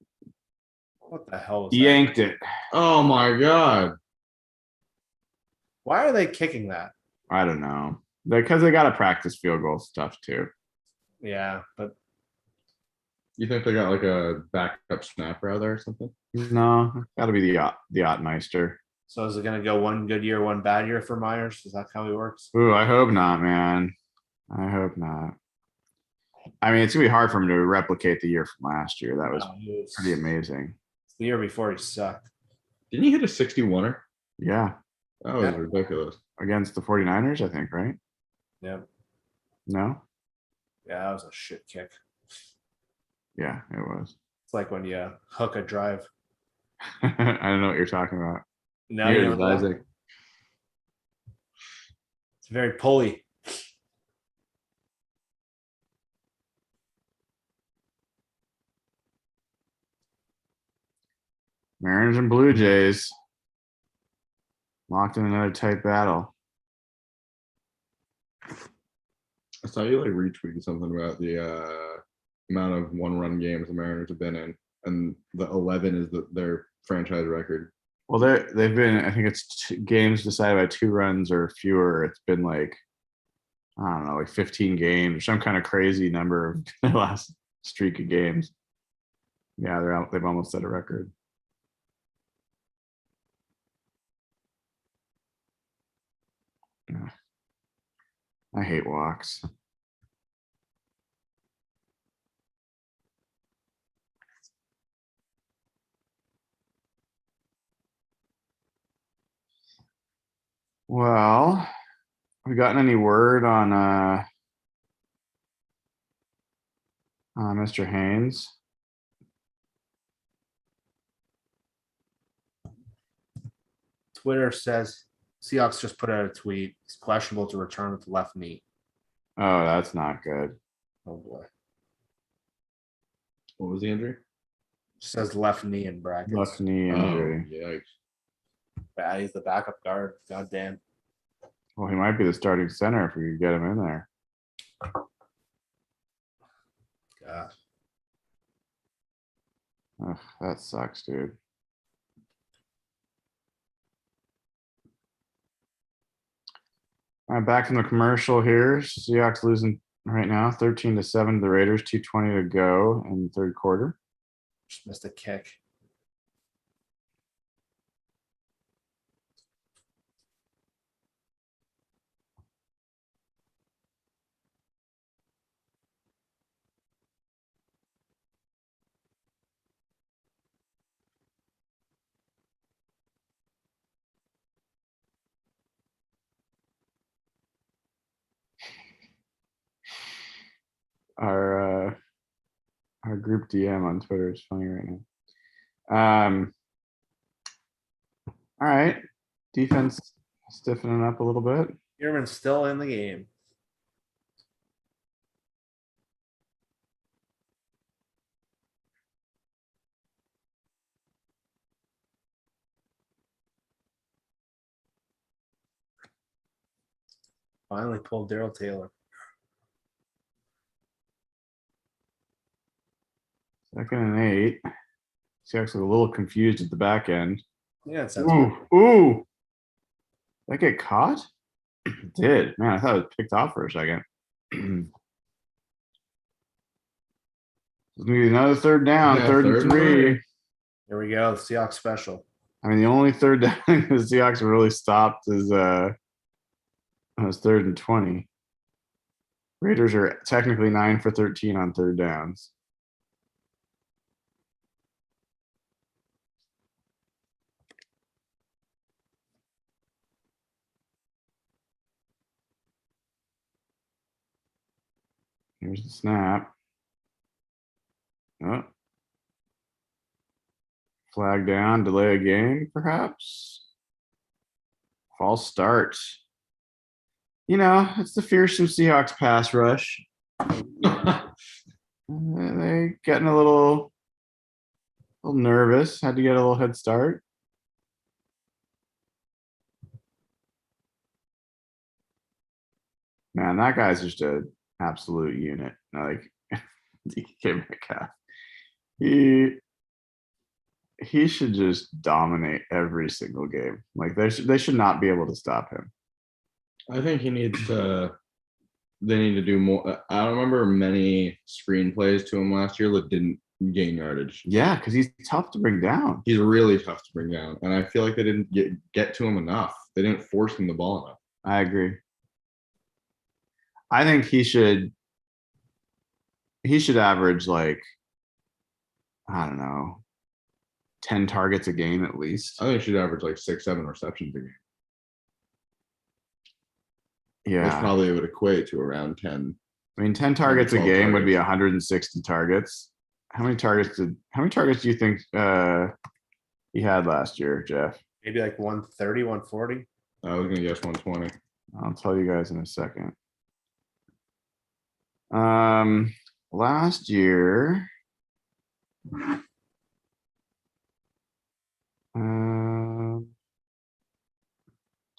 What the hell was that? yanked it. Oh my god. Why are they kicking that? I don't know. Because they got to practice field goal stuff too. Yeah, but You think they got like a backup snapper out there or something? No, got to be the Yachtmeister. so is it going to go one good year, one bad year for Myers? Is that how he works? Ooh, I hope not, man. I hope not. I mean, it's gonna be hard for him to replicate the year from last year. That was No, he was- pretty amazing. The year before he sucked. Didn't he hit a 61er? Yeah, That was Yeah. ridiculous. against the 49ers, I think, right? Yep. No? Yeah, that was a shit kick. Yeah, it was. It's like when you hook a drive. I don't know what you're talking about. No, you Here's know that? Isaac. It's very pulley. Mariners and Blue Jays locked in another tight battle. I saw you like retweet something about the amount of one-run games the Mariners have been in, and the 11 is their franchise record. Well, they've been. I think it's games decided by 2 runs or fewer. It's been like I don't know, like 15 games or some kind of crazy number of the last streak of games. Yeah, they're out. They've almost set a record. Ugh. I hate walks. Well, have we gotten any word on Mr. Haynes? Twitter says Seahawks just put out a tweet. He's questionable to return with the left knee. Oh, that's not good. Oh boy. What was the injury? It says left knee in brackets. Left knee injury. Oh, yikes. Yeah, he's the backup guard. God damn. Well, he might be the starting center if we could get him in there. God. Ugh, that sucks, dude. All right, back from the commercial here. Seahawks losing right now, 13-7 to the Raiders, 2:20 to go in the third quarter. Just missed a kick. Our group DM on Twitter is funny right now. All right. Defense stiffening up a little bit. Ehrman's still in the game. Finally pulled Daryl Taylor. Second and 8. Seahawks look a little confused at the back end. Yeah, it sounds good. Ooh. Did that get caught? It did. Man, I thought it was picked off for a second. It's gonna be another third down, Yeah, third and third and 3. Here we go. The Seahawks special. I mean, the only third down the Seahawks really stopped is was third and 20. Raiders are technically 9 for 13 on third downs. Here's the snap. Oh. Flag down, delay a game, perhaps. False start. You know, it's the fearsome Seahawks pass rush. They getting a little nervous. Had to get a little head start. Man, that guy's just an absolute unit. Like DK Metcalf. He should just dominate every single game. Like they should not be able to stop him. I think he needs to. They need to do more. I don't remember many screenplays to him last year that didn't gain yardage. Yeah, because he's tough to bring down. He's really tough to bring down, and I feel like they didn't get to him enough. They didn't force him the ball enough. I agree. I think he should average like, I don't know, 10 targets a game at least. I think he should average like 6-7 receptions a game. Which Yeah. probably would equate to around 10. I mean, 10 targets a 12 game would be targets. 160 targets. How many targets do you think he had last year, Jeff? Maybe like 130, 140. I was gonna guess 120. I'll tell you guys in a second. Last year,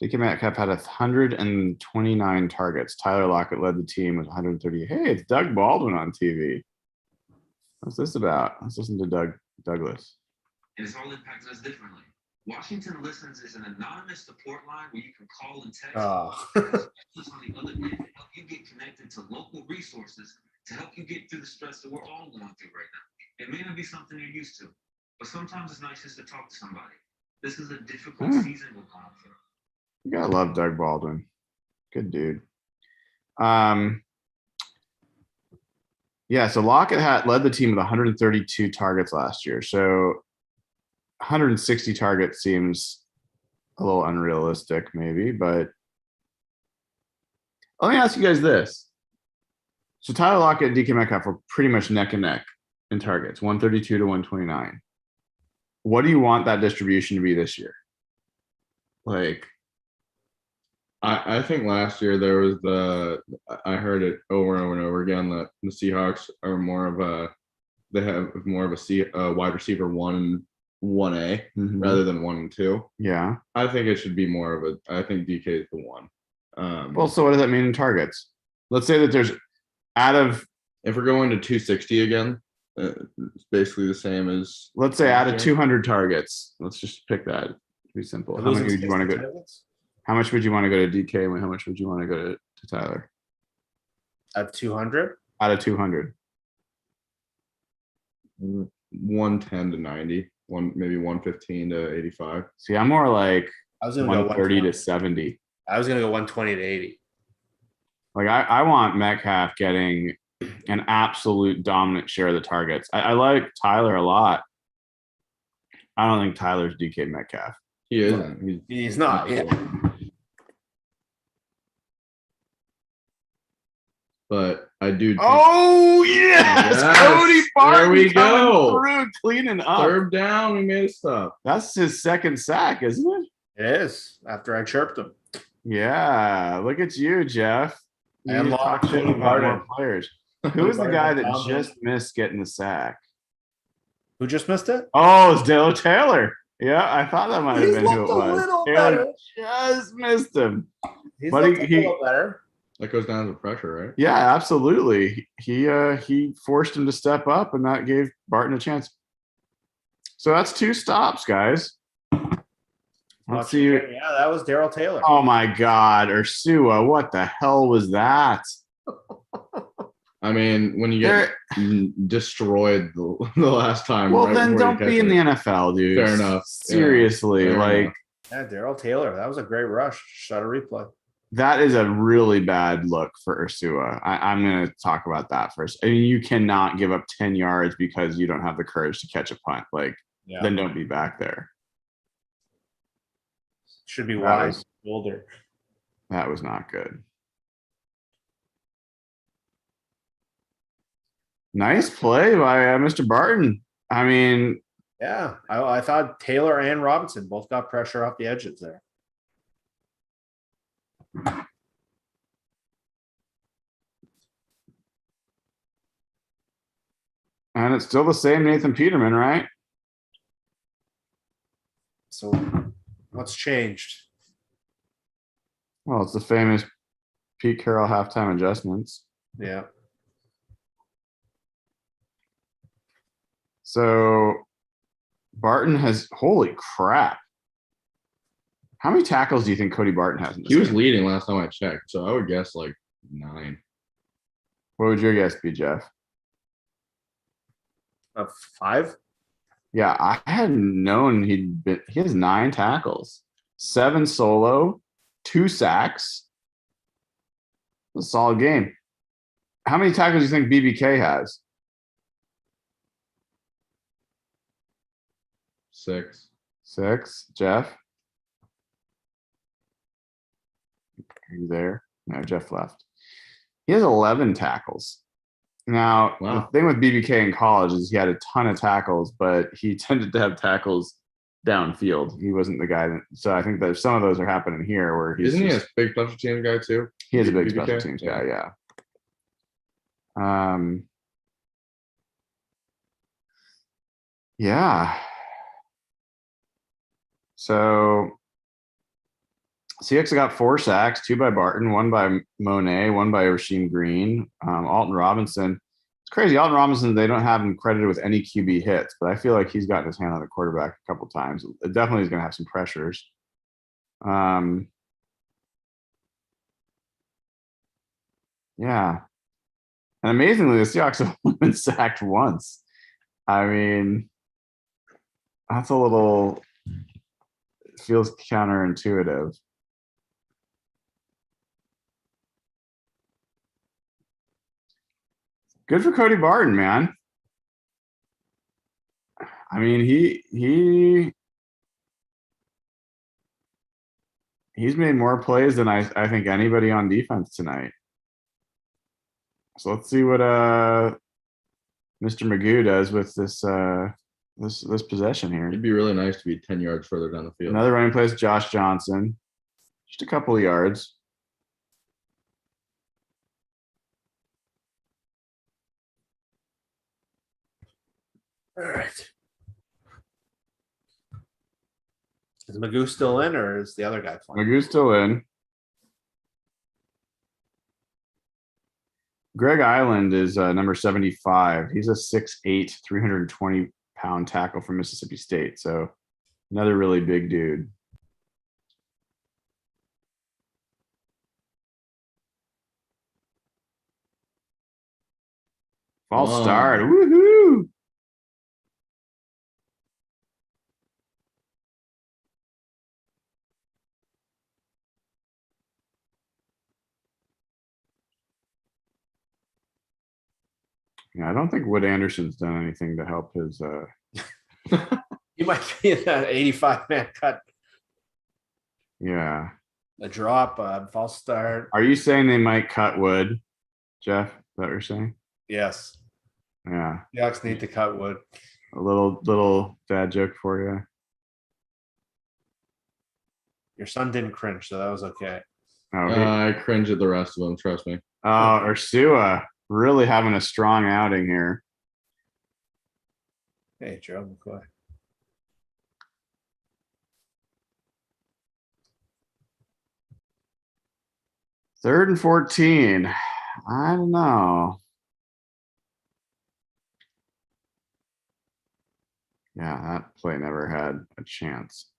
DK Metcalf had 129 targets. Tyler Lockett led the team with 130. Hey, it's Doug Baldwin on TV. What's this about? Let's listen to Douglas. And it's all impacted us differently. Washington Listens is an anonymous support line where you can call and text. Specialists on the other end to help you get connected to local resources to help you get through the stress that we're all going through right now. It may not be something you're used to, but sometimes it's nice just to talk to somebody. This is a difficult season we're going through. You gotta love Doug Baldwin. Good dude. Yeah, so Lockett led the team with 132 targets last year. So 160 targets seems a little unrealistic, maybe, but let me ask you guys this. So Tyler Lockett and DK Metcalf were pretty much neck and neck in targets, 132 to 129. What do you want that distribution to be this year? Like, I think last year there was I heard it over and over and over again that the Seahawks are they have more of a wide receiver 1A rather than 1 and 2. Yeah. I think it should be more of I think DK is the 1. Well, so what does that mean in targets? Let's say that there's if we're going to 260 again, it's basically the same as. Let's say out of 200 targets. Let's just pick that. Be simple. How many would you want to go? How much would you want to go to DK and how much would you want to go to Tyler? At 200? Out of 200. 110 to 90, maybe 115 to 85. See, I'm more like I was going to go 130 to 70. I was going to go 120 to 80. Like I want Metcalf getting an absolute dominant share of the targets. I like Tyler a lot. I don't think Tyler's DK Metcalf. He isn't. He's not. Yeah. But I do. Think Oh yes, Yes, Cody Barton there we coming go. through, cleaning up. third down, we made a stop. That's his second sack, isn't it? It is after I chirped him. Yeah, look at you, Jeff. You And need to talk lost shit Cody about more Barton. players. Who was the Barton guy was that dominant. just missed getting the sack? Who just missed it? Oh, it's Dale Taylor. Yeah, I thought that might have He's been who it looked a was. little Taylor better. just missed him. He's But looked he- a little better. That goes down to the pressure, right? Yeah, absolutely. He forced him to step up, and that gave Barton a chance. So that's 2 stops, guys. Let's see. Yeah, that was Daryl Taylor. Oh my God, Ursua, what the hell was that? I mean, when you get destroyed the last time. Well, right then before don't you be catch in the it. NFL, dude. Fair enough. Yeah, Seriously, fair like enough. Yeah, Daryl Taylor. That was a great rush. Shot a replay. that is a really bad look for Ursua. I'm going to talk about that first. I mean, you cannot give up 10 yards because you don't have the courage to catch a punt. Like, Yeah. then don't be back there. Should be That wise. was- Older. That was not good. Nice play by Mr. Barton. I mean, Yeah. I thought Taylor and Robinson both got pressure off the edges there. and it's still the same Nathan Peterman, right? So what's changed? Well, it's the famous Pete Carroll halftime adjustments. Yeah. So Barton has, holy crap. How many tackles do you think Cody Barton has in this He was game? leading last time I checked, so I would guess like 9. What would your guess be, Jeff? 5? Yeah, I hadn't known he has 9 tackles, 7 solo, 2 sacks. A solid game. How many tackles do you think BBK has? 6. 6. Jeff? Are you there? No, Jeff left. He has 11 tackles. Now, Wow. the thing with BBK in college is he had a ton of tackles, but he tended to have tackles downfield. He wasn't the guy that, so I think that some of those are happening here where he's Isn't he a just, big special team guy too? he is a big BBK? special teams guy, yeah. Yeah. So Seahawks got 4 sacks, 2 by Barton, 1 by Monet, 1 by Rasheem Green. Alton Robinson. It's crazy. Alton Robinson, they don't have him credited with any QB hits, but I feel like he's gotten his hand on the quarterback a couple times. It definitely is going to have some pressures. Yeah. And amazingly, the Seahawks have only been sacked once. I mean, that's a little, feels counterintuitive. Good for Cody Barton, man. I mean, he's made more plays than I think anybody on defense tonight. So let's see what Mr. Magoo does with this this possession here. It'd be really nice to be 10 yards further down the field. Another running play is Josh Johnson. Just a couple of yards. All right. Is Magoo still in, or is the other guy playing? Magoo's still in. Greg Island is number 75. He's a 6'8", 320-pound tackle from Mississippi State. So another really big dude. False Oh. start. Woohoo! Yeah, I don't think Wood Anderson's done anything to help his You might be in that 85-man cut. yeah. A drop, false start. Are you saying they might cut Wood, Jeff? what you're saying? Yes. Yeah. Seahawks need to cut Wood. A little dad joke for you. Your son didn't cringe, so that was okay. Oh, I cringe at the rest of them. Trust me. Ursua really having a strong outing here. Hey, Joe McCoy. Third and 14. I don't know. Yeah, that play never had a chance.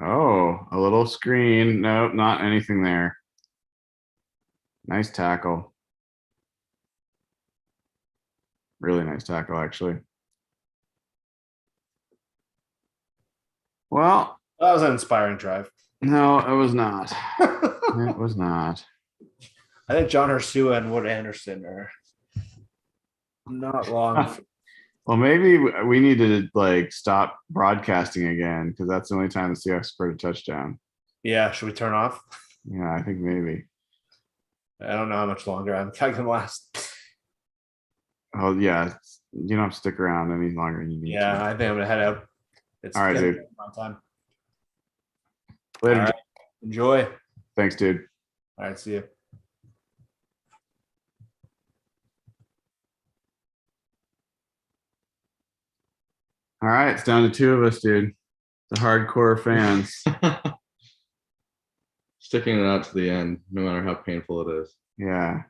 Oh, a little screen. Nope, not anything there. Nice tackle. Really nice tackle, actually. Well, That was an inspiring drive. no, it was not. It was not. I think John Ursua and Wood Anderson are not long. Well, maybe we need to like stop broadcasting again because that's the only time the Seahawks scored a touchdown. Yeah, should we turn off? Yeah, I think maybe. I don't know how much longer I can last. Oh yeah, you don't have to stick around any longer than you need Yeah, to. I think I'm gonna head out. It's All right, getting dude. my time. Later. All right. Enjoy. Thanks, dude. All right, see you. All right, it's down to two of us, dude. The hardcore fans. Sticking it out to the end, no matter how painful it is. Yeah.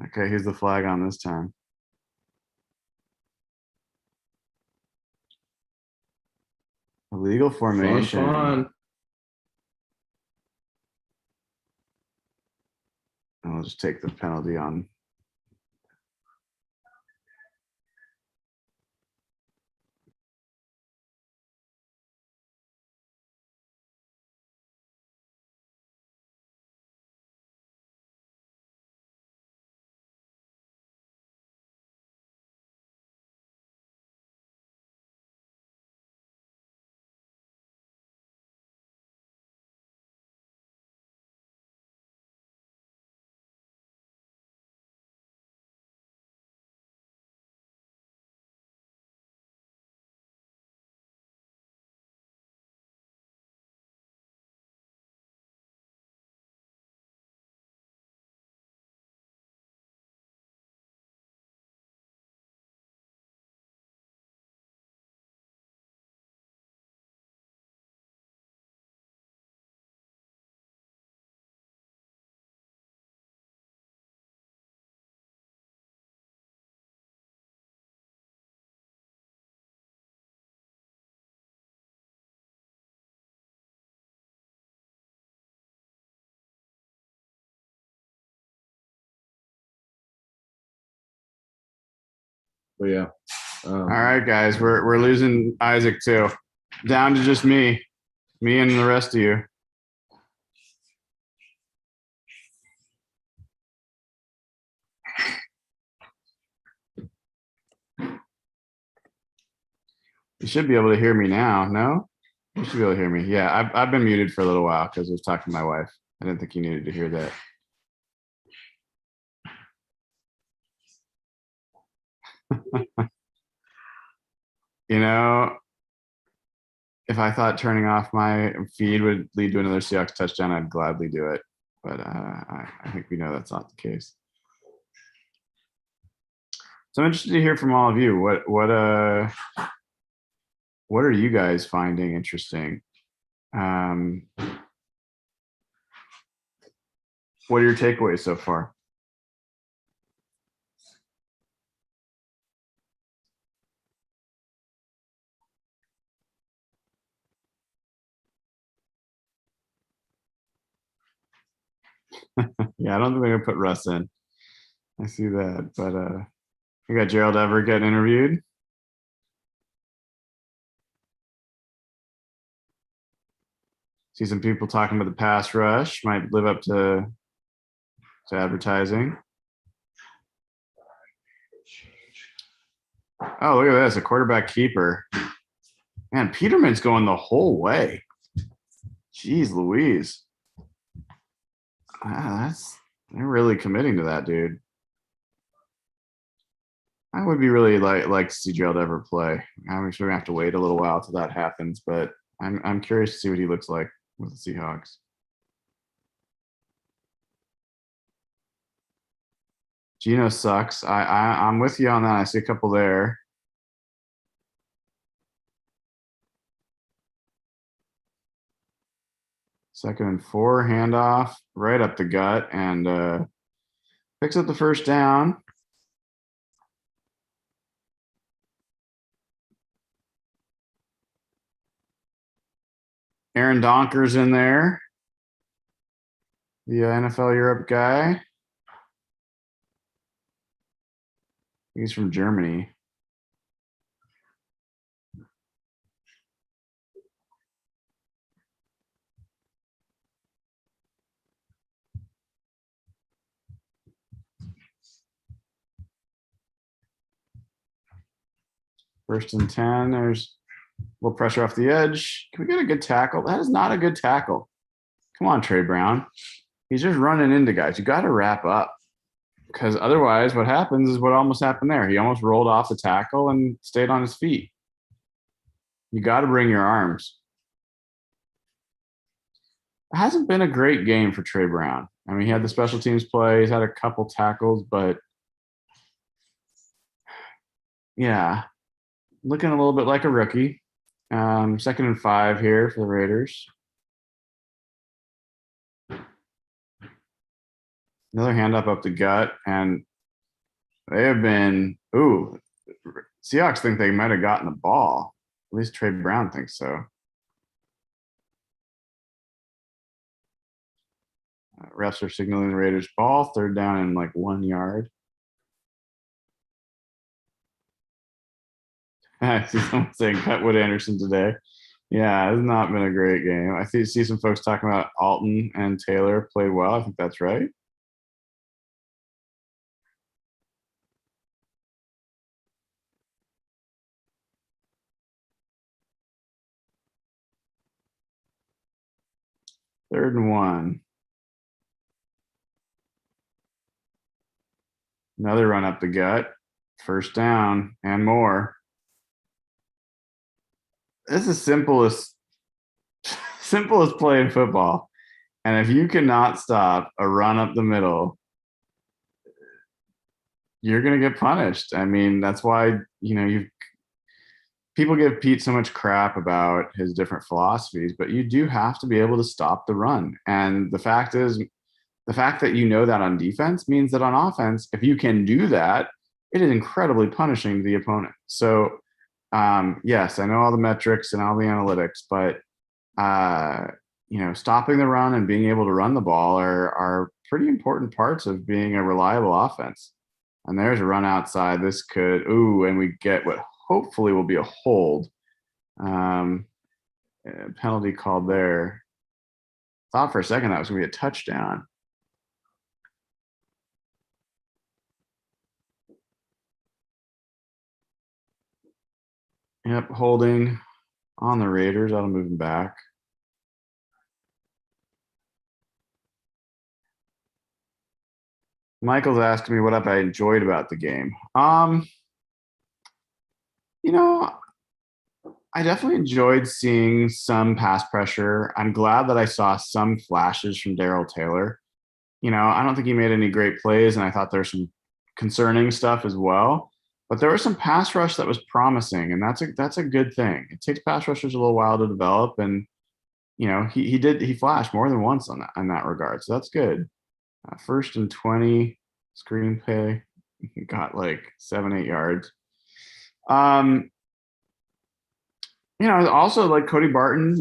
Okay, here's the flag on this time. Illegal formation. Fun. I'll just take the penalty on. But yeah. All right, guys, we're losing Isaac too. Down to just me and the rest of you. You should be able to hear me now. No, you should be able to hear me. Yeah, I've been muted for a little while because I was talking to my wife. I didn't think you needed to hear that. You know, if I thought turning off my feed would lead to another Seahawks touchdown, I'd gladly do it. But I think we know that's not the case. So I'm interested to hear from all of you. What are you guys finding interesting? What are your takeaways so far? Yeah, I don't think they're gonna put Russ in. I see that, but you got Gerald Everett getting interviewed. See some people talking about the pass rush might live up to to advertising. Oh, look at this, a quarterback keeper. Man, Peterman's going the whole way. Jeez Louise. They're really committing to that, dude. I would be really like to see Gerald ever play. I'm sure we're gonna have to wait a little while till that happens, but I'm curious to see what he looks like with the Seahawks. Geno sucks. I'm with you on that. I see a couple there. Second and 4, handoff right up the gut, and picks up the first down. Aaron Donker's in there, the NFL Europe guy. He's from Germany. First and 10. There's a little pressure off the edge. Can we get a good tackle? That is not a good tackle. Come on, Trey Brown. He's just running into guys. You got to wrap up, because otherwise what happens is what almost happened there. He almost rolled off the tackle and stayed on his feet. You got to bring your arms. It hasn't been a great game for Trey Brown. I mean, he had the special teams play. He's had a couple tackles, but yeah, looking a little bit like a rookie. Second and 5 here for the Raiders. Another hand up the gut, and they have been, Seahawks think they might have gotten the ball. At least Trey Brown thinks so. Refs are signaling the Raiders ball, third down and like 1 yard. I see someone saying cut Wood Anderson today. Yeah, it's not been a great game. I see some folks talking about Alton and Taylor played well. I think that's right. Third and 1. Another run up the gut. First down and more. This is simplest play in football. And if you cannot stop a run up the middle, you're going to get punished. I mean, that's why, people give Pete so much crap about his different philosophies, but you do have to be able to stop the run. And the fact that you know that on defense means that on offense, if you can do that, it is incredibly punishing to the opponent. So, yes, I know all the metrics and all the analytics, but stopping the run and being able to run the ball are pretty important parts of being a reliable offense. And there's a run outside. This could, and we get what hopefully will be a hold. Penalty called there. Thought for a second that was going to be a touchdown. Yep, holding on the Raiders. That'll move them back. Michael's asking me what I enjoyed about the game. I definitely enjoyed seeing some pass pressure. I'm glad that I saw some flashes from Darrell Taylor. I don't think he made any great plays, and I thought there's some concerning stuff as well. But there was some pass rush that was promising, and that's a good thing. It takes pass rushers a little while to develop, and he flashed more than once on that regard, so that's good. First and 20, screenplay, got like 7-8 yards. Also like Cody Barton,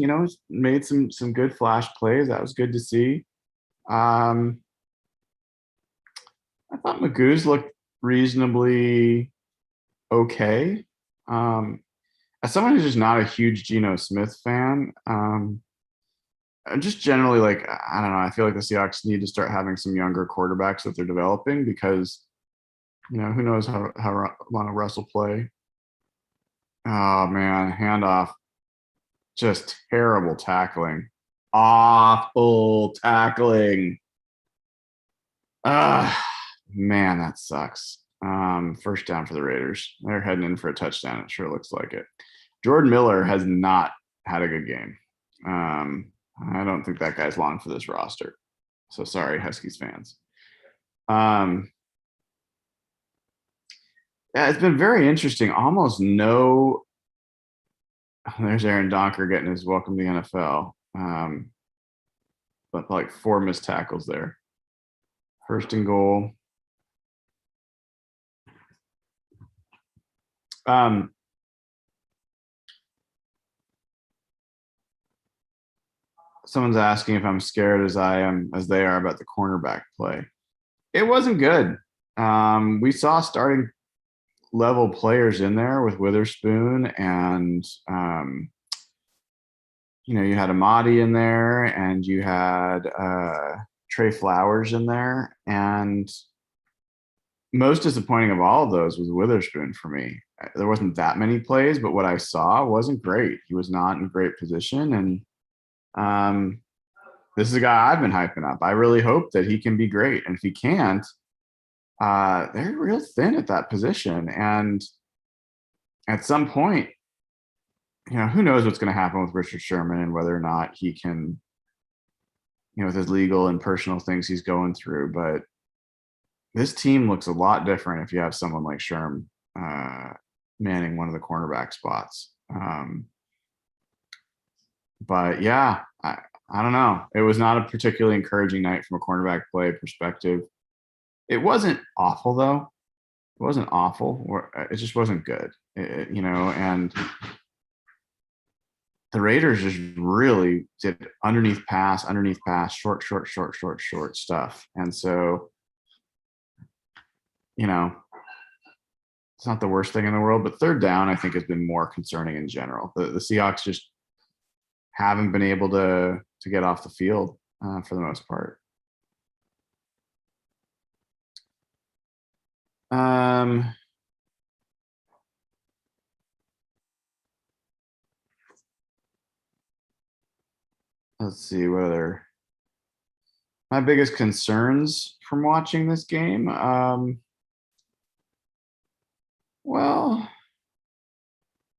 made some good flash plays. That was good to see. I thought Magoo's looked reasonably okay. As someone who's just not a huge Geno Smith fan, just generally, like, I don't know. I feel like the Seahawks need to start having some younger quarterbacks that they're developing because, who knows how long Russ will play. Oh man, handoff, just terrible tackling, awful tackling. Man, that sucks. First down for the Raiders. They're heading in for a touchdown. It sure looks like it. Jordan Miller has not had a good game. I don't think that guy's long for this roster. So sorry, Huskies fans. Yeah, it's been very interesting. Almost no. There's Aaron Donker getting his welcome to the NFL. But like 4 missed tackles there. First and goal. Someone's asking if I'm scared as they are about the cornerback play. It wasn't good. We saw starting level players in there with Witherspoon and you had Amadi in there and you had Trey Flowers in there, and most disappointing of all of those was Witherspoon for me. There wasn't that many plays, but what I saw wasn't great. He was not in great position, and this is a guy I've been hyping up. I really hope that he can be great, and if he can't, they're real thin at that position, and at some point, who knows what's going to happen with Richard Sherman and whether or not he can, with his legal and personal things he's going through. But this team looks a lot different if you have someone like Sherm manning one of the cornerback spots. But yeah, I don't know. It was not a particularly encouraging night from a cornerback play perspective. It wasn't awful, though. It wasn't awful. It just wasn't good, and the Raiders just really did underneath pass, short stuff. And so, it's not the worst thing in the world, but third down, I think, has been more concerning in general. The Seahawks just haven't been able to get off the field for the most part. Let's see what other my biggest concerns from watching this game. Well,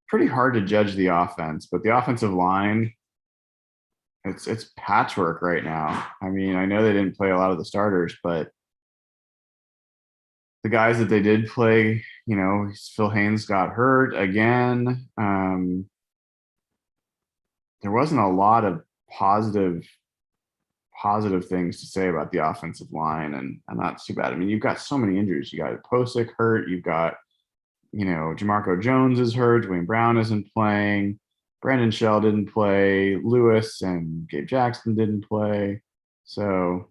pretty hard to judge the offense, but the offensive line, it's patchwork right now. I mean, I know they didn't play a lot of the starters, but the guys that they did play, Phil Haynes got hurt again. There wasn't a lot of positive things to say about the offensive line, and that's too bad. I mean, you've got so many injuries. You got Posick hurt. You've got, Jamarco Jones is hurt. Dwayne Brown isn't playing. Brandon Shell didn't play. Lewis and Gabe Jackson didn't play. So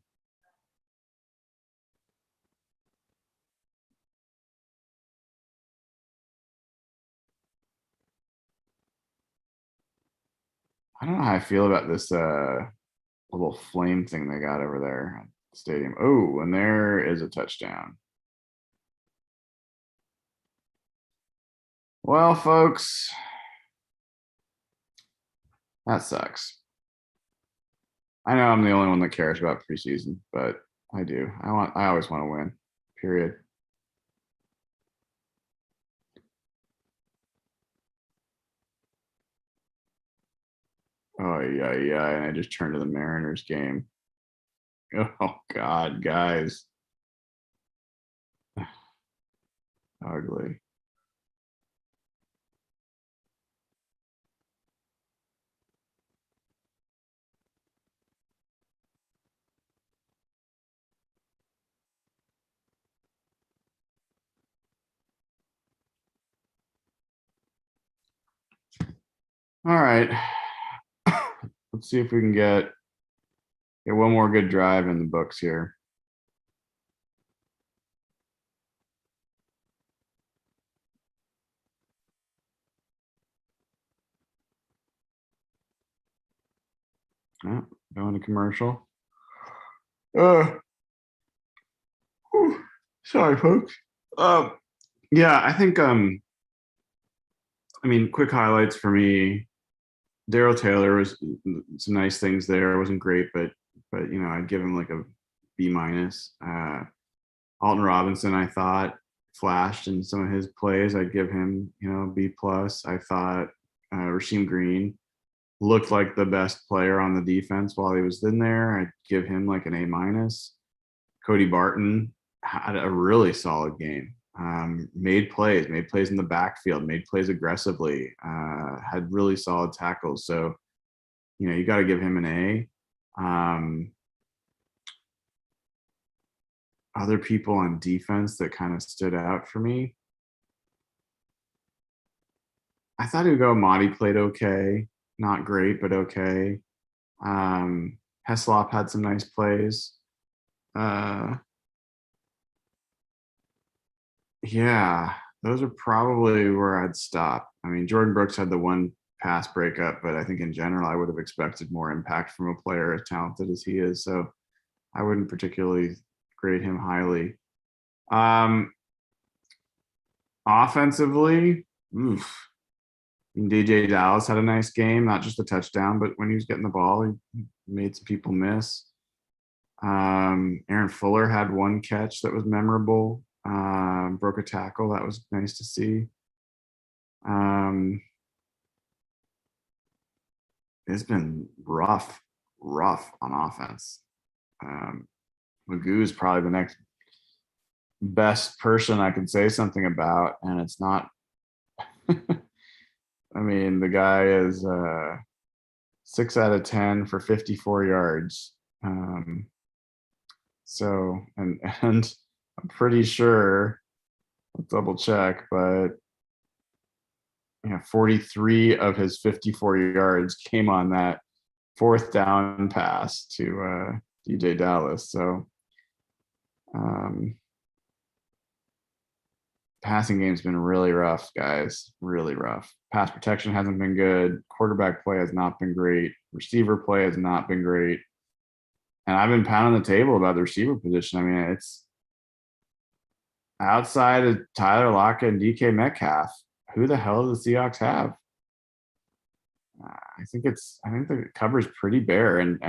I don't know how I feel about this little flame thing they got over there at the stadium. Oh, and there is a touchdown. Well, folks, that sucks. I know I'm the only one that cares about preseason, but I do. I always want to win. Period. Oh yeah, and I just turned to the Mariners game. Oh God, guys. Ugly. All right. Let's see if we can get one more good drive in the books here. Oh, going to commercial. Whew. Sorry, folks. Yeah, I think I mean, quick highlights for me. Daryl Taylor was some nice things there. It wasn't great, but you know, I'd give him like a B minus. Alton Robinson, I thought flashed in some of his plays. I'd give him, you know, B plus. I thought Rasheem Green looked like the best player on the defense while he was in there. I'd give him like an A minus. Cody Barton had a really solid game. Made plays in the backfield, made plays aggressively, had really solid tackles. So, you know, you got to give him an A. Other people on defense that kind of stood out for me. I thought Ugo played okay, not great, but okay. Heslop had some nice plays. Yeah, those are probably where I'd stop. I mean, Jordan Brooks had the one pass breakup, but I think in general, I would have expected more impact from a player as talented as he is. So I wouldn't particularly grade him highly. Offensively, oof. DJ Dallas had a nice game, not just a touchdown, but when he was getting the ball, he made some people miss. Aaron Fuller had one catch that was memorable. Broke a tackle. That was nice to see. It's been rough on offense. Magoo is probably the next best person I can say something about, and it's not. I mean, the guy is 6 out of 10 for 54 yards. So, and I'm pretty sure, I'll double check, but yeah, 43 of his 54 yards came on that fourth down pass to DJ Dallas. So, passing game's been really rough, guys. Really rough. Pass protection hasn't been good. Quarterback play has not been great. Receiver play has not been great. And I've been pounding the table about the receiver position. I mean, it's outside of Tyler Lockett and DK Metcalf. Who the hell do the Seahawks have? I think the cover's pretty bare, and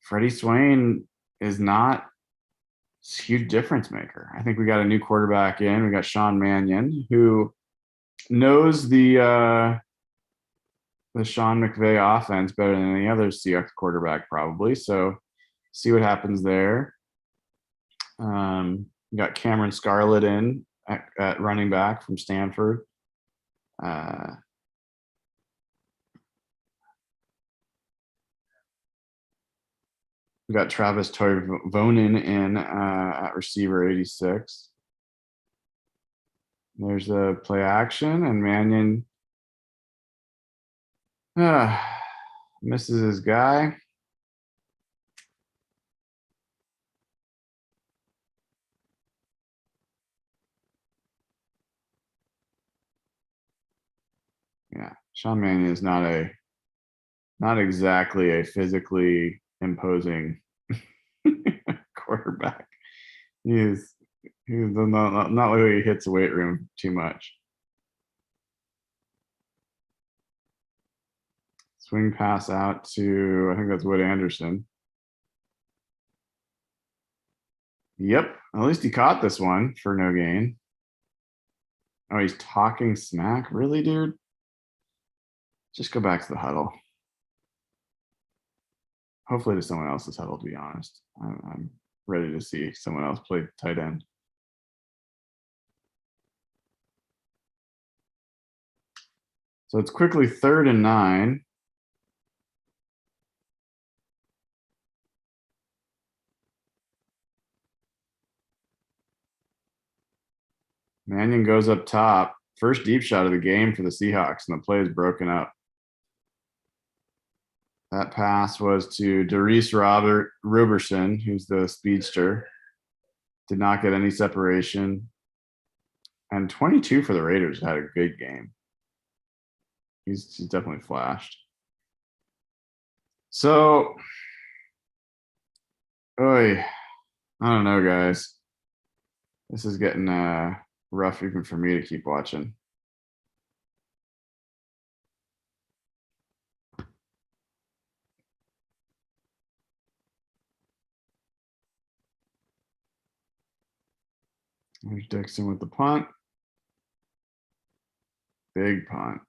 Freddie Swain is not a huge difference maker. I think we got a new quarterback in. We got Sean Mannion, who knows the Sean McVay offense better than any other Seahawks quarterback, probably. So see what happens there. We got Cameron Scarlett in at running back from Stanford. We got Travis Toivonen in at receiver 86. There's the play action, and Mannion misses his guy. Yeah, Sean Mannion is not exactly a physically imposing quarterback. He's not like he hits the weight room too much. Swing pass out to, I think that's Wood Anderson. Yep, at least he caught this one for no gain. Oh, he's talking smack? Really, dude? Just go back to the huddle. Hopefully to someone else's huddle, to be honest. I'm ready to see someone else play tight end. So it's quickly 3rd and 9. Mannion goes up top. First deep shot of the game for the Seahawks, and the play is broken up. That pass was to Darius Roberson, who's the speedster. Did not get any separation. And 22 for the Raiders, had a good game. He's definitely flashed. So, oy, I don't know, guys. This is getting rough even for me to keep watching. There's Dixon with the punt. Big punt.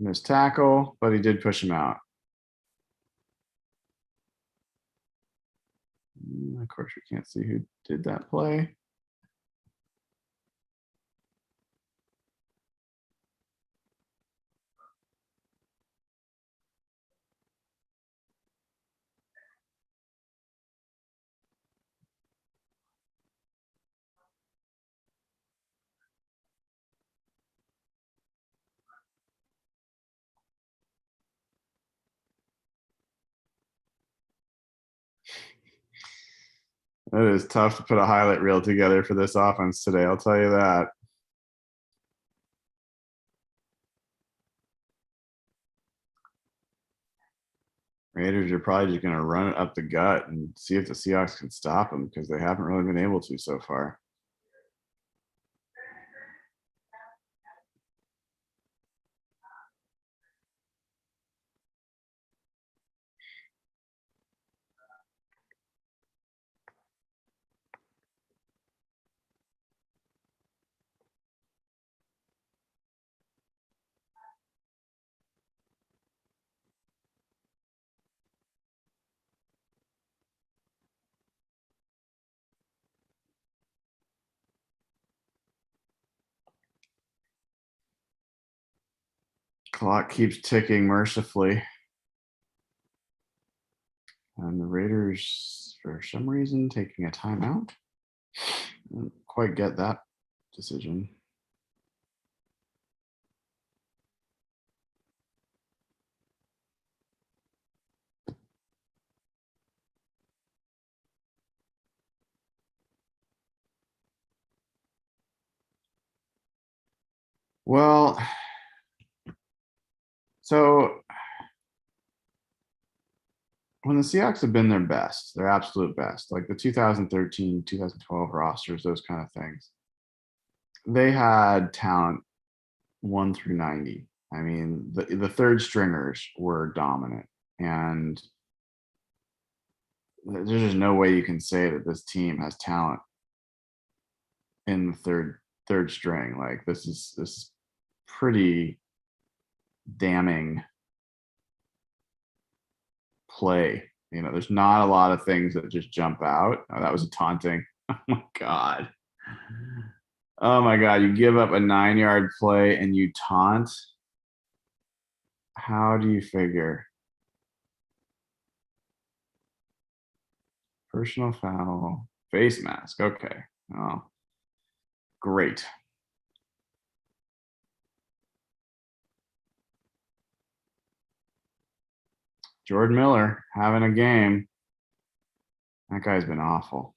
Missed tackle, but he did push him out. Of course, we can't see who did that play. It is tough to put a highlight reel together for this offense today, I'll tell you that. Raiders are probably just going to run it up the gut and see if the Seahawks can stop them because they haven't really been able to so far. Clock keeps ticking mercifully. And the Raiders, for some reason, taking a timeout. I don't quite get that decision. Well, so when the Seahawks have been their best, their absolute best, like the 2013, 2012 rosters, those kind of things, they had talent 1 through 90. I mean, the third stringers were dominant, and there's just no way you can say that this team has talent in the third string. Like this is pretty damning play. You know, there's not a lot of things that just jump out. Oh, that was a taunting. Oh my god. Oh my god, you give up a 9-yard play and you taunt. How do you figure? Personal foul, face mask. Okay. Oh, great. Jordan Miller having a game. That guy's been awful.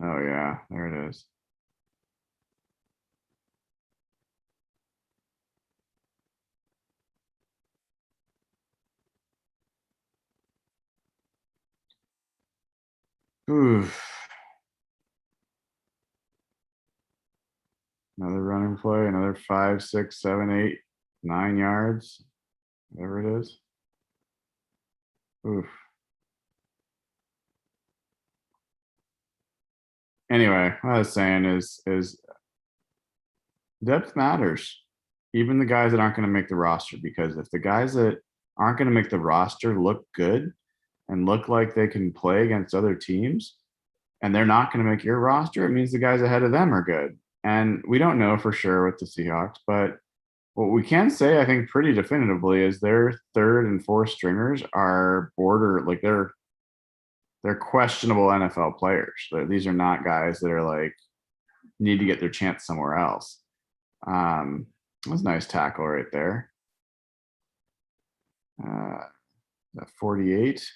Oh yeah, there it is. Oof. Another running play, another 5, 6, 7, 8, 9 yards, whatever it is. Oof. Anyway, what I was saying is depth matters. Even the guys that aren't going to make the roster, because if the guys that aren't going to make the roster look good and look like they can play against other teams, and they're not going to make your roster, it means the guys ahead of them are good. And we don't know for sure with the Seahawks, but what we can say, I think, pretty definitively is their third and fourth stringers are like they're questionable NFL players. These are not guys that are like need to get their chance somewhere else. That was a nice tackle right there. That 48.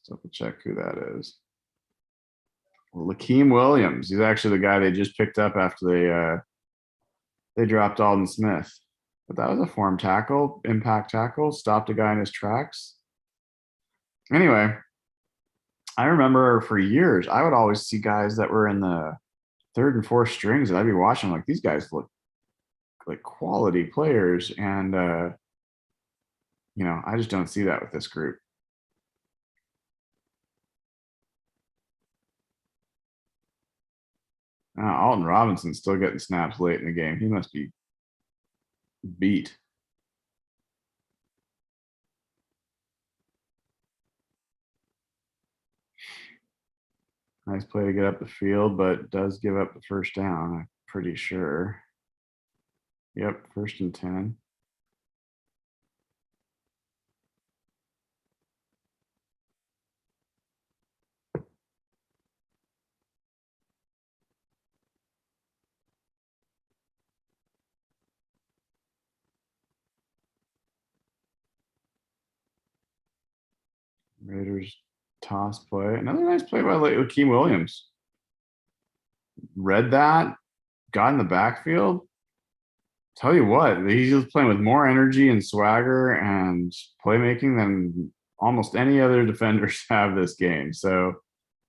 Double check who that is. Lakeem Williams. He's actually the guy they just picked up after they dropped Alden Smith. But that was a form tackle, impact tackle, stopped a guy in his tracks. Anyway, I remember for years, I would always see guys that were in the third and fourth strings that I'd be watching, like, these guys look like quality players. And, you know, I just don't see that with this group. Alton Robinson's still getting snaps late in the game. He must be beat. Nice play to get up the field, but does give up the first down, I'm pretty sure. Yep, 1st and 10. Raiders toss play. Another nice play by Lakeem Williams. Read that, got in the backfield. Tell you what, he's just playing with more energy and swagger and playmaking than almost any other defenders have this game. So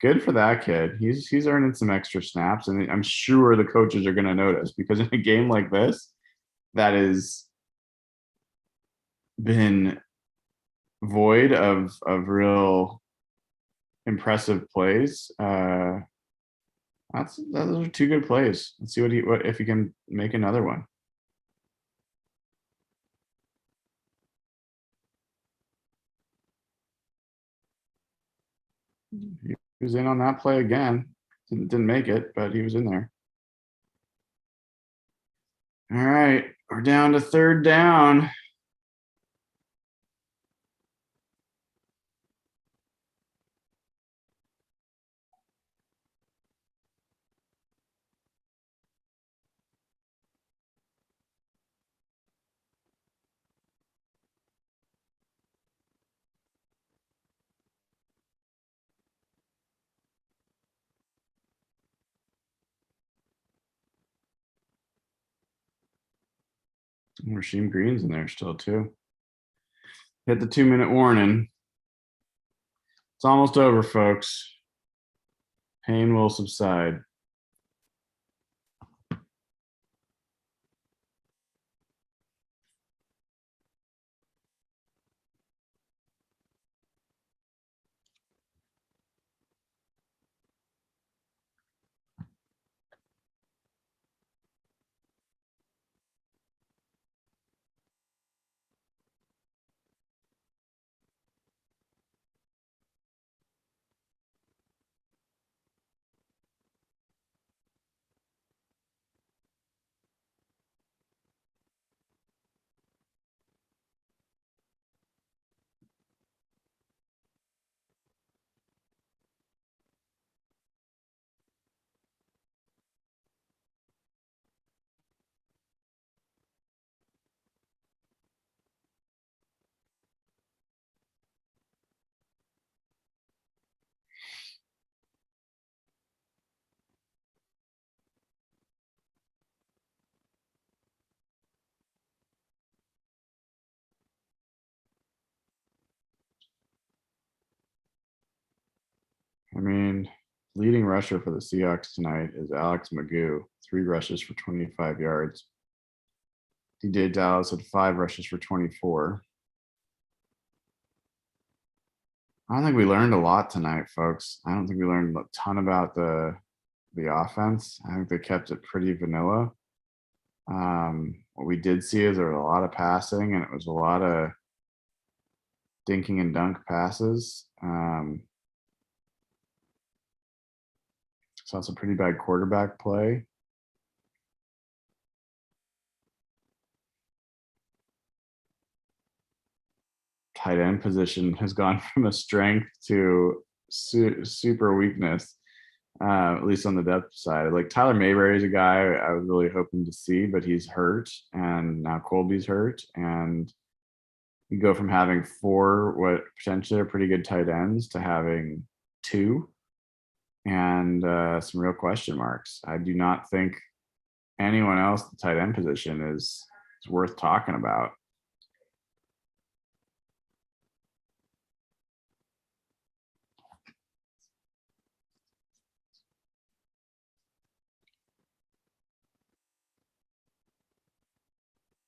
good for that kid. He's earning some extra snaps, and I'm sure the coaches are going to notice, because in a game like this, that is been void of real impressive plays. Those are 2 good plays. Let's see what if he can make another one. He was in on that play again. Didn't make it, but he was in there. All right, we're down to 3rd down. Rasheem Green's in there still too. Hit the 2-minute warning. It's almost over, folks. Pain will subside. I mean, leading rusher for the Seahawks tonight is Alex Magoo, 3 rushes for 25 yards. DJ Dallas had 5 rushes for 24. I don't think we learned a lot tonight, folks. I don't think we learned a ton about the offense. I think they kept it pretty vanilla. What we did see is there was a lot of passing, and it was a lot of dinking and dunk passes. Saw some pretty bad quarterback play. Tight end position has gone from a strength to super weakness, at least on the depth side. Like Tyler Mayberry is a guy I was really hoping to see, but he's hurt, and now Colby's hurt, and You go from having 4, what potentially are pretty good tight ends, to having 2 and some real question marks. I do not think anyone else the tight end position is worth talking about.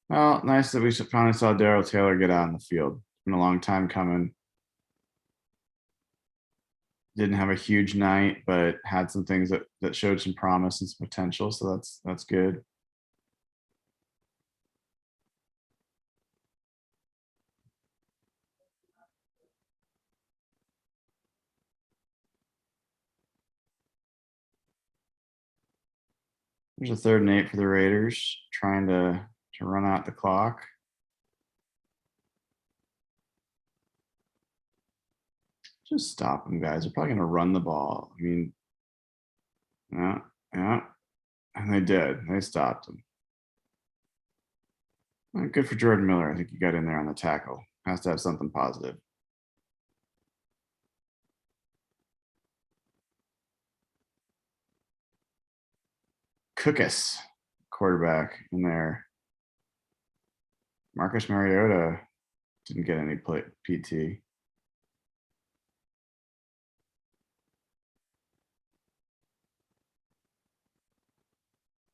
Well, nice that we finally saw Darryl Taylor get out in the field. It's been a long time coming. Didn't have a huge night, but had some things that showed some promise and some potential. So that's good. There's a 3rd and 8 for the Raiders, trying to run out the clock. Just stop them, guys. They're probably going to run the ball. I mean, yeah. And they did. They stopped him. Well, good for Jordan Miller. I think he got in there on the tackle. Has to have something positive. Cookus, quarterback in there. Marcus Mariota didn't get any PT.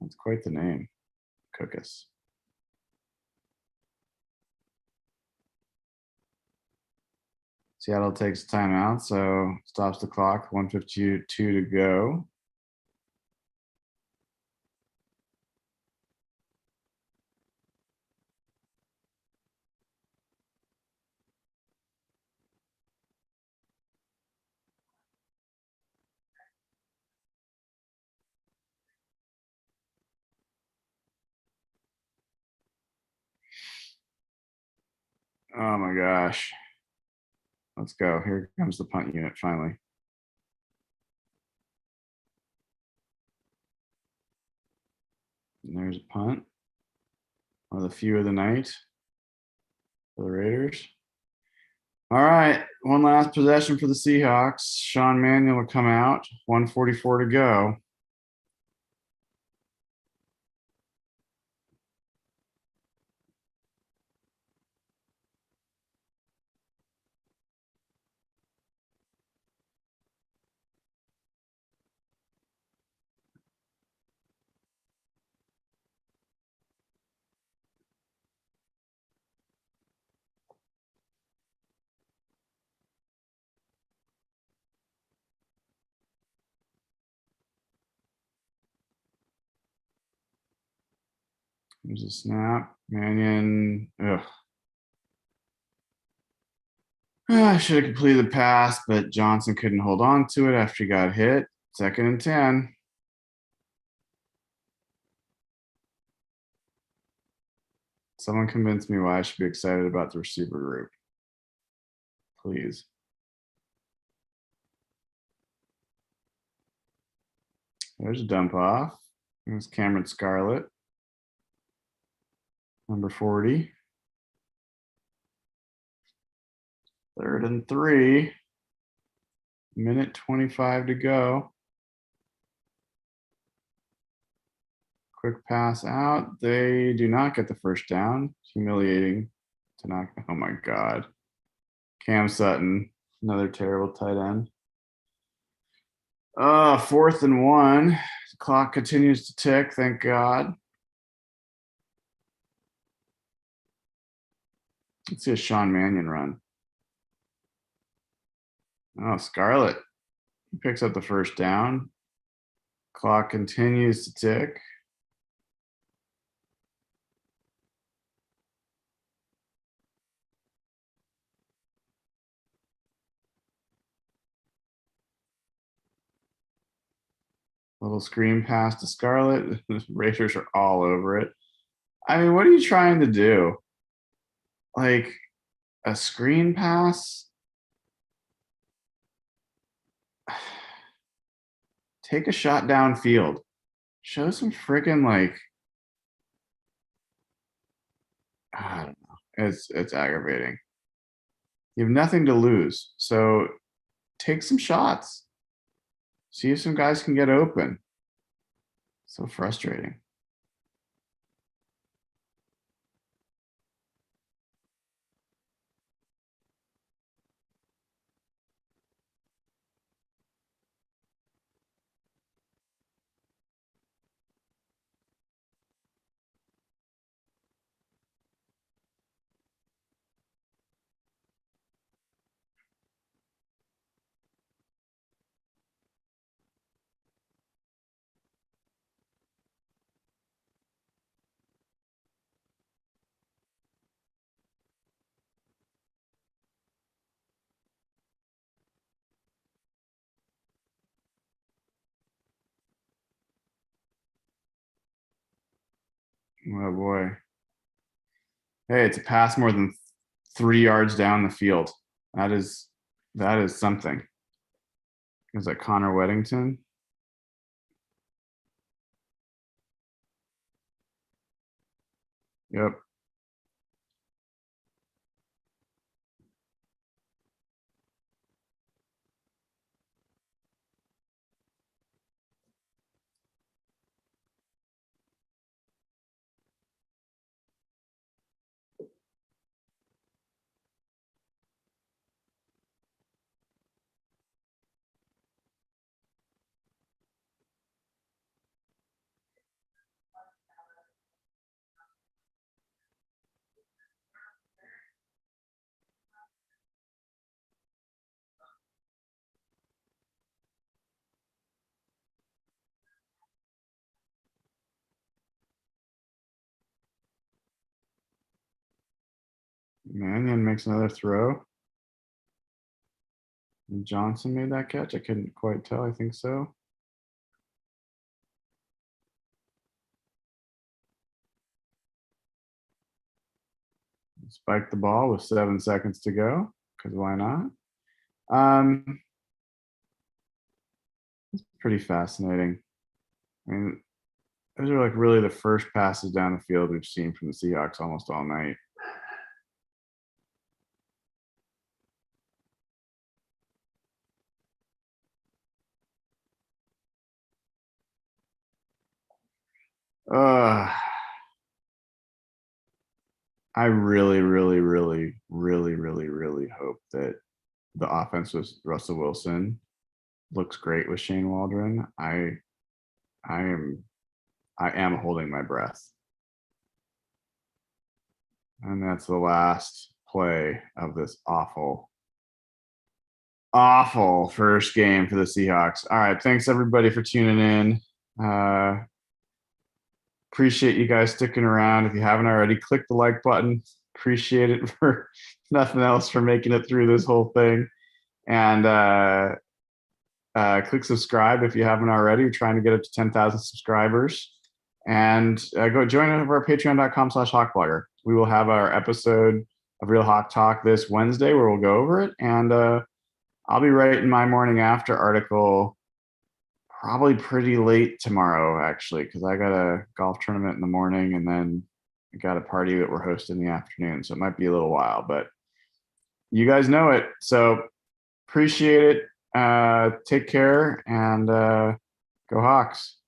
That's quite the name, Cookus. Seattle takes timeout, so stops the clock. 1:52 to go. Oh my gosh. Let's go. Here comes the punt unit finally. And there's a punt. One of the few of the night for the Raiders. All right. One last possession for the Seahawks. Sean Mannion will come out. 1:44 to go. There's a snap. Mannion. Ugh. I should have completed the pass, but Johnson couldn't hold on to it after he got hit. 2nd and 10. Someone convince me why I should be excited about the receiver group. Please. There's a dump off. There's Cameron Scarlett. Number 40. 3rd and 3. Minute 25 to go. Quick pass out. They do not get the first down. Humiliating to not. Oh my God. Cam Sutton, another terrible tight end. 4th and 1. The clock continues to tick. Thank God. Let's see a Sean Mannion run. Oh, Scarlett. He picks up the first down. Clock continues to tick. Little screen pass to Scarlett. The Raiders are all over it. I mean, what are you trying to do? Like a screen pass? Take a shot downfield. Show some freaking I don't know. It's aggravating. You have nothing to lose, so take some shots. See if some guys can get open. So frustrating. Oh boy. Hey, it's a pass more than 3 yards down the field. That is something. Is that Connor Weddington? Yep. Mannion makes another throw. And Johnson made that catch. I couldn't quite tell. I think so. Spike the ball with 7 seconds to go, because why not? It's pretty fascinating. I mean, those are like really the first passes down the field we've seen from the Seahawks almost all night. I really, really, really, really, really, really hope that the offense with Russell Wilson looks great with Shane Waldron. I am holding my breath. And that's the last play of this awful first game for the Seahawks. All right. Thanks everybody for tuning in. Appreciate you guys sticking around. If you haven't already, click the like button. Appreciate it for nothing else for making it through this whole thing. And click subscribe if you haven't already. We're trying to get up to 10,000 subscribers. And go join over at patreon.com/hawkblogger. We will have our episode of Real Hawk Talk this Wednesday where we'll go over it. And I'll be writing my morning after article probably pretty late tomorrow, actually, because I got a golf tournament in the morning and then I got a party that we're hosting in the afternoon. So it might be a little while, but you guys know it. So appreciate it. Take care and go Hawks.